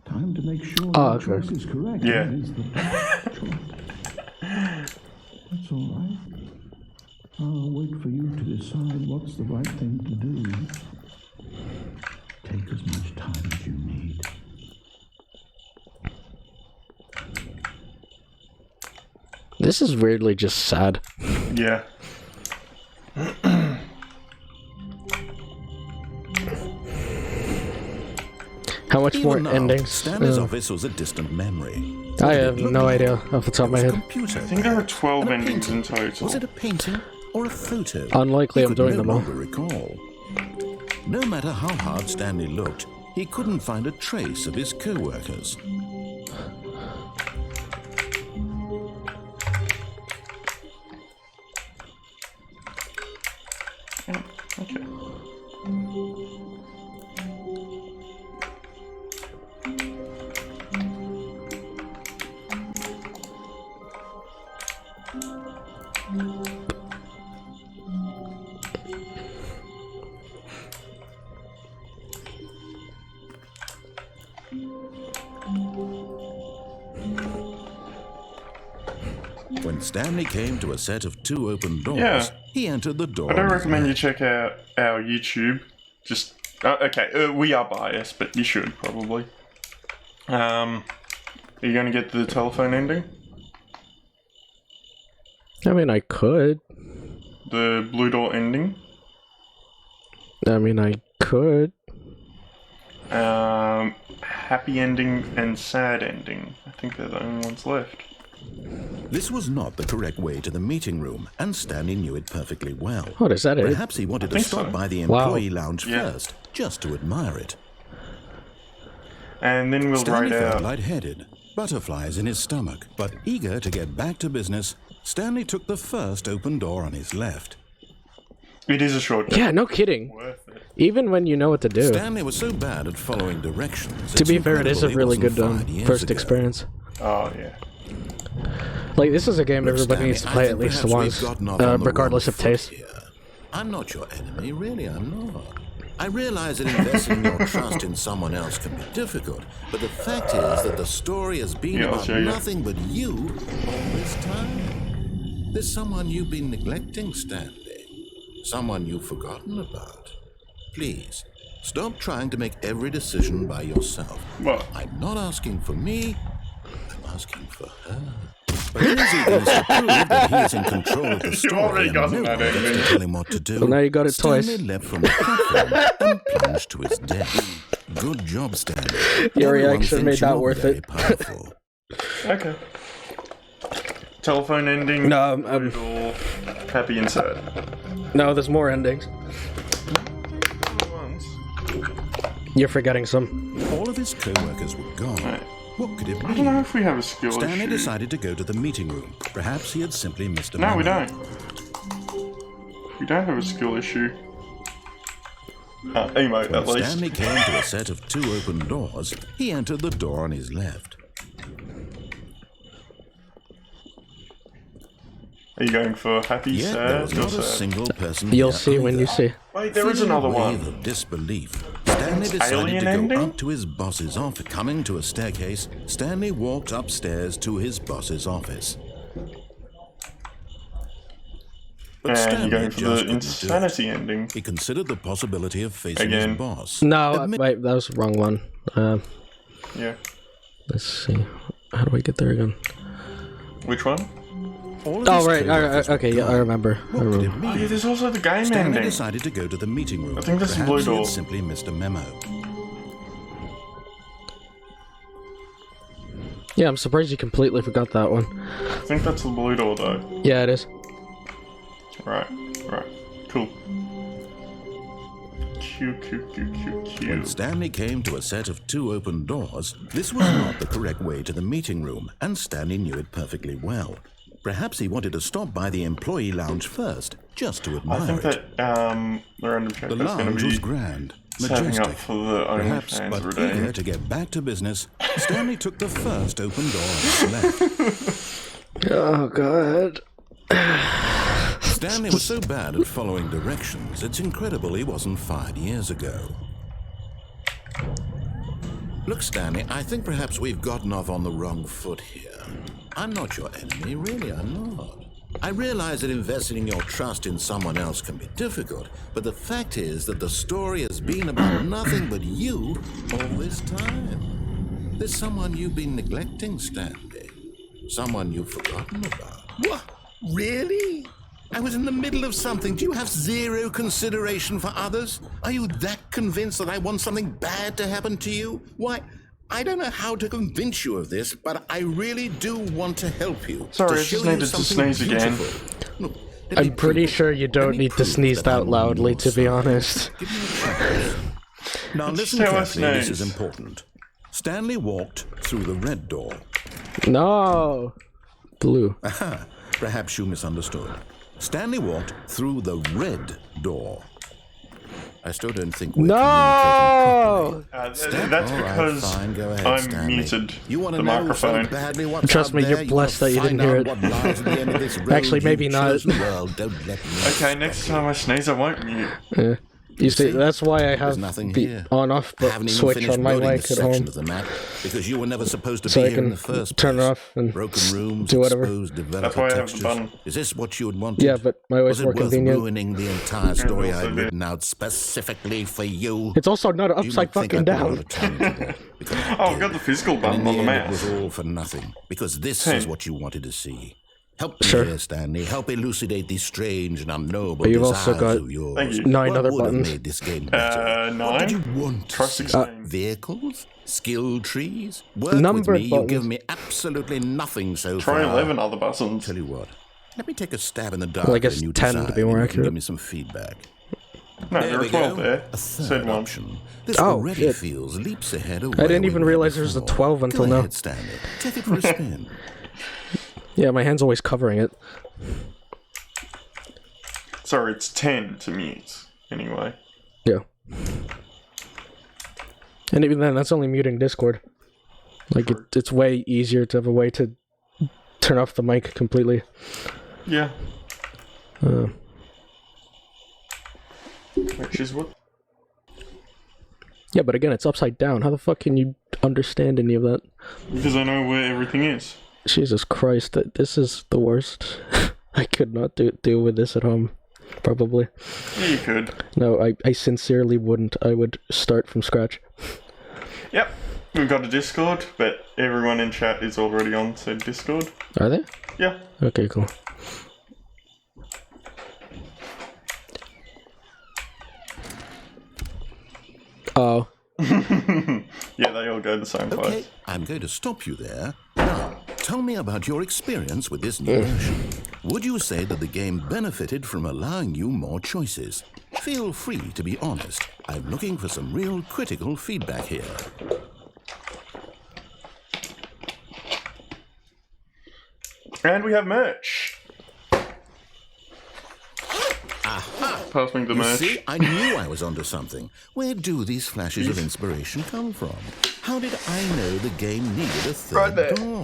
Time to make sure Oh, your okay. choice is correct. Yeah. That is the best choice. That's all right. I'll wait for you to decide what's the right thing to do. Take as much time as you need. This is weirdly just sad. Yeah. How much Even more now, endings? Stanley's office was a distant memory. What I did it have look no like? idea off the top of my It was a head. computer, I think there are 12 and a endings in painting. total. Was it a painting or a photo? Unlikely He I'm could doing no them all. longer recall. No matter how hard Stanley looked, he couldn't find a trace of his co-workers. Okay. When Stanley came to a set of 2 open doors, Yeah. he entered the door. I don't on his recommend you left. check out our YouTube. Just we are biased, but you should probably. Are you going to get the telephone ending? I mean, I could. The blue door ending? I mean, I could. Happy ending and sad ending. I think they're the only ones left. This was not the correct way to the meeting room, and Stanley knew it perfectly well. Oh, is that it? Perhaps he wanted to think stop so. by the Wow. employee lounge Yeah. first, just to admire it. And then we'll Stanley write felt out. lightheaded, butterflies in his stomach, but eager to get back to business, Stanley took the first open door on his left. It is a shortcut. Yeah, no kidding. Worth it. Even when you know what to do. Stanley was so bad at following directions. To it's be fair, it is a incredible really he good wasn't 5 years first ago. experience. Oh, yeah. Like, this is a game Look, everybody Stanley, needs to I play think at least perhaps we've once, gotten off on the regardless wrong of taste. foot here. I'm not your enemy, really, I'm not. I realize that investing your trust in someone else can be difficult, but the fact is that the story has been Yeah, I'll about show you. nothing but you all this time. There's someone you've been neglecting, Stanley. Someone you've forgotten about. Please, stop trying to make every decision by yourself. What? I'm not asking for me, I'm asking for her. But here's evidence to prove that he is in control of the story already and got no that, one gets Amy. to tell him what to do. Well, now you got it Stanley twice. leapt from the platform and plunged to his death. Good job, Stanley. Your Everyone reaction made thinks that you're worth very it. powerful. Okay. Telephone ending. No, blue door, happy and sad. No, there's more endings. Ones. You're forgetting some. All of his co-workers were gone. Right. What could it I don't know be? if we have a skill Stanley issue. decided to go to the meeting room. Perhaps he had simply missed a No, we memo. don't. We don't have a skill issue. Emo, When at least. Stanley came to a set of 2 open doors, he entered the door on his left. Are you going for happy, Yet there was sad, or not a sad? single person You'll here see when you either. see. Wait, there is Feeling another a wave one. of disbelief, Stanley decided alien to go ending? up to his boss's office. Coming to a staircase, Stanley walked upstairs to his boss's office. But And Stanley you're going for just the couldn't do it. insanity ending. He considered the possibility of facing Again. his boss. No, Admit- wait, that was the wrong one. Yeah. Let's see. How do I get there again? Which one? all of Oh, his right. co-workers were Okay, yeah, I gone. remember. What could it Oh, yeah, mean? there's also the game Stanley ending. decided to go to the meeting room. I think that's the Perhaps blue he door. had simply missed a memo. Yeah, I'm surprised you completely forgot that one. I think that's the blue door, though. Yeah, it is. Right, cool. Q. When Stanley came to a set of 2 open doors, this was not the correct way to the meeting room, and Stanley knew it perfectly well. Perhaps he wanted to stop by the employee lounge first, just to I admire think it. that the random check The is going to lounge was be grand, setting up majestic. for the Perhaps, OnlyFans but eager redeem. to get back to business, Stanley took the first open door on his left. Oh, God. Stanley was so bad at following directions, it's incredible he wasn't 5 years ago. Look, Stanley, I think perhaps we've gotten off on the wrong foot here. I'm not your enemy, really, I'm not. I realize that investing your trust in someone else can be difficult, but the fact is that the story has been about nothing but you all this time. There's someone you've been neglecting, Stanley. Someone you've forgotten about. What? Really? I was in the middle of something. Do you have zero consideration for others? Are you that convinced that I want something bad to happen to you? Why, I don't know how to convince you of this, but I really do want to help you. Sorry, I show just you needed to something sneeze again. beautiful. Look, let me I'm pretty prove it. sure you Let don't me need to prove sneeze that that I'm loudly, on to be your side. honest. Give me a chance. Now listen how I carefully, this is sneeze. important. Stanley walked through the red door. No! Blue. Aha, perhaps you misunderstood. Stanley walked through the red door. I still don't think we're No! That's All right, because fine, go ahead, I Stanley. muted You want the to know microphone. so badly what's Trust out me, there? you're You blessed wanna that you didn't find hear out it. what lies at the end of this road Actually, maybe you've not. chosen? Well, don't let me Okay, next time I sneeze, I won't mute. Yeah. You see, see? that's why I There's have nothing the here. on-off I haven't even switch finished on my loading mic this at section home. of the map because you were never supposed to So be I here in can the first turn it place. off and Broken rooms, do whatever. exposed developer That's why I have the textures. button. Is this what you had wanted? Yeah, but my way's Was it more worth convenient. ruining the entire story also I'd do. written out specifically for you? It's also not You upside might think fucking I put a lot down. of time into that, because I Oh, I've did. got the physical And button in on the the end, it was mouse. all for nothing, because this Hey. is what you wanted to see. Help me Sure. here, Stanley. Help elucidate these strange and unknowable But you've also desires got of yours. Thank you. 9 What other would have buttons. made this game better? 9? What did you want to Try see? 16. Vehicles? Skill trees? Work Numbered with me. You've buttons. given me absolutely nothing so Try far. 11 other buttons. Tell you what. Let me take a stab in the dark Well, I at a guess new 10 to design, be more and you can accurate. Give me some feedback. No, There there we are 12 go. there. A third Said one. option. This Oh, already shit. feels leaps ahead of I didn't where even we were realize there was a before. 12 until Go now. ahead, Stanley. Take it for a spin. Yeah, my hand's always covering it. Sorry, it's 10 to mute. Anyway. Yeah. And even then, that's only muting Discord. Like, it's way easier to have a way to turn off the mic completely. Yeah. Which is what? Yeah, but again, it's upside down. How the fuck can you understand any of that? Because I know where everything is. Jesus Christ, this is the worst. I could not deal with this at home. Probably. Yeah, you could. No, I sincerely wouldn't. I would start from scratch. Yep. We've got a Discord, but everyone in chat is already on said Discord. Are they? Yeah. Okay, cool. Oh. Yeah, they all go the same Okay, place. I'm going to stop you there. Now, tell me about your experience with this new version. Would you say that the game benefited from allowing you more choices? Feel free to be honest. I'm looking for some real critical feedback here. And we have merch. Pass me the You merch. see, I knew I was onto something. Where do these flashes of inspiration come from? How did I know the game needed a third Right there. door?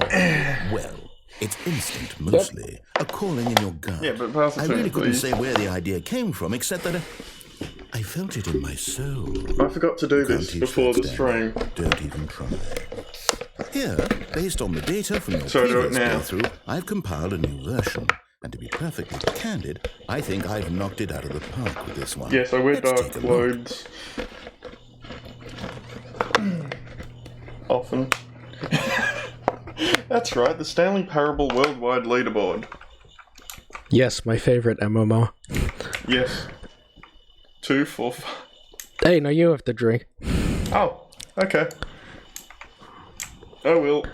Well, it's instinct mostly, a calling in your gut. Yeah, but pass it I to really me, couldn't please. say where the idea came from, except that I felt it in my soul. I forgot to do Can't this teach before that, the Stanley. stream. Don't even try. Here, based on the data from your So do it previous now. playthrough, I've compiled a new version. And to be perfectly candid, I think I've knocked it out of the park with this one. Yeah, so we're Let's dark take a look. loads. Often. That's right, the Stanley Parable Worldwide Leaderboard. Yes, my favorite MMO. Yes. 2, 4, 5. Hey, now you have to drink. Oh, okay. I will.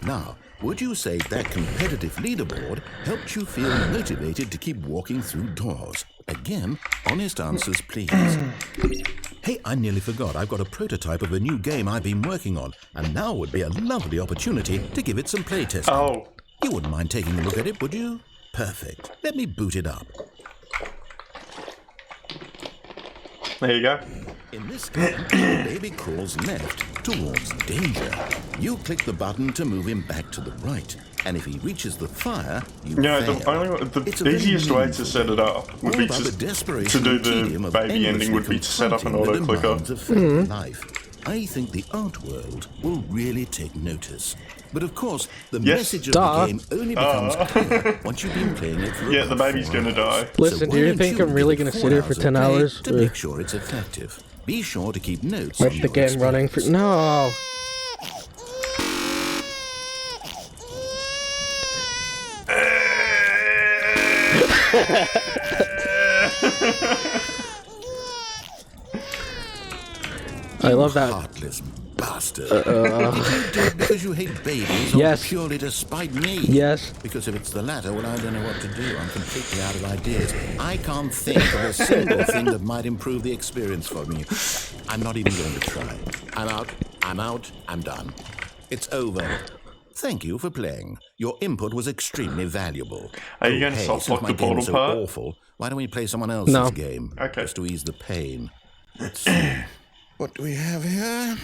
Now, would you say that competitive leaderboard helped you feel motivated to keep walking through doors? Again, honest answers, please. Hey, I nearly forgot. I've got a prototype of a new game I've been working on, and now would be a lovely opportunity to give it some playtesting. Oh, You wouldn't mind taking a look at it, would you? Perfect. Let me boot it up. there you go. In this game, the baby crawls left towards danger. You click the button to move him back to the right, and if he reaches the fire, you No, fail. It's a the very easiest way to meaningful set it up would All be about the to desperation do and tedium the of baby ending endlessly would be to set up an confronting auto the clicker. demands of fake life. I think the art world will really take notice. But of course, the Yes. message of Duh. the game only becomes clear once you've been playing it for Yeah, the about baby's 4 gonna hours. die. Listen, So do you why don't think I'm really give it gonna 4 sit here for hours of 10 play hours? to make sure it's effective? Be sure to keep notes Let on the your game running for. No! I love that. Heartless bastard. Did you do it because you hate babies, or Yes. purely to spite me? Yes. Because if it's the latter, well, I don't know what to do. I'm completely out of ideas. I can't think of a single thing that might improve the experience for me. I'm not even going to try. I'm out. I'm done. It's over. Thank you for playing. Your input was extremely valuable. Are you going to hey, soft since lock my the portal game's so part? awful, why don't we play someone else's No. game? Okay. Just to ease the pain. Let's see. What do we have here?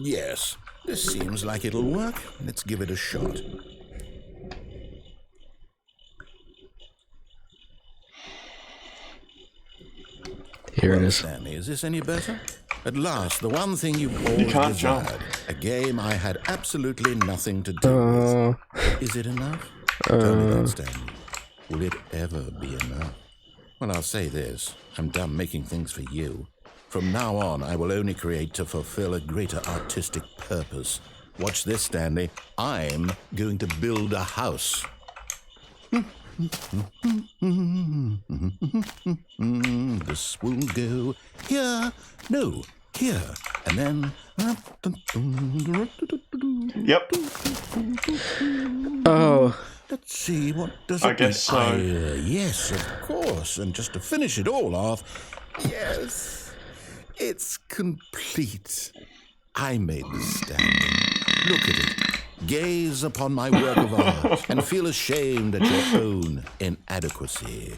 Yes, this seems like it'll work. Let's give it a shot. Here it Well, is. Stanley, is this any better? At last, the one thing you've always can't jump. desired. A game I had absolutely nothing to do with. Is it enough? Tell me that, Stanley. Will it ever be enough? Well, I'll say this. I'm done making things for you. From now on, I will only create to fulfill a greater artistic purpose. Watch this, Stanley. I'm going to build a house. This will go here. No, here. And then... Yep. Oh. Let's see, what does I it guess mean? so. Yes, of course. And just to finish it all off, yes, it's complete. I made this, Stanley. Look at it. Gaze upon my work of art and feel ashamed at your own inadequacy.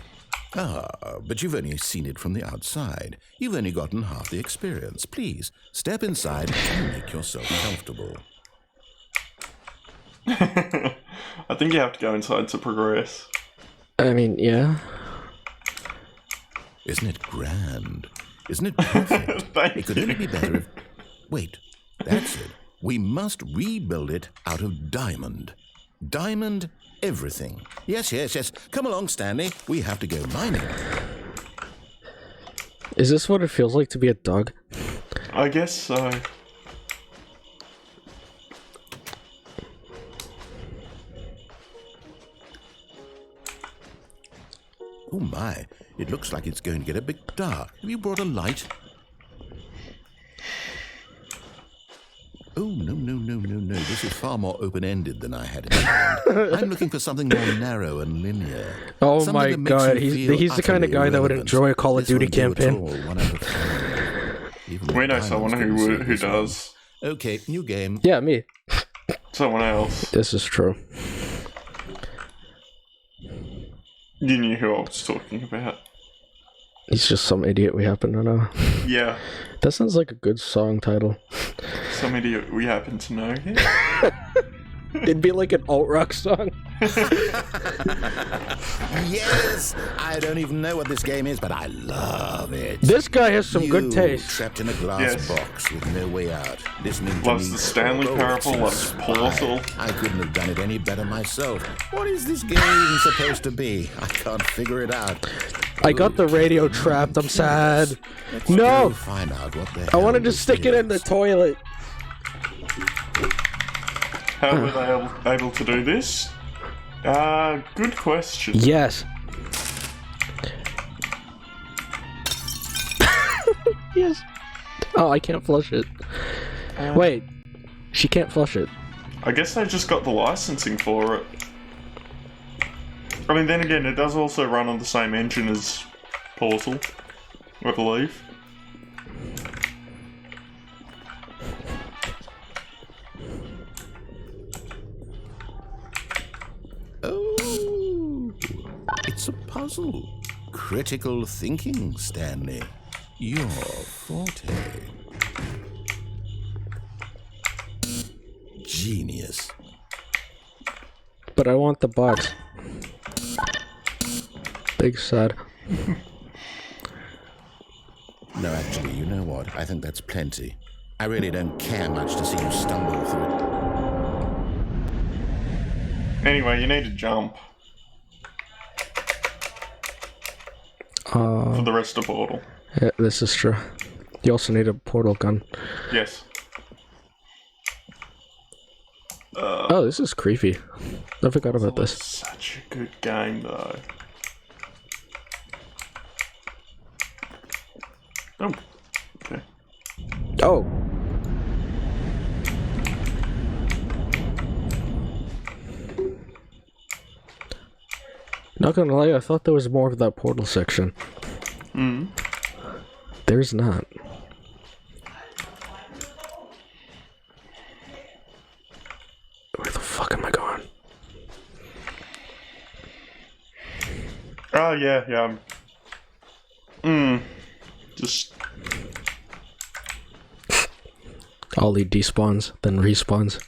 Ah, but you've only seen it from the outside. You've only gotten half the experience. Please, step inside and make yourself comfortable. I think you have to go inside to progress. I mean, yeah. Isn't it grand? Isn't it perfect? Thank It could you. only be better if... Wait, that's it. We must rebuild it out of diamond. Diamond everything. Yes. Come along, Stanley. We have to go mining. Is this what it feels like to be a dog? I guess so. Oh my, it looks like it's going to get a bit dark. Have you brought a light? Oh, no. This is far more open-ended than I had in mind. I'm looking for something more narrow and linear. Oh Something my that makes god, you he's feel the kind of utterly guy that would irrelevant. enjoy a Call of This Duty won't do at campaign. all, 1 out of 5. Even We the know someone diamonds couldn't who save this one. does. Okay, new game. Yeah, me. Someone else. This is true. You knew who I was talking about. He's just some idiot we happen to know. Yeah. That sounds like a good song title. Some idiot we happen to know here. It'd be like an alt-rock song. Yes! I don't even know what this game is, but I love it. This guy has some good You, taste. trapped in a glass Yes. box with no way out, listening to Loves me the Stanley talk. Parable, it's loves inspired. Portal. I couldn't have done it any better myself. What is this game even supposed to be? I can't figure it out. I got the radio trapped. I'm sad. Let's No! go find out what the I hell wanted to this stick it in the is. toilet. How were they able to do this? Good question. Yes. Yes. Oh, I can't flush it. Wait. She can't flush it. I guess they just got the licensing for it. I mean, then again, it does also run on the same engine as Portal, I believe. Oh, it's a puzzle. Critical thinking, Stanley. Your forte. Genius. But I want the box. Big sad. No, actually, you know what? I think that's plenty. I really don't care much to see you stumble through it. Anyway, you need to jump. for the rest of the portal. Yeah, this is true. You also need a portal gun. Yes. Oh, this is creepy. I forgot about this. Such a good game, though. Oh. Okay. Oh! Not gonna lie, I thought there was more of that portal section. There's not. Where the fuck am I going? Oh, yeah. Just... Ollie despawns, then respawns.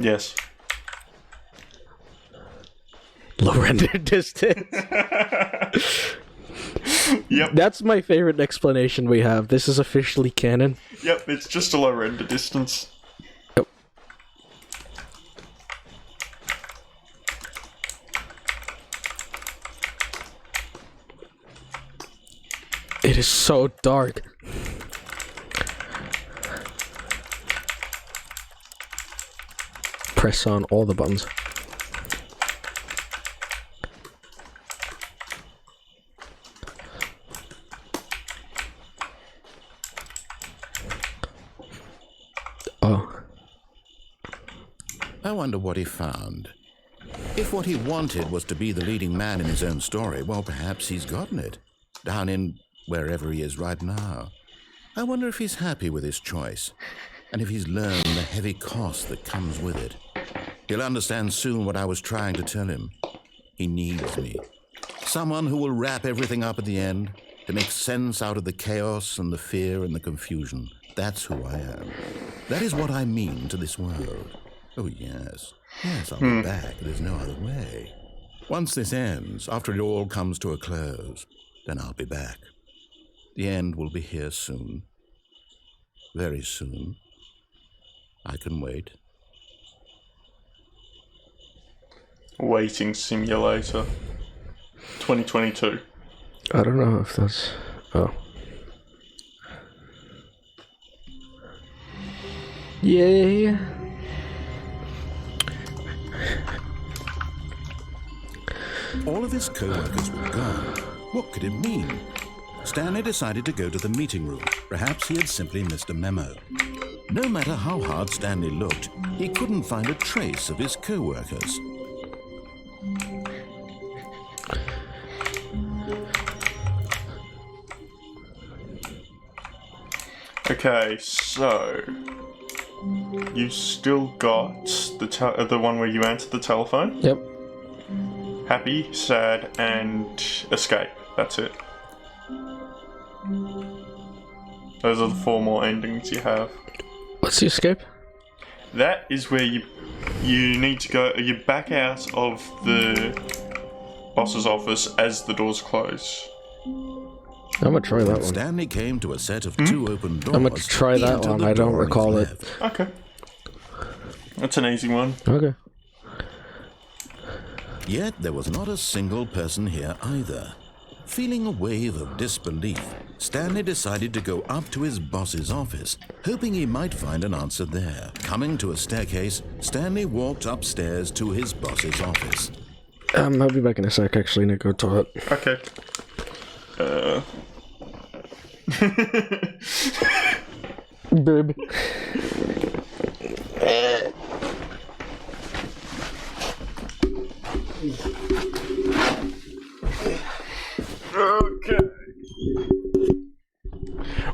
Yes. Low render distance. Yep. That's my favorite explanation we have. This is officially canon. Yep, it's just a low render distance. Yep. It is so dark. Press on all the buttons. Oh. I wonder what he found. If what he wanted was to be the leading man in his own story, well, perhaps he's gotten it. Down in wherever he is right now. I wonder if he's happy with his choice, and if he's learned the heavy cost that comes with it. He'll understand soon what I was trying to tell him. He needs me. Someone who will wrap everything up at the end, to make sense out of the chaos and the fear and the confusion. That's who I am. That is what I mean to this world. Oh, yes. Yes, I'll be back. There's no other way. Once this ends, after it all comes to a close, then I'll be back. The end will be here soon. Very soon. I can wait. Waiting Simulator 2022. I don't know if that's... Oh. Yay! All of his co-workers were gone. What could it mean? Stanley decided to go to the meeting room. Perhaps he had simply missed a memo. No matter how hard Stanley looked, he couldn't find a trace of his co-workers. Okay, so you still got the one where you answered the telephone? Yep. Happy, sad, and escape. That's it. Those are the 4 more endings you have. What's the escape? That is where you need to go. You back out of the boss's office as the doors close. I'm gonna try that one. Stanley came to a set of 2 open doors. I'm gonna try He that entered one. the I don't door on his recall it. left. Okay. That's an easy one. Okay. Yet there was not a single person here either. Feeling a wave of disbelief, Stanley decided to go up to his boss's office, hoping he might find an answer there. Coming to a staircase, Stanley walked upstairs to his boss's office. I'll be back in a sec, actually, need to go to it. Okay. Babe. Okay.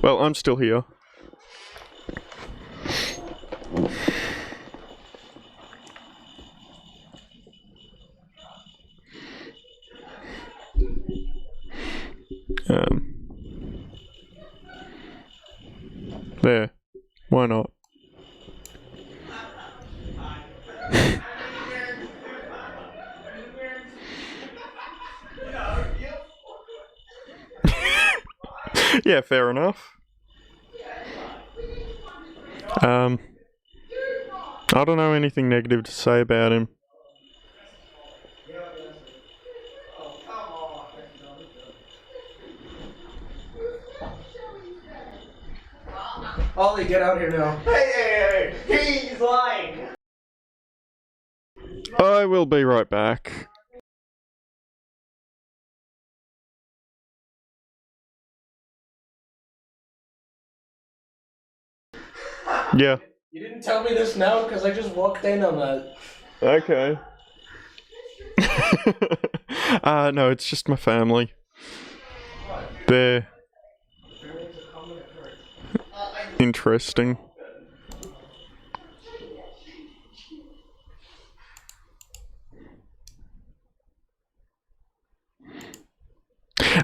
Well, I'm still here. There. Why not? Yeah, fair enough. I don't know anything negative to say about him. Ollie, get out here now. Hey, he's lying. I will be right back. Yeah. You didn't tell me this now because I just walked in on that. Okay. No, it's just my family. They're interesting.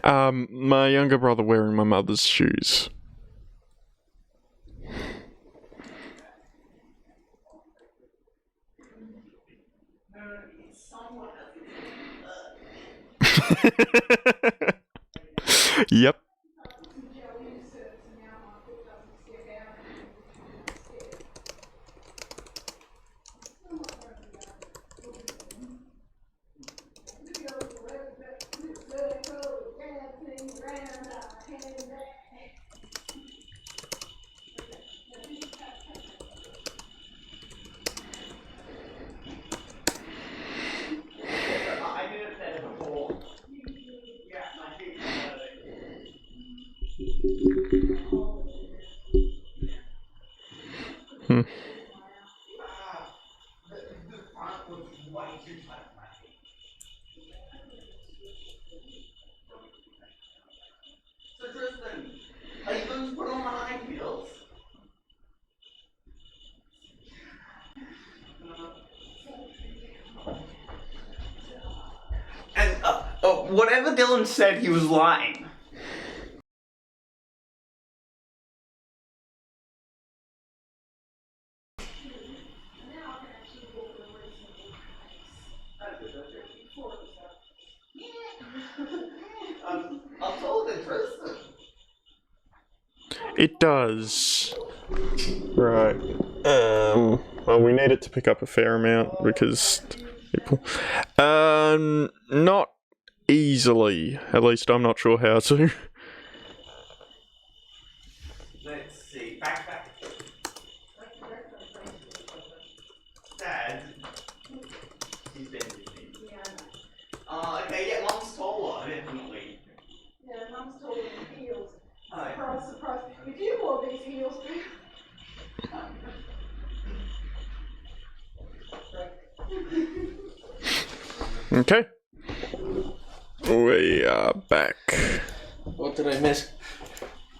My younger brother wearing my mother's shoes. Yep. So Tristan, are you going to put on the high heels? And whatever Dylan said, he was lying. I'm taller than Tristan. It does. Right. Well, we need it to pick up a fair amount because people. Not easily. At least I'm not sure how to. Let's see. Back. Dad. She's been busy. Yeah. Okay, yeah, Mom's taller, definitely. Yeah, Mum's taller than heels. Hi. Surprise, surprise. If you wore these heels, Okay. We are back. What did I miss?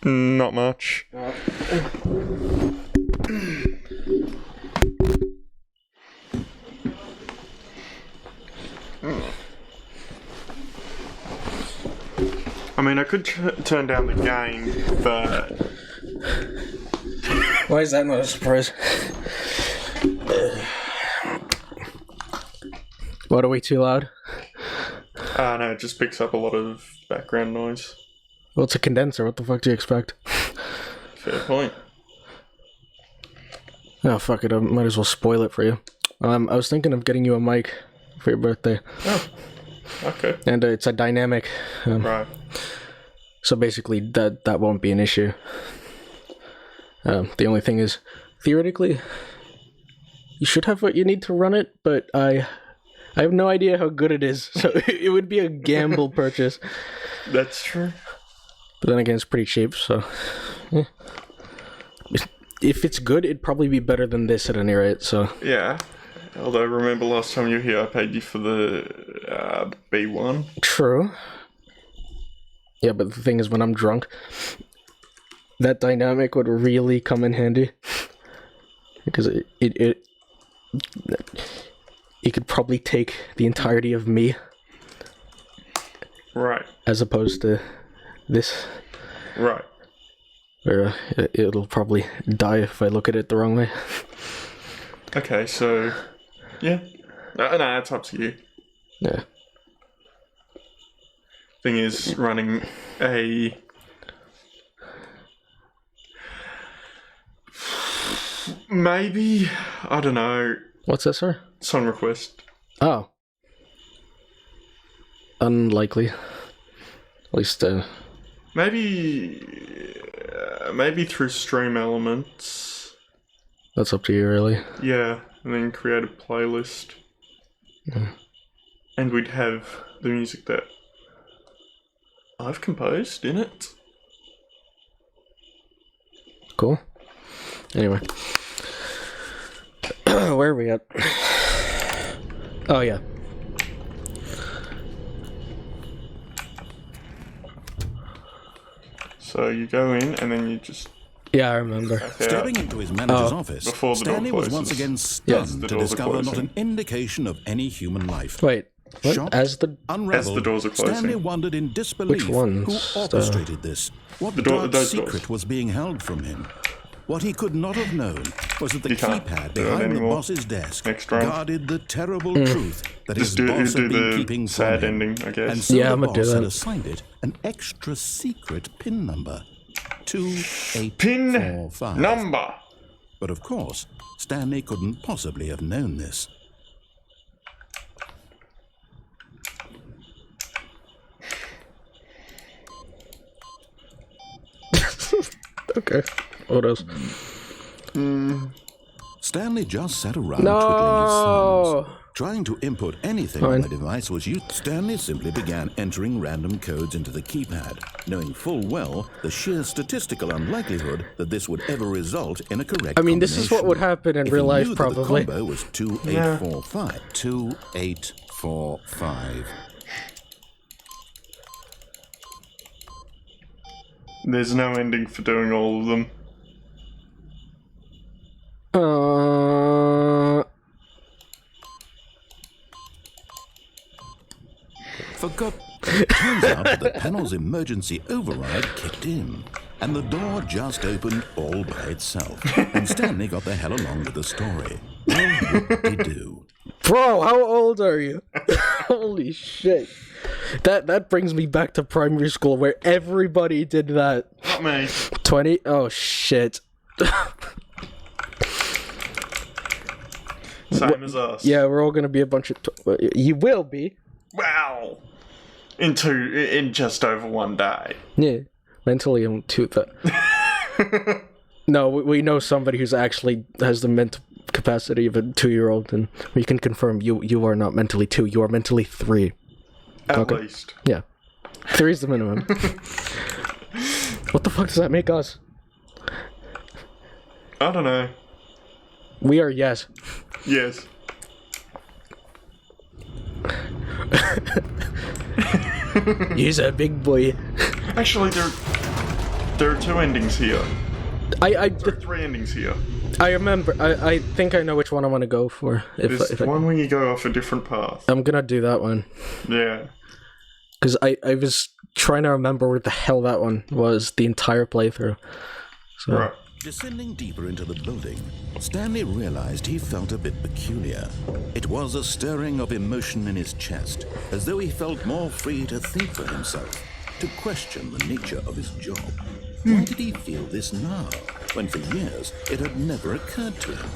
Not much. I mean, I could turn down the gain, but Why is that not a surprise? What, are we too loud? no, it just picks up a lot of background noise. Well, it's a condenser. What the fuck do you expect? Fair point. Oh, fuck it. I might as well spoil it for you. I was thinking of getting you a mic for your birthday. Oh, okay. And it's a dynamic. Right. So basically, that won't be an issue. The only thing is, theoretically, you should have what you need to run it, but I have no idea how good it is, so it would be a gamble purchase. That's true. But then again, it's pretty cheap, so... yeah. If it's good, it'd probably be better than this at any rate, so... Yeah. Although, remember last time you were here, I paid you for the B1. True. Yeah, but the thing is, when I'm drunk, that dynamic would really come in handy. Because it could probably take the entirety of me. Right. As opposed to this. Right. Where it'll probably die if I look at it the wrong way. Okay, so... yeah. No, it's up to you. Yeah. Thing is, running a... Maybe, I don't know, What's this, sir? song request. Oh. Unlikely. At least, Maybe through stream elements. that's up to you, really. Yeah, and then create a playlist. And we'd have the music that I've composed in it. Cool. Anyway. Where are we at? Oh, yeah. So you go in and then you just Yeah, I remember. back out. Stepping into his manager's office, Before the door Stanley was closes. once again Yes, stunned the to doors are discover not closing. an indication of any human life. Wait. What? Shocked, As the... unraveled, As the doors are closing. Stanley wondered in disbelief Which ones? who orchestrated this. What The door- dark those secret doors. was being held from him. What he could not have known was that the You can't keypad do it behind the anymore. boss's desk Next round. guarded the terrible truth that his Just do boss had been the keeping sad from him. ending, I guess. And so Yeah, the I'ma do boss had that. assigned it an extra secret PIN number. 2845. Pin number. But of course, Stanley couldn't possibly have known this. Okay. What else? Stanley just sat around twiddling his No! thumbs. Trying to input anything Fine. on the device was used. Stanley simply began entering random codes into the keypad, knowing full well the sheer statistical unlikelihood that this would ever result in a correct I mean, this is what would happen in If real he life, knew that probably. The combo was 2845. 2845. There's no ending for doing all of them. Forgot. It turns out that the panel's emergency override kicked in, and the door just opened all by itself. And Stanley got the hell along with the story. Well, what did he do? Bro, how old are you? Holy shit. That brings me back to primary school where everybody did that. Not me. 20? Oh shit. Same as us. Yeah, we're all gonna be a bunch of... You will be. Wow. In just over one day. Yeah. Mentally, I'm too... No, we know somebody who's actually has the mental capacity of a 2-year-old, and we can confirm you are not mentally 2, you are mentally 3. At Okay. least. Yeah. 3 is the minimum. What the fuck does that make us? I don't know. We are yes. Yes. He's a big boy. Actually, there are 2 endings here. I 3 endings here. remember. I think I know which one I want to go for. There's one where you go off a different path. I'm gonna do that one. Yeah. Because I was trying to remember where the hell that one was the entire playthrough. So, Right. Descending deeper into the building, Stanley realized he felt a bit peculiar. It was a stirring of emotion in his chest, as though he felt more free to think for himself, to question the nature of his job. Why did he feel this now, when for years it had never occurred to him?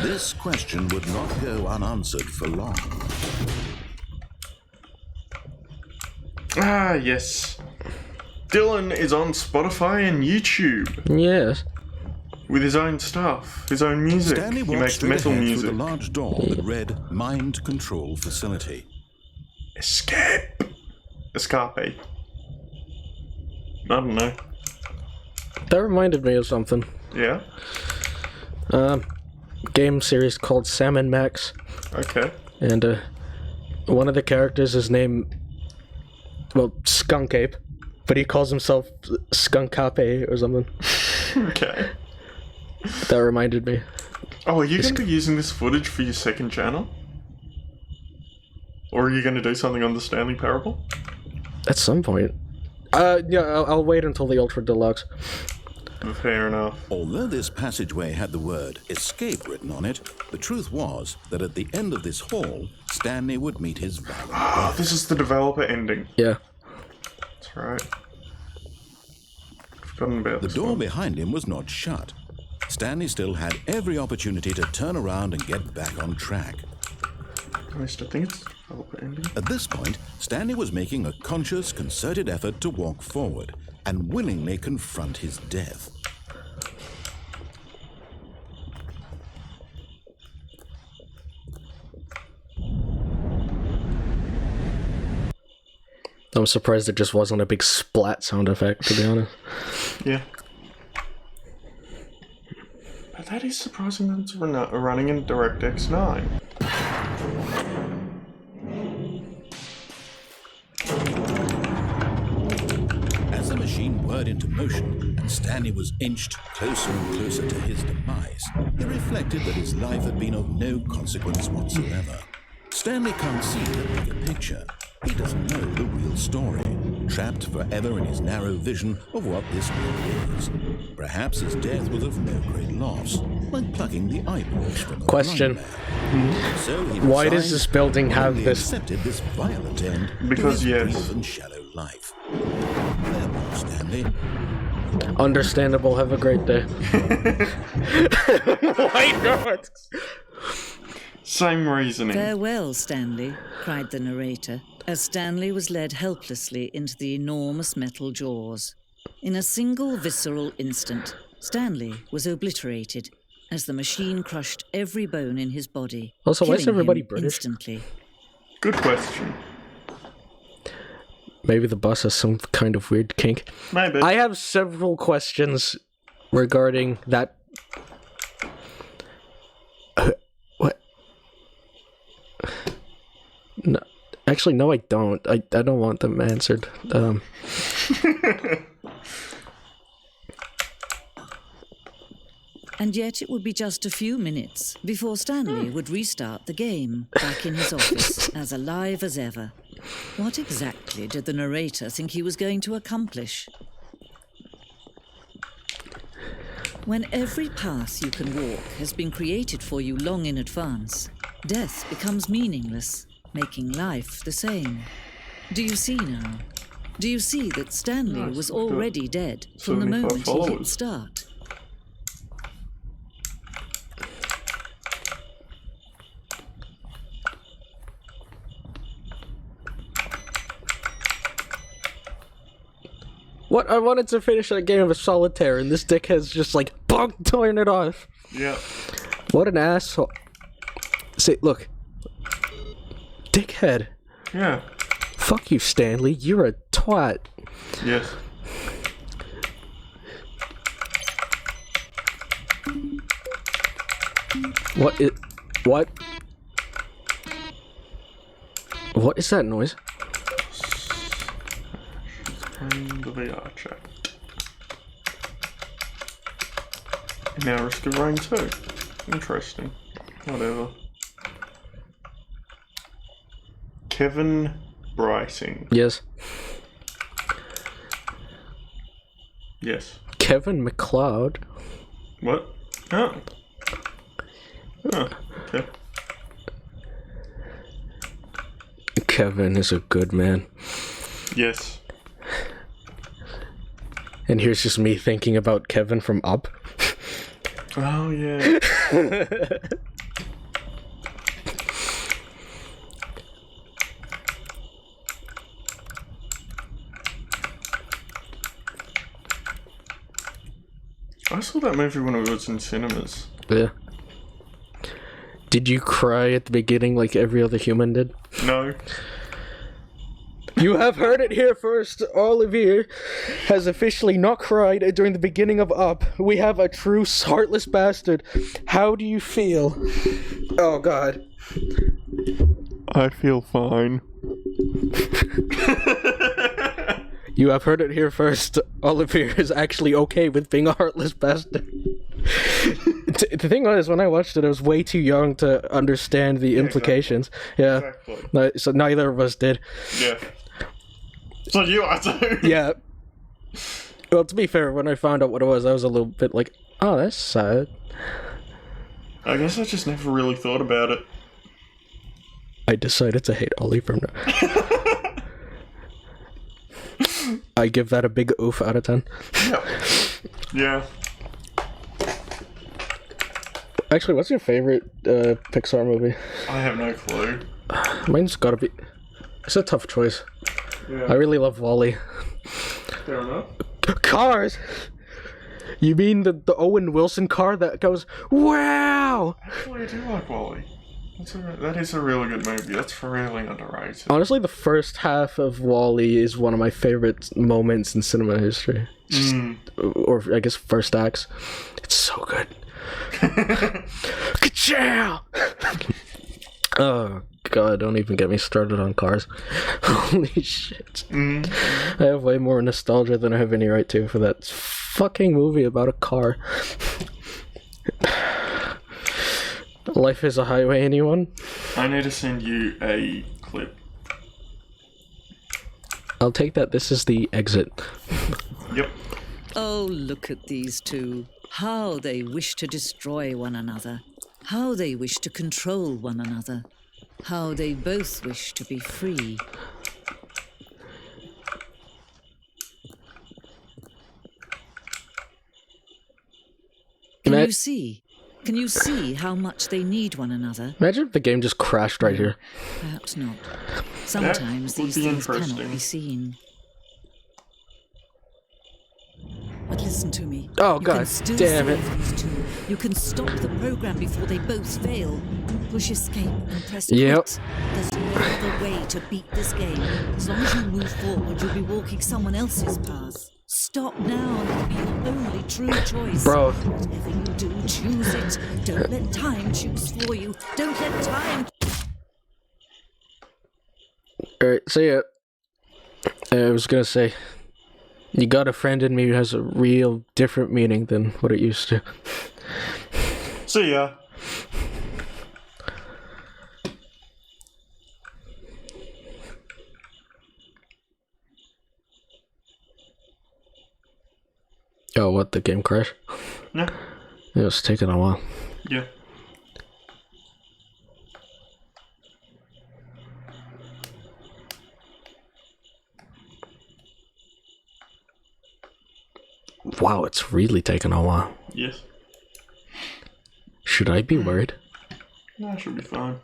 This question would not go unanswered for long. Ah, yes. Dylan is on Spotify and YouTube yes. with his own stuff, his own music. Stanley He walked makes straight metal ahead music. through the large door that read Mind Control Facility. Escape. Escape. I don't know. That reminded me of something. Yeah? Game series called Sam and Max, Okay. and one of the characters is named, well, Skunk Ape, but he calls himself Skunkape or something. Okay. That reminded me. Oh, are you going to be using this footage for your second channel? Or are you going to do something on the Stanley Parable? At some point. Yeah, I'll wait until the Ultra Deluxe. Fair enough. Although this passageway had the word escape written on it, the truth was that at the end of this hall, Stanley would meet his violent Ah, this is the developer ending. Yeah. That's right. Forgotten about The this door one. behind him was not shut. Stanley still had every opportunity to turn around and get back on track. I still think it's developer ending. At this point, Stanley was making a conscious, concerted effort to walk forward and willingly confront his death. I'm surprised it just wasn't a big splat sound effect, to be honest. Yeah. But that is surprising that it's running in DirectX 9. As the machine whirred into motion and Stanley was inched closer and closer to his demise, he reflected that his life had been of no consequence whatsoever. Stanley can't see the bigger picture. He doesn't know the real story, trapped forever in his narrow vision of what this world is. Perhaps his death was of no great loss, like plucking the eyeballs from a Question. blind man. So he Why does resigned this building have and this? accepted this violent end Because to his yes. brief and shallow life. Farewell, Stanley. Understandable. Have a great day. Why not? Same reasoning. Farewell, Stanley, cried the narrator, as Stanley was led helplessly into the enormous metal jaws. In a single visceral instant, Stanley was obliterated as the machine crushed every bone in his body. Also, why is killing everybody him British? instantly. Good question. Maybe the boss has some kind of weird kink. Maybe. I have several questions regarding that. What? No, actually, no, I don't. I don't want them answered. And yet it would be just a few minutes before Stanley would restart the game, back in his office, as alive as ever. What exactly did the narrator think he was going to accomplish? When every path you can walk has been created for you long in advance, death becomes meaningless, making life the same. Do you see now? Do you see that Stanley Nice, was we've got already dead from the 75 moment he hit followers. start? What? I wanted to finish that game of solitaire, and this dickhead's just like, bonk, turn it off. Yeah. What an asshole. See, look. Dickhead. Yeah. Fuck you, Stanley. You're a twat. Yes. What is... What? What is that noise? Playing the VR chat. Now Risk of Rain 2. Interesting. Whatever. Kevin Bricing. Yes. Yes. Kevin McLeod. What? Oh. Oh, okay. Kevin is a good man. Yes. And here's just me thinking about Kevin from Up. Oh, yeah. I saw that movie when it was in cinemas. Yeah. Did you cry at the beginning like every other human did? No. You have heard it here first. Olivier has officially not cried during the beginning of Up. We have a true heartless bastard. How do you feel? Oh, God. I feel fine. You have heard it here first. Olivier is actually okay with being a heartless bastard. The thing was, when I watched it, I was way too young to understand the implications. Exactly. Yeah. Exactly. No, so neither of us did. Yeah. So you are too. Yeah. Well, to be fair, when I found out what it was, I was a little bit like, oh, that's sad. I guess I just never really thought about it. I decided to hate Ollie from now. I give that a big oof out of 10. Yeah. Yeah. Actually, what's your favorite Pixar movie? I have no clue. Mine's gotta be... It's a tough choice. Yeah. I really love Wall-E. Fair enough. Cars! You mean the Owen Wilson car that goes, wow! Actually, I do like Wall-E. That is a really good movie. That's really underrated. Honestly, the first half of Wall-E is one of my favorite moments in cinema history. Or, I guess, first acts. It's so good. Ka-chow! Oh, God, don't even get me started on cars. Holy shit. I have way more nostalgia than I have any right to for that fucking movie about a car. Life is a Highway, anyone? I need to send you a clip. I'll take that this is the exit. Yep. Oh, look at these two. How they wish to destroy one another. How they wish to control one another. How they both wish to be free. Can you see? Can you see how much they need one another? Imagine if the game just crashed right here. Perhaps not. Sometimes these things cannot be seen. But listen to me. Oh, You God can still damn it. save these two. You can stop the program before they both fail. Push escape and press Yep. quit. There's no other way to beat this game. As long as you move forward, you'll be walking someone else's path. Stop now and it'll be your only true choice. Bro. Whatever you do, choose it. Don't let time choose for you. Don't let time... Alright, so yeah. I was gonna say, you got a friend in me has a real different meaning than what it used to. See ya. Oh, what, the game crash? Yeah. It was taking a while. Yeah. Wow, it's really taking a while. Yes. Should I be worried? No, it should be fine.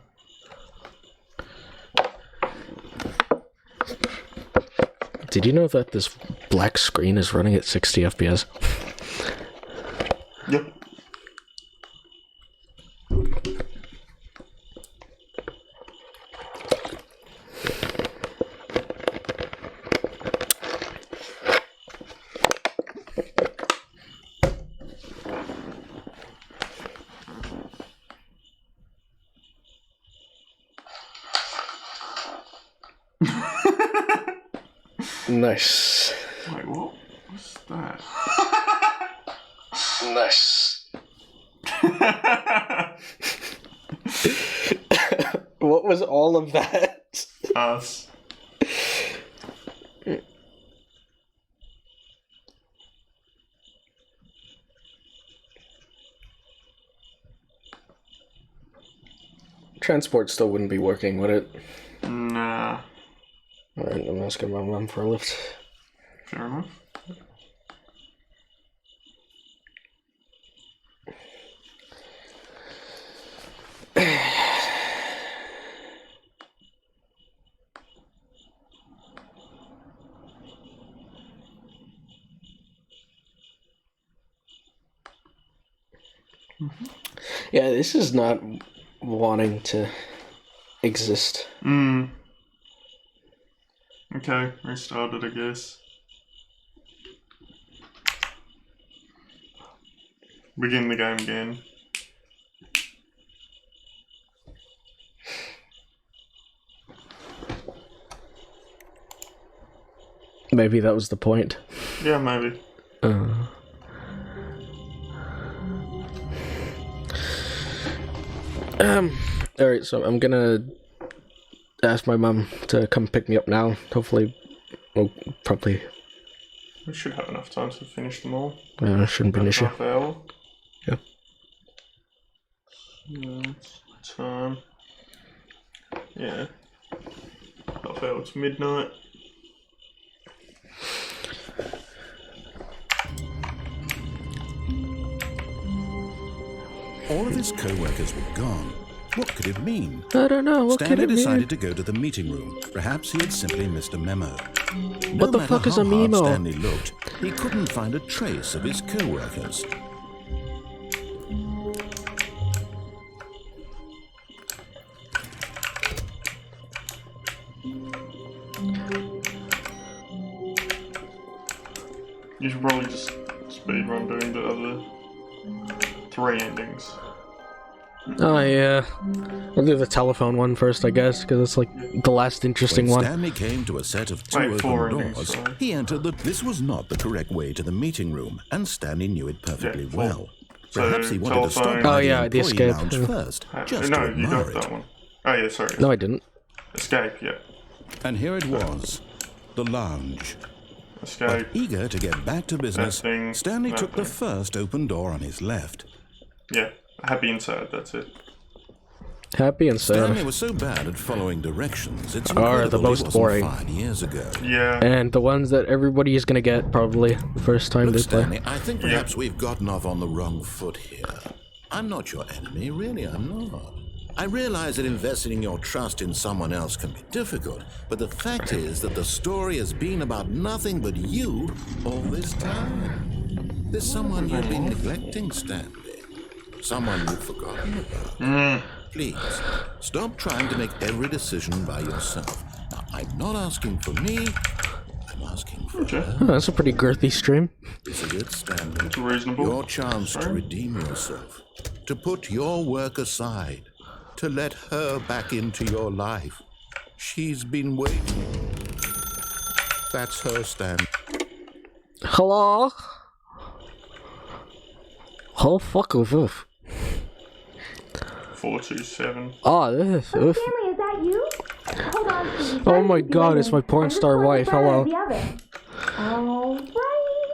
Did you know that this black screen is running at 60 FPS? Yep. Nice. Wait, what? What's that? Nice. What was all of that? Us. Transport still wouldn't be working, would it? Nah. Alright, I'm asking my mom for a lift. Fair enough. Yeah, this is not wanting to exist. Okay, restarted, I guess. Begin the game again. Maybe that was the point. Yeah, maybe. Alright, so I'm gonna ask my mom to come pick me up now. Hopefully, well, probably. We should have enough time to finish them all. Shouldn't be an issue. Half hour. Yeah. Time. Yeah. Half hour to midnight. All of his co-workers were gone. What could it mean? I don't know. What Stanley could it decided mean? to go to the meeting room. Perhaps he had simply missed a memo. What the fuck is a memo? memo? Stanley looked, he couldn't find a trace of his co-workers. You should probably just speedrun doing the other 3 endings. Oh yeah, I'll do the telephone one first, I guess, because it's like the last interesting When one. Stanley came to a set of 2 Wait, 4 open endings, doors, sorry. he entered that this was not the correct way to the meeting room, and Stanley knew it perfectly Yeah, 4. well. So, Perhaps he wanted to stop telephone- by Oh, the yeah, the employee escape. lounge first, just no, to you admire got it. that one. Oh yeah, sorry. No, I didn't. Escape, yeah. And here it was, the lounge. Escape. But eager to get back to business, That thing, Stanley that took the thing. first open door on his left. Yeah. Happy inside, that's it. Happy and Stanley sad. was so bad at following directions, it's Are the incredible most he wasn't boring. fired years ago. Yeah. And the ones that everybody is gonna get probably the first time Look, they play. Stanley, I think perhaps we've gotten off on the wrong foot here. I'm not your enemy, really, I'm not. I realize that investing your trust in someone else can be difficult, but the fact is that the story has been about nothing but you all this time. There's someone you've been neglecting, Stanley. Someone you've forgotten about. Please, stop trying to make every decision by yourself. Now, I'm not asking for me, I'm asking for her. Oh, that's a pretty girthy stream. This is it, Stanley. It's reasonable. Your chance to redeem yourself, to put your work aside, to let her back into your life. She's been waiting. That's her, Stanley. Hello? Oh, fuck off. 427. Oh, this is... Stanley, is that you? Hold on, please. Oh my god, it's my porn star wife. Hello. Alright.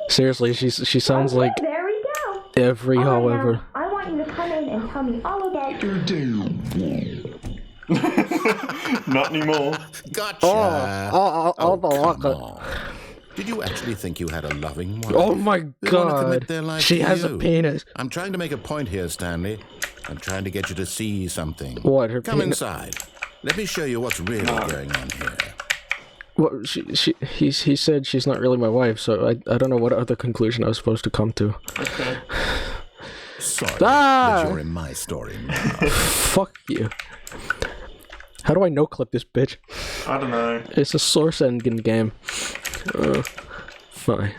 Seriously, she sounds like There we go. every All hoe right, ever. now, I want you to come in and tell me all about your Not anymore. Gotcha. Come on. Did you actually think you had a loving wife? Oh my They wanna commit god. their life She to has a you. penis. I'm trying to make a point here, Stanley. I'm trying to get you to see something. What, her Come penis? inside. Let me show you what's really going on here. Well, he said she's not really my wife, so I don't know what other conclusion I was supposed to come to. Okay. Sorry, Ah! but you're in my story now. Fuck you. How do I no-clip this bitch? I don't know. It's a source engine game. Fine.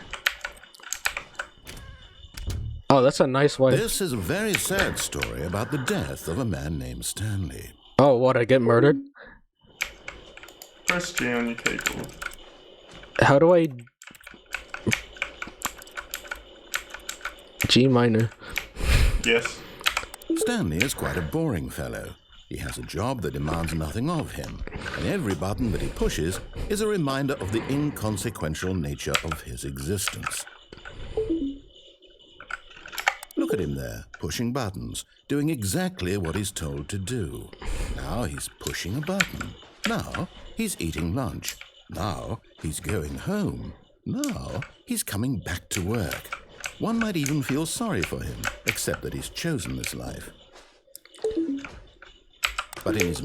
Oh, that's a nice wife. This is a very sad story about the death of a man named Stanley. Oh, what, I get murdered? Press G on your keyboard. How do I... G minor. Yes. Stanley is quite a boring fellow. He has a job that demands nothing of him, and every button that he pushes is a reminder of the inconsequential nature of his existence. Look at him there, pushing buttons, doing exactly what he's told to do. Now he's pushing a button. Now he's eating lunch. Now he's going home. Now he's coming back to work. One might even feel sorry for him, except that he's chosen this life. But in his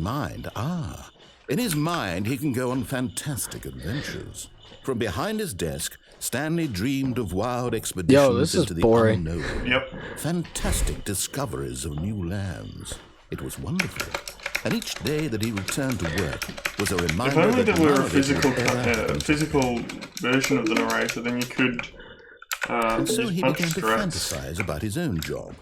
mind, he can go on fantastic adventures. From behind his desk, Stanley dreamed of wild expeditions this is into the boring. unknown. Yep. Fantastic discoveries of new lands. It was wonderful. And each day that he returned to work was a If reminder only that there were none a of it physical, would ever happen. physical version of the narrator, then you could And so use he punch began to strats. fantasize about his own job.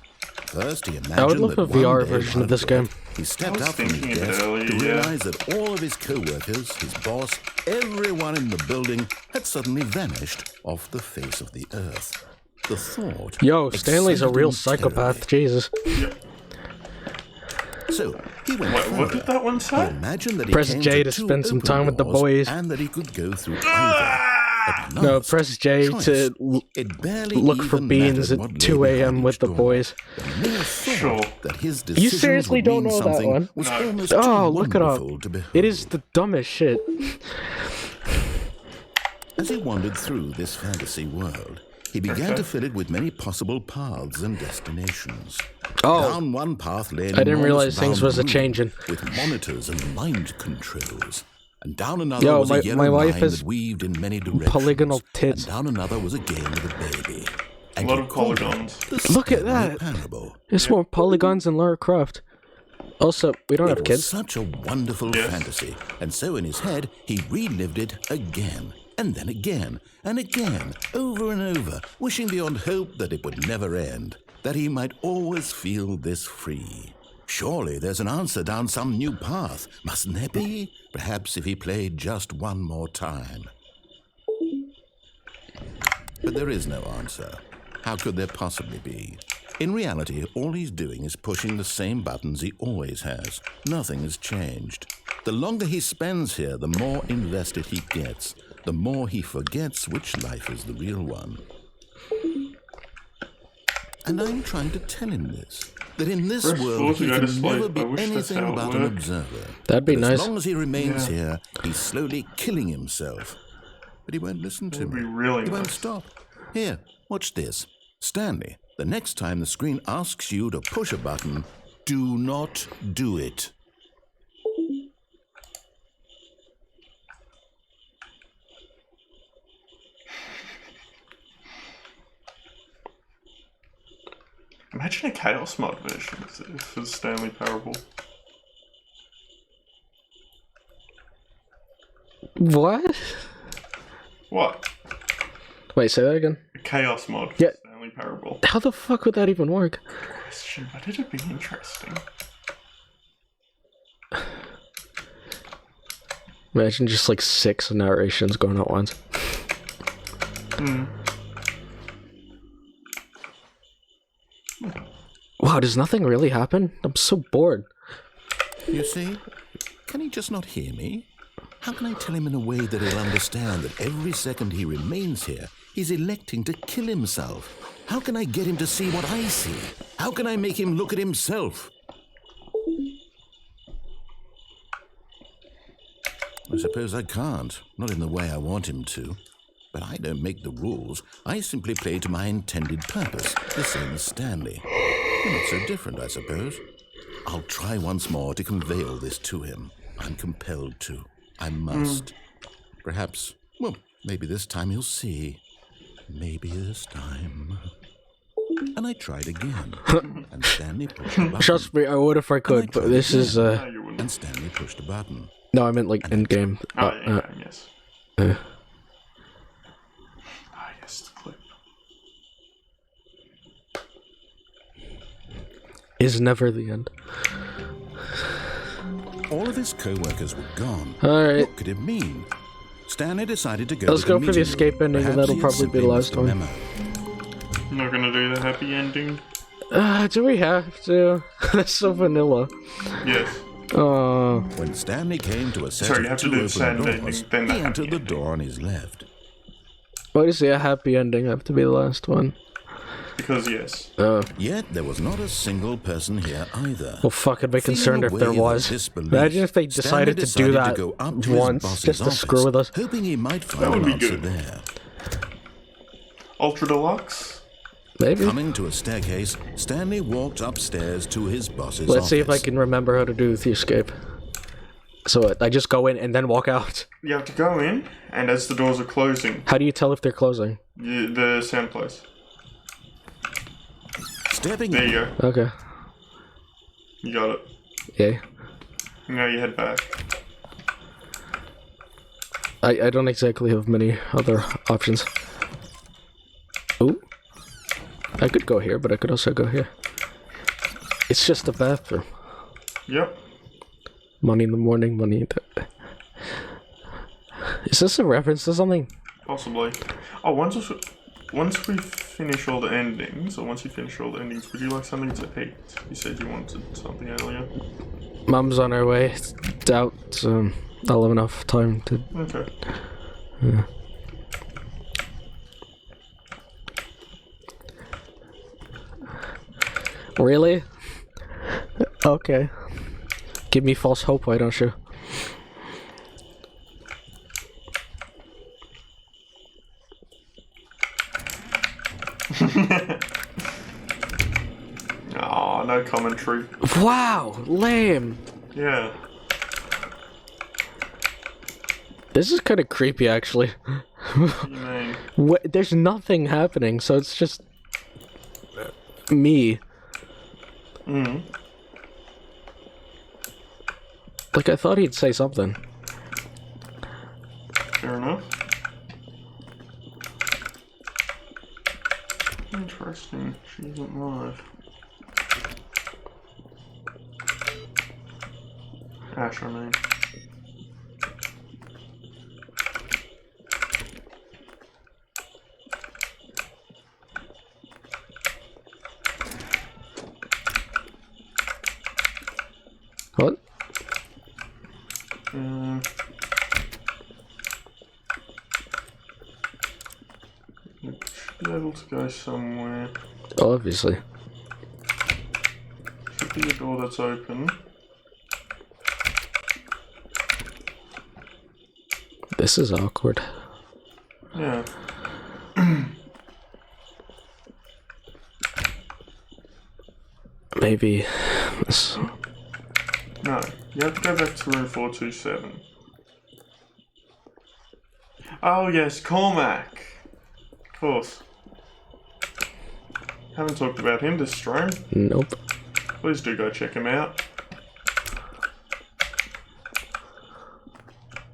First, he imagined I would love that a one VR day version of while this at game. work, He stepped I was up from his thinking of it desk earlier, to yeah. realize that all of his co-workers, his boss, everyone in the building had suddenly vanished off the face of the earth. The thought... Yo, Stanley's a excited real him psychopath. terribly. Jesus. So, he went Wait, further. what did that one He say? imagined that he Press came J to two spend some open time with the doors boys. And that he could go through either. At No, last, press J choice. to It barely look for even beans mattered at what 2 lay a.m. behind with each the door. boys. The mere thought Sure. that his You decisions seriously would don't mean know that something one? was No. almost Oh, too look it up. wonderful to behold. It is the dumbest shit. As he wandered through this fantasy world, he began to fill it with many possible paths and destinations. Oh. Down one path lay an I didn't enormous realize things brown was a room changing. with monitors and mind controls. And down another Yo, was my a yellow wife line has that weaved in many directions. polygonal tits. And down another was a game with a baby. A And lot he of called it polygons. the Look at Stanley that. Parable. There's more polygons than Lara Croft. Also, we don't It have was kids. such a wonderful Yes. fantasy, and so in his head he relived it again, and then again, and again, over and over, wishing beyond hope that it would never end, that he might always feel this free. Surely there's an answer down some new path, mustn't there be? Perhaps if he played just one more time. But there is no answer. How could there possibly be? In reality, all he's doing is pushing the same buttons he always has. Nothing has changed. The longer he spends here, the more invested he gets. The more he forgets which life is the real one. And I'm trying to tell him this. That in this First world floor he to go to can never sleep. be I wish that's how anything it but an worked. observer. That'd be But nice. as long as he remains here, he's slowly killing himself. But he won't listen to That would me. be really He won't nice. stop. Here, watch this. Stanley, the next time the screen asks you to push a button, do not do it. Imagine a Chaos mod version for the Stanley Parable. What? What? Wait, say that again. A Chaos mod for Yeah. Stanley Parable. How the fuck would that even work? Question, but it'd be interesting. Imagine just like 6 narrations going at once. Wow, does nothing really happen? I'm so bored. You see? Can he just not hear me? How can I tell him in a way that he'll understand that every second he remains here, he's electing to kill himself? How can I get him to see what I see? How can I make him look at himself? I suppose I can't, not in the way I want him to. But I don't make the rules. I simply play to my intended purpose, the same as Stanley. We're not so different, I suppose. I'll try once more to convey all this to him. I'm compelled to. I must. Perhaps, well, maybe this time he'll see. Maybe this time. And I tried again. And Stanley pushed a button. Trust me, I would if I could, but this is, No, you wouldn't. And Stanley pushed a button. No, I meant like in-game. Oh, yeah, yes. Ah, yes, the clip. Is never the end. All of his co-workers were gone. Alright. What could it mean? Stanley decided to go Let's to go the for the meeting escape room. ending, and Perhaps that'll he had probably be simply the missed last a one. memo. I'm not gonna do the happy ending. Do we have to? That's so vanilla. Yes. Oh, When Stanley came to a set Sorry, you of have to two do the open sad doors, ending, then the he happy entered the ending. door on his left. why does a happy ending have to be the last one? Because yes. Yet there was not a single person here either. Well, fuck, I'd be Feeling concerned if there a wave of was. disbelief, Imagine if they Stanley decided to do decided that to go up to his once, boss's just to office, screw with us. hoping he might That find would an be answer good. there. Ultra Deluxe? Maybe. Coming to a staircase, Stanley walked upstairs to his boss's Let's office. see if I can remember how to do the escape. So I just go in and then walk out. You have to go in, and as the doors are closing, How do you tell if they're closing? the sound plays. Stepping There in, you go. Okay. You got it. Yay. Now you head back. I don't exactly have many other options. Ooh. I could go here, but I could also go here. It's just a bathroom. Yep. Money in the morning, money in the... Is this a reference to something? Possibly. Oh, once we finish all the endings, or once you finish all the endings, would you like something to eat? You said you wanted something earlier. Mom's on her way. Doubt I'll have enough time to... Okay. Yeah. Really? Okay. Give me false hope, why don't you? Oh no commentary. Wow, lame. Yeah. This is kind of creepy, actually. What do you mean? There's nothing happening, so it's just me. Mm. Like, I thought he'd say something. Fair enough. Interesting. She isn't live. Ash, I mean. What? Should be able to go somewhere. Obviously. Should be a door that's open. This is awkward. Yeah. Maybe this. No, you have to go back to room 427. Oh yes, Cormac! Of course. Haven't talked about him this stream. Nope. Please do go check him out.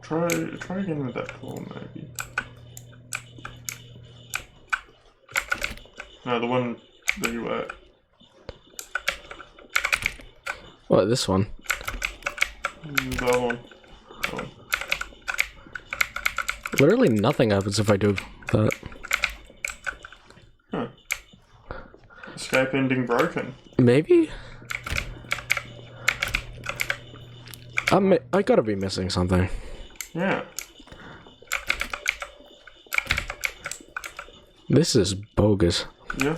Try again with that claw, maybe. No, the one that you were. What, this one? The other one. That one. Literally nothing happens if I do that. Huh. Escape ending broken. Maybe? I gotta be missing something. Yeah. This is bogus. Yeah.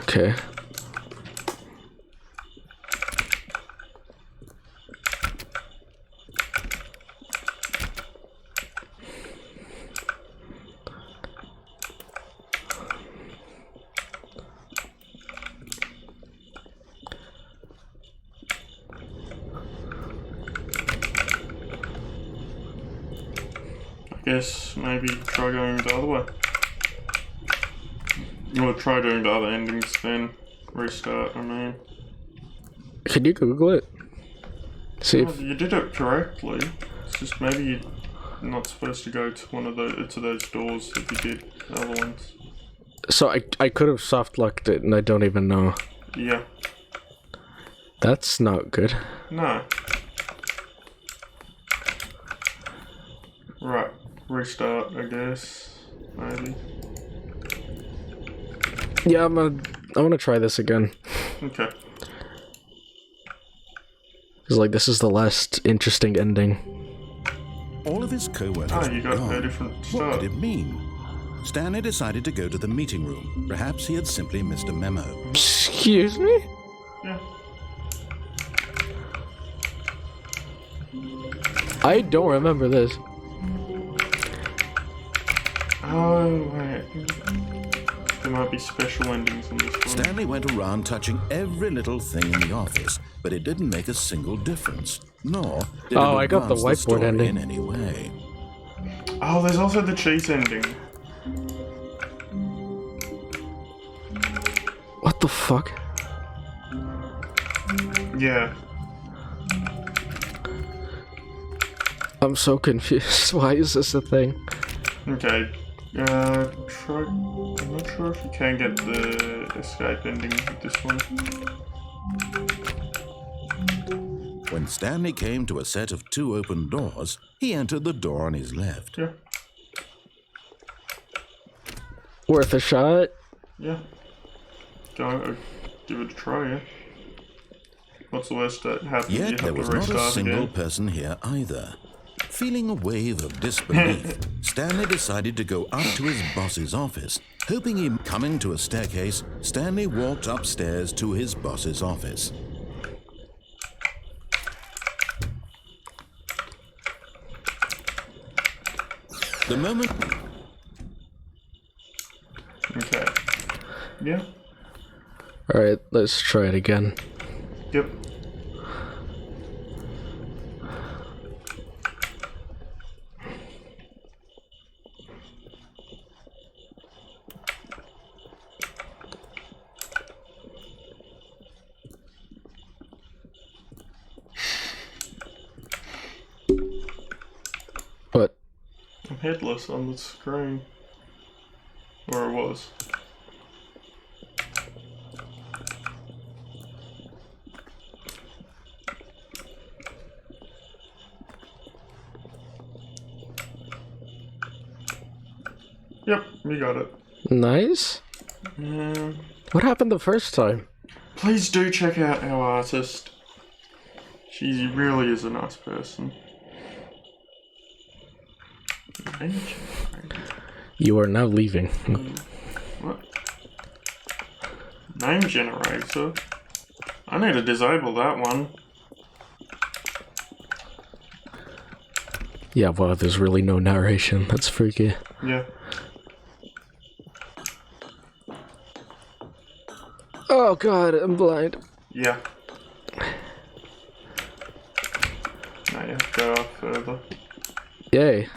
Okay. I guess maybe try going the other way. Or try doing the other endings then. Restart, I mean. Can you Google it? See if... You did it correctly. It's just maybe you're not supposed to go to one of those doors if you did the other ones. So I could have soft locked it and I don't even know. Yeah. That's not good. No. Right. Restart, I guess. Maybe. Yeah, I'm gonna try this again. Okay. Cause like this is the last interesting ending. All of his co-workers Oh, you were got gone. a different What start. could it mean? Stanley decided to go to the meeting room. Perhaps he had simply missed a memo. Excuse me? Yeah. I don't remember this. Oh, wait. There might be special endings in this one. Stanley went around touching every little thing in the office, but it didn't make a single difference. Nor did Oh, it I got the advance whiteboard story ending. in any way. Oh, there's also the cheese ending. What the fuck? Yeah. I'm so confused. Why is this a thing? Okay. Try. I'm not sure if you can get the escape ending with this one. When Stanley came to a set of 2 open doors, he entered the door on his left. Yeah. Worth a shot? Yeah. Go. Give it a try, yeah. What's the worst that happens? You Yet have there to was not a restart single again. person here either. Feeling a wave of disbelief, Stanley decided to go up to his boss's office. Hoping him coming to a staircase, Stanley walked upstairs to his boss's office. The moment... Okay. Yeah. Alright, let's try it again. Yep. What? I'm headless on the screen. Or it was. Yep, we got it. Nice. What happened the first time? Please do check out our artist. She really is a nice person. You are now leaving. What? Name generator? I need to disable that one. Yeah, well, there's really no narration. That's freaky. Yeah. Oh god, I'm blind. Yeah. Now you have to go up further. Yay.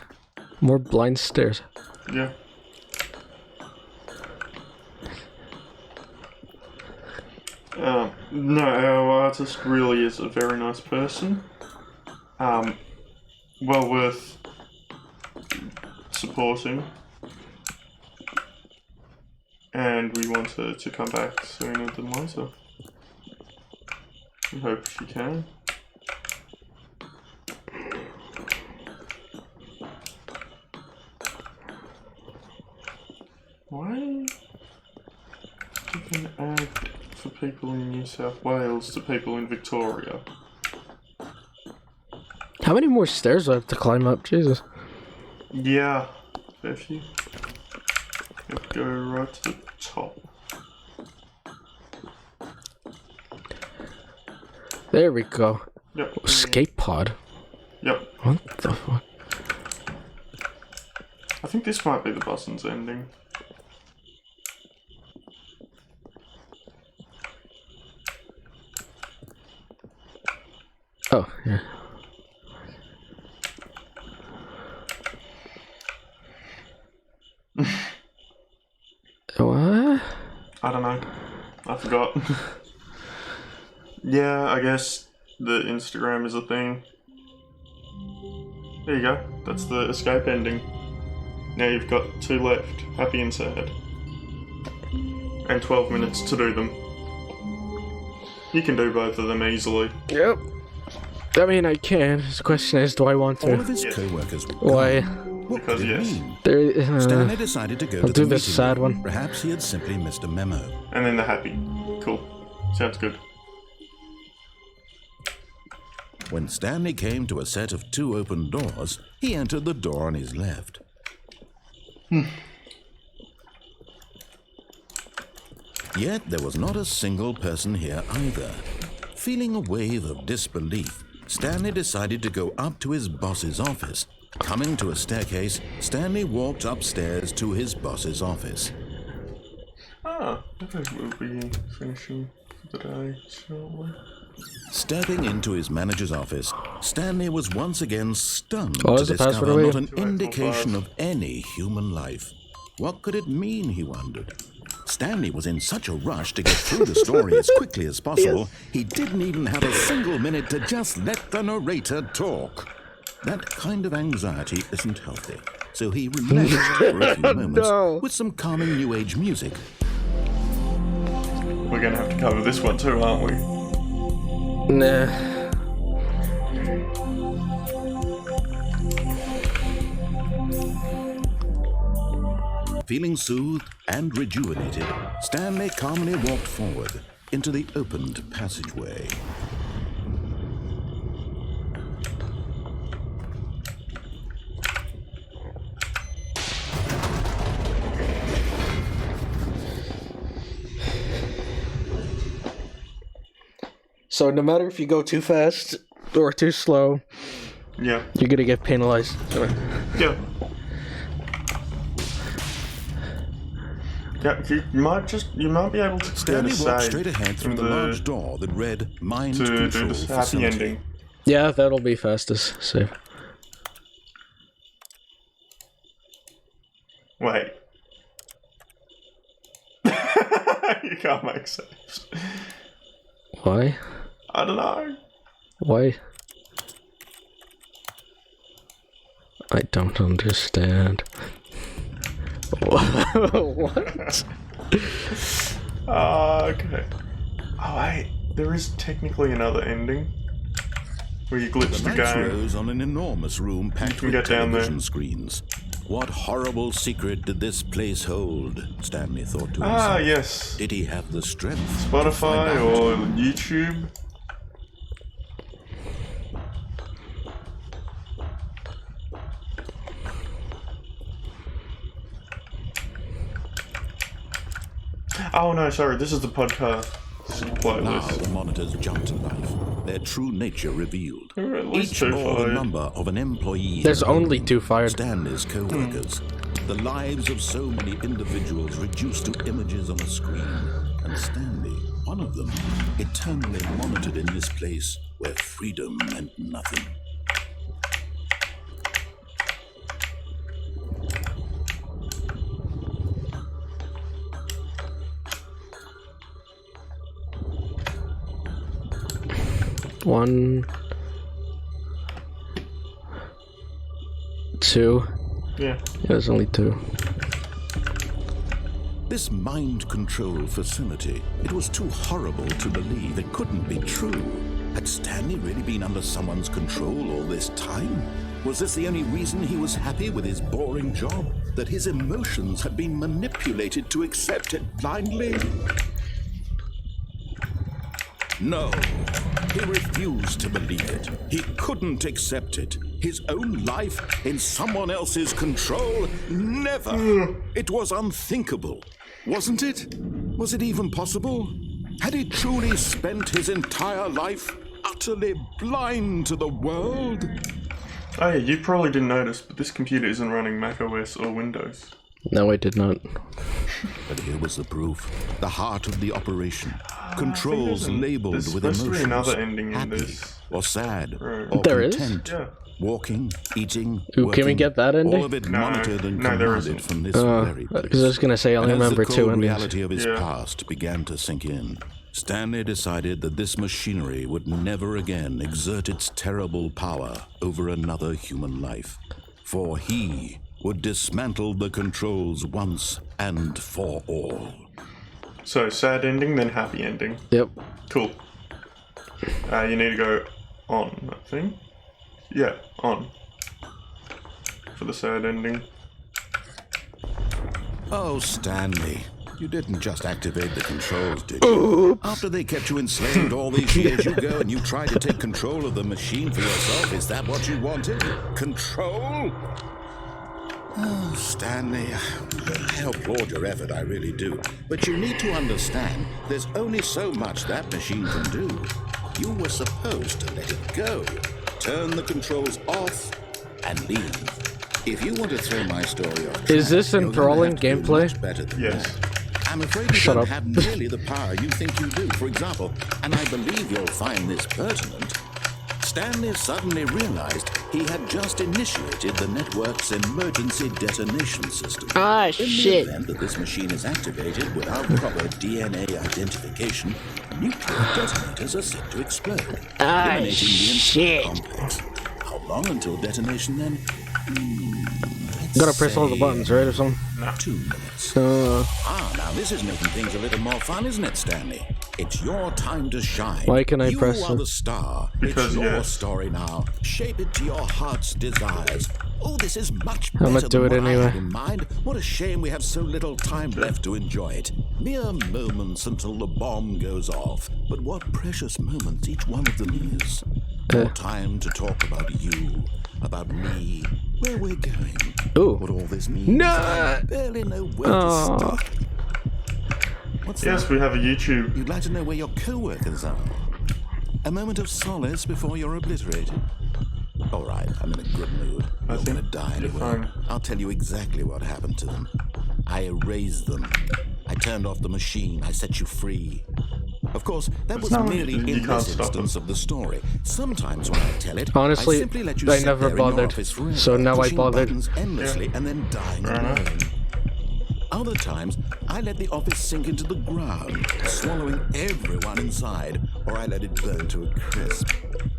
More blind stairs. Yeah. No, our artist really is a very nice person. Well worth supporting. And we want her to come back sooner than later. We hope she can. Why did they add for people in New South Wales to people in Victoria? How many more stairs do I have to climb up? Jesus. Yeah, if you go right to the top. There we go. Yep. Escape pod. Yep. What the fuck? I think this might be the Buzzins ending. Oh, yeah. What? I don't know. I forgot. Yeah, I guess the Instagram is a thing. There you go. That's the escape ending. Now you've got 2 left. Happy and sad. And 12 minutes to do them. You can do both of them easily. Yep. I mean, I can. The question is, do I want All to? of his co-workers were Why? gone. What Because could it yes. mean? There, Stanley decided to go I'll to do the this meeting sad room. one. Perhaps he had simply missed a memo. And then the happy. Cool. Sounds good. When Stanley came to a set of 2 open doors, he entered the door on his left. Yet there was not a single person here either. Feeling a wave of disbelief, Stanley decided to go up to his boss's office. Coming to a staircase, Stanley walked upstairs to his boss's office. Ah, I think we'll be finishing for the day shortly. Stepping into his manager's office, Stanley was once again stunned Oh, to is the password discover away? not an indication of any human life. What could it mean, he wondered. Stanley was in such a rush to get through the story as quickly as possible, he didn't even have a single minute to just let the narrator talk. That kind of anxiety isn't healthy, so he relaxed for a few moments with some calming New Age music. We're gonna have to cover this one too, aren't we? nah. Feeling soothed and rejuvenated, Stanley calmly walked forward into the opened passageway. So no matter if you go too fast or too slow, Yeah. you're gonna get penalized. Yeah. Yeah, you might be able to Stanley get a walked save straight ahead through in the large door that read Mind to do Control this happy Facility. ending. Yeah, that'll be fastest save. Wait. You can't make saves. Why? I don't know. Why? I don't understand. What? Okay. Oh wait, there is technically another ending where you glitch The the lights game. rose on an enormous room packed can with get down there. television screens. What horrible secret did this place hold? Stanley thought to himself. Ah, yes. Did he have the strength to find Spotify out? or YouTube. Oh no, sorry, this is the podcast. This is the Now playlist. the monitors jumped to life, their true nature revealed. There were at least Each two bore the fired. number of an employee. There's in the only room. 2 fired. Stanley's co-workers. The lives of so many individuals reduced to images on a screen. And Stanley, one of them, eternally monitored in this place where freedom meant nothing. One, 2. Yeah. There's only 2. This mind control facility, it was too horrible to believe. It couldn't be true. Had Stanley really been under someone's control all this time? Was this the only reason he was happy with his boring job? That his emotions had been manipulated to accept it blindly? No, he refused to believe it. He couldn't accept it. His own life in someone else's control? Never. It was unthinkable, wasn't it? Was it even possible? Had he truly spent his entire life utterly blind to the world? Oh yeah, you probably didn't notice, but this computer isn't running macOS or Windows. No, I did not. But here was the proof. The heart of the operation. Controls labeled there's with supposed to be emotions. another ending in happy this. or sad Right. or There is? content. Yeah. Walking, eating, Ooh, can we working, get that ending? all of it No, monitored and no, there commanded isn't. from this very place. Because I was gonna say I only And as remember the 2 cold endings. reality of his Yeah. past began to sink in, Stanley decided that this machinery would never again exert its terrible power over another human life. For he would dismantle the controls once and for all. So sad ending, then happy ending. Yep. Cool. You need to go on, I think. Yeah, on. For the sad ending. Oh, Stanley, you didn't just activate the controls, did you? After they kept you enslaved all these years, you go and you try to take control of the machine for yourself. Is that what you wanted? Control? Oh, Stanley, I applaud your effort, I really do. But you need to understand, there's only so much that machine can do. You were supposed to let it go, turn the controls off, and leave. If you want to throw my story off, Is this you're gonna enthralling have to do gameplay? much better than Yes. that. I'm afraid you Shut don't up. have nearly the power you think you do. For example, and I believe you'll find this pertinent, Stanley suddenly realized he had just initiated the network's emergency detonation system. Ah, In the shit. event that this machine is activated without proper DNA identification, nuclear detonators are set to explode, Ah, eliminating the shit. entire complex. How long until detonation then? Gotta press all the buttons, right, or something? 2 minutes. Now this is making things a little more fun, isn't it, Stanley? It's your time to shine. Why can I you press are it? the star. Because, it's your yes. story now. Shape it to your heart's desires. Oh, this is much I'ma better do than it what I anyway. had in mind. What a shame we have so little time left to enjoy it. Mere moments until the bomb goes off. But what precious moments each one of them is. More time to talk about you, about me, where we're going, Ooh. what all this means. No. I barely know where Aw. to start. What's Yes, that? we have a YouTube. You'd like to know where your co-workers are. A moment of solace before you're obliterated. All right, I'm in a good mood. I You're think gonna die you're anyway. fine. I'll tell you exactly what happened to them. I erased them. I turned off the machine. I set you free. Of course, that was not- merely you in can't this stop instance of the story. Sometimes when I tell it, Honestly, I simply let you I sit never there in your bothered. office forever, So now I pushing bothered. buttons endlessly and then dying alone. Other times, I let the office sink into the ground, swallowing everyone inside, or I let it burn to a crisp.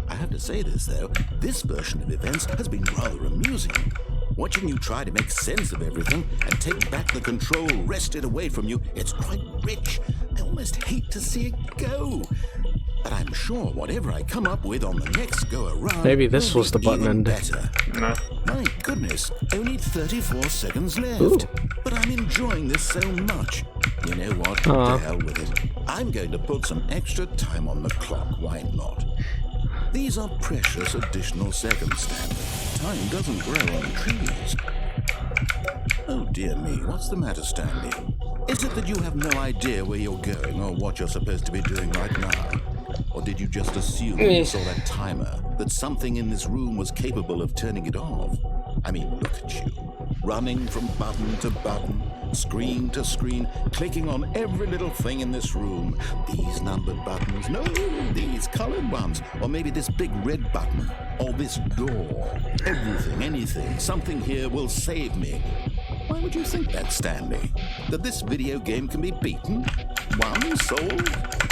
I have to say this, though, this version of events has been rather amusing. Watching you try to make sense of everything and take back the control wrested away from you, it's quite rich. I almost hate to see it go. But I'm sure whatever I come up with on the next go-around Maybe this will was be the button even end. better. No. My goodness, only 34 seconds left. Ooh. But I'm enjoying this so much. You know what? To hell with it. I'm going to put some extra time on the clock. Why not? These are precious additional seconds, Stanley. Time doesn't grow on trees. Oh dear me, what's the matter, Stanley? Is it that you have no idea where you're going or what you're supposed to be doing right now? Or did you just assume when you saw that timer that something in this room was capable of turning it off? I mean, look at you. Running from button to button, screen to screen, clicking on every little thing in this room. These numbered buttons, no, these colored ones. Or maybe this big red button, or this door. Everything, anything, something here will save me. Why would you think that, Stanley? That this video game can be beaten? Won? Sold?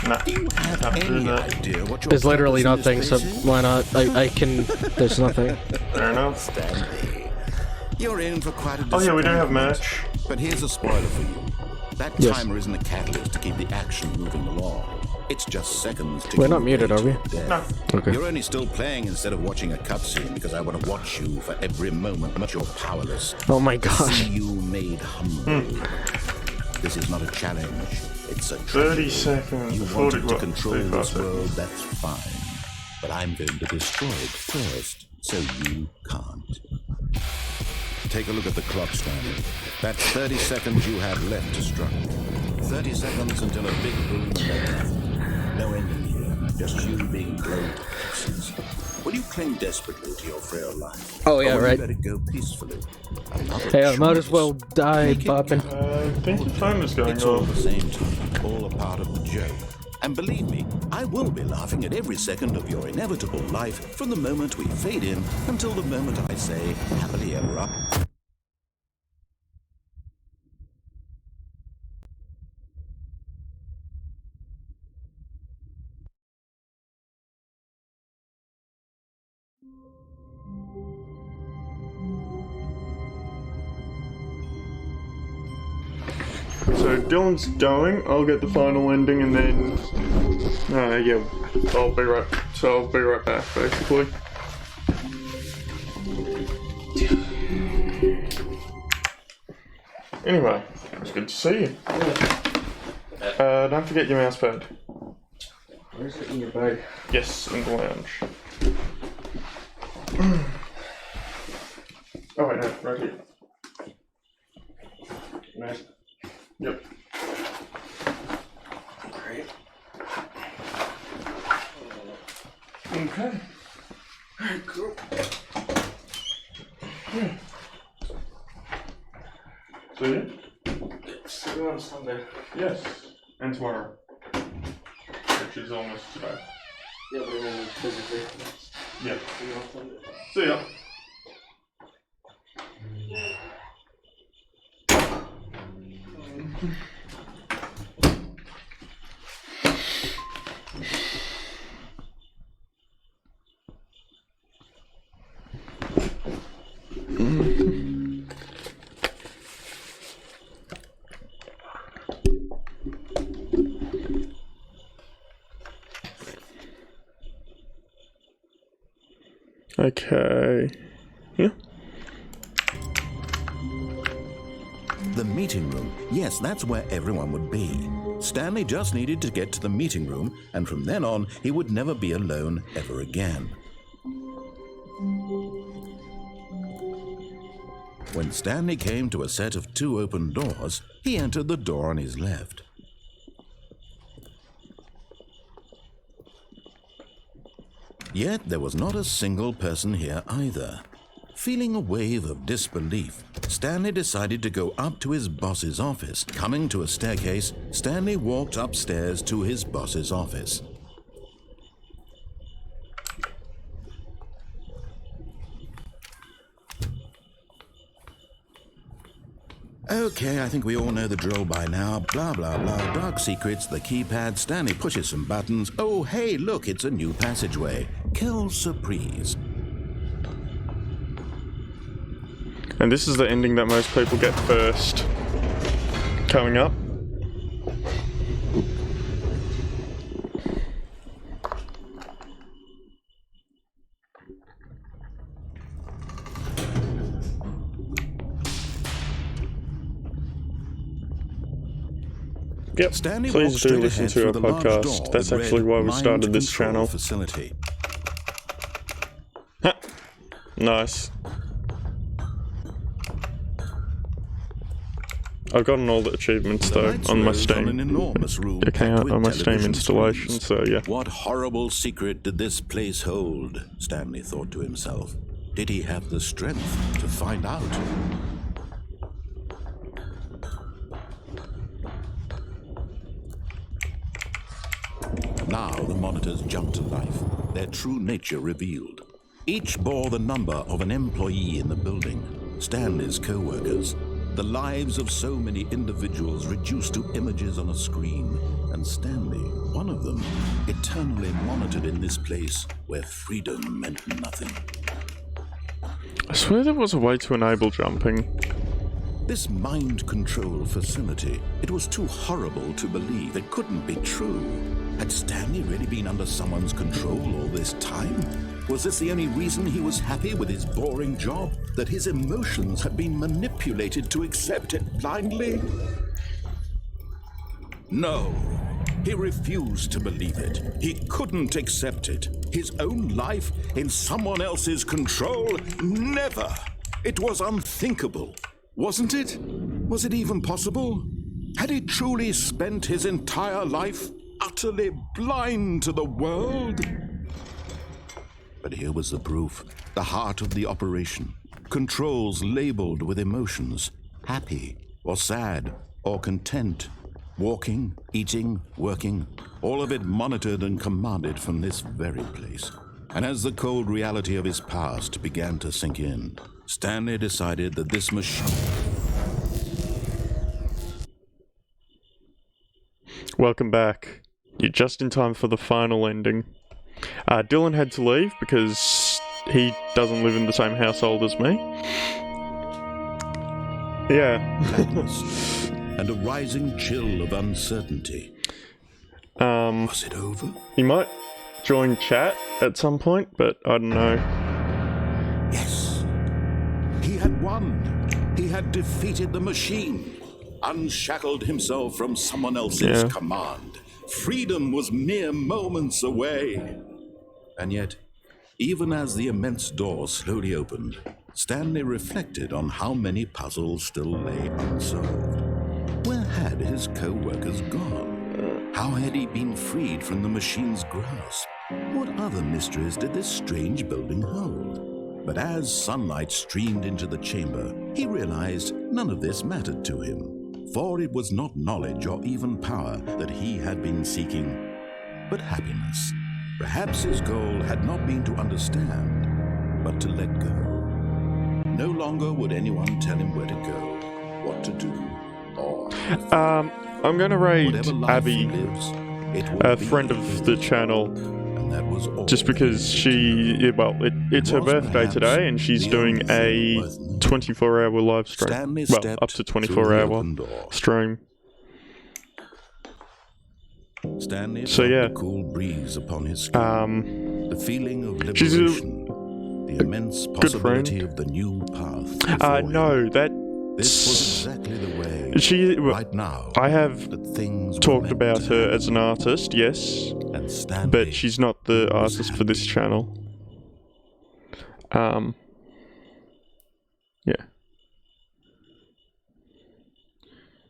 No. Do you have Not doing any that. idea what your There's literally purpose in nothing, this so place is? why not? I can. There's nothing. Fair enough. Stanley, you're in for quite a Oh yeah, we do have disappointment. merch. But here's a spoiler for you. That Yes. timer isn't a catalyst to keep the action moving along. It's just seconds to We're not muted, are we? No. Okay. You're only still playing instead of watching a cutscene because I want to watch you for every moment that you're powerless. Oh my gosh. See you made humble. This is not a challenge. It's a 30 treasure. seconds. You 40 wanted to what? control 35 this seconds. world, that's fine. But I'm going to destroy it first, so you can't. Take a look at the clock, Stanley. That's 30 seconds you have left to struggle. 30 seconds until a big boom and then nothing. No ending here, just you being blown to pieces. Will you cling desperately to your frail life? Oh, yeah, or will right. you let it go peacefully? Another Hey, I might as choice. well die, Make it Bobbin. I think your phone is going It's all off. the same time, all a part of the joke. And believe me, I will be laughing at every second of your inevitable life from the moment we fade in until the moment I say happily ever after. So Dylan's going. I'll get the final ending, and then yeah, I'll be right. So I'll be right back, basically. Anyway, it's good to see you. Don't forget your mouse pad. Where's it in your bag? Yes, in the lounge. Oh wait, no, right here. Nice. Yep. Great. Okay. Alright, cool. See you. See you on Sunday. Yes, and tomorrow, which is almost today. Yeah, but I mean physically. Yeah. See you on Sunday. See ya. Okay. Yeah. The meeting room. Yes, that's where everyone would be. Stanley just needed to get to the meeting room, and from then on, he would never be alone ever again. When Stanley came to a set of 2 open doors, he entered the door on his left. Yet there was not a single person here either. Feeling a wave of disbelief, Stanley decided to go up to his boss's office. Coming to a staircase, Stanley walked upstairs to his boss's office. Okay, I think we all know the drill by now. Blah, blah, blah. Dark secrets, the keypad. Stanley pushes some buttons. Oh, hey, look, it's a new passageway. Quelle surprise. And this is the ending that most people get first. Coming up. Yep, Stanley please walked do straight listen ahead to through our the large podcast. door That's that actually read why we Mind started this Control channel. Facility. Ha. Nice. I've gotten all the achievements The though lights on my rose on an Steam enormous room packed account, with on my Steam television installation, screens. so yeah. What horrible secret did this place hold? Stanley thought to himself. Did he have the strength to find out? Now the monitors jumped to life, their true nature revealed. Each bore the number of an employee in the building, Stanley's co-workers. The lives of so many individuals reduced to images on a screen, and Stanley, one of them, eternally monitored in this place where freedom meant nothing. I swear there was a way to enable jumping. This mind control facility, it was too horrible to believe. It couldn't be true. Had Stanley really been under someone's control all this time? Was this the only reason he was happy with his boring job? That his emotions had been manipulated to accept it blindly? No. He refused to believe it. He couldn't accept it. His own life in someone else's control? Never! It was unthinkable. Wasn't it? Was it even possible? Had he truly spent his entire life utterly blind to the world? But here was the proof. The heart of the operation. Controls labeled with emotions. Happy, or sad, or content. Walking, eating, working. All of it monitored and commanded from this very place. And as the cold reality of his past began to sink in, Stanley decided that this machine... Welcome back. You're just in time for the final ending. Dylan had to leave because he doesn't live in the same household as me. Yeah. and a rising chill of uncertainty. Was it over? He might join chat at some point, but I don't know. Yes. He had won. He had defeated the machine. Unshackled himself from someone else's command. Freedom was mere moments away. And yet, even as the immense door slowly opened, Stanley reflected on how many puzzles still lay unsolved. Where had his co-workers gone? How had he been freed from the machine's grasp? What other mysteries did this strange building hold? But as sunlight streamed into the chamber, he realized none of this mattered to him, for it was not knowledge or even power that he had been seeking, but happiness. Perhaps his goal had not been to understand, but to let go. No longer would anyone tell him where to go, what to do, or... I'm gonna raid Abby, a friend of of the channel, just because she, well, it's her birthday today, and she's doing a 24-hour live stream. Well, up to 24-hour stream. Stanley so yeah, the cool breeze upon his skin, the feeling of she's liberation, the immense possibility of the new path. No, this was exactly the way. She right now. I have talked about her as an artist, yes, but she's not the artist for this channel. Yeah.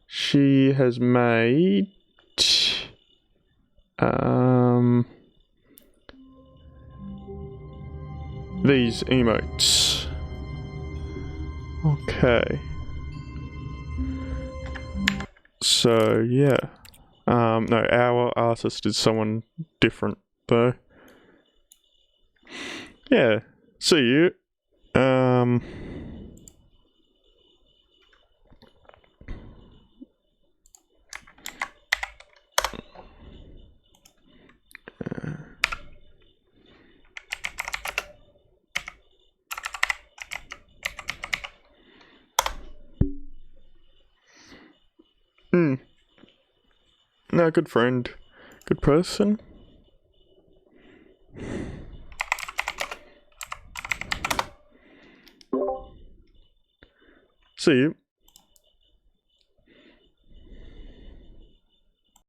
She has made these emotes. Okay. So, yeah. No, our artist is someone different, though. Yeah. See you. No, good friend. Good person. See you.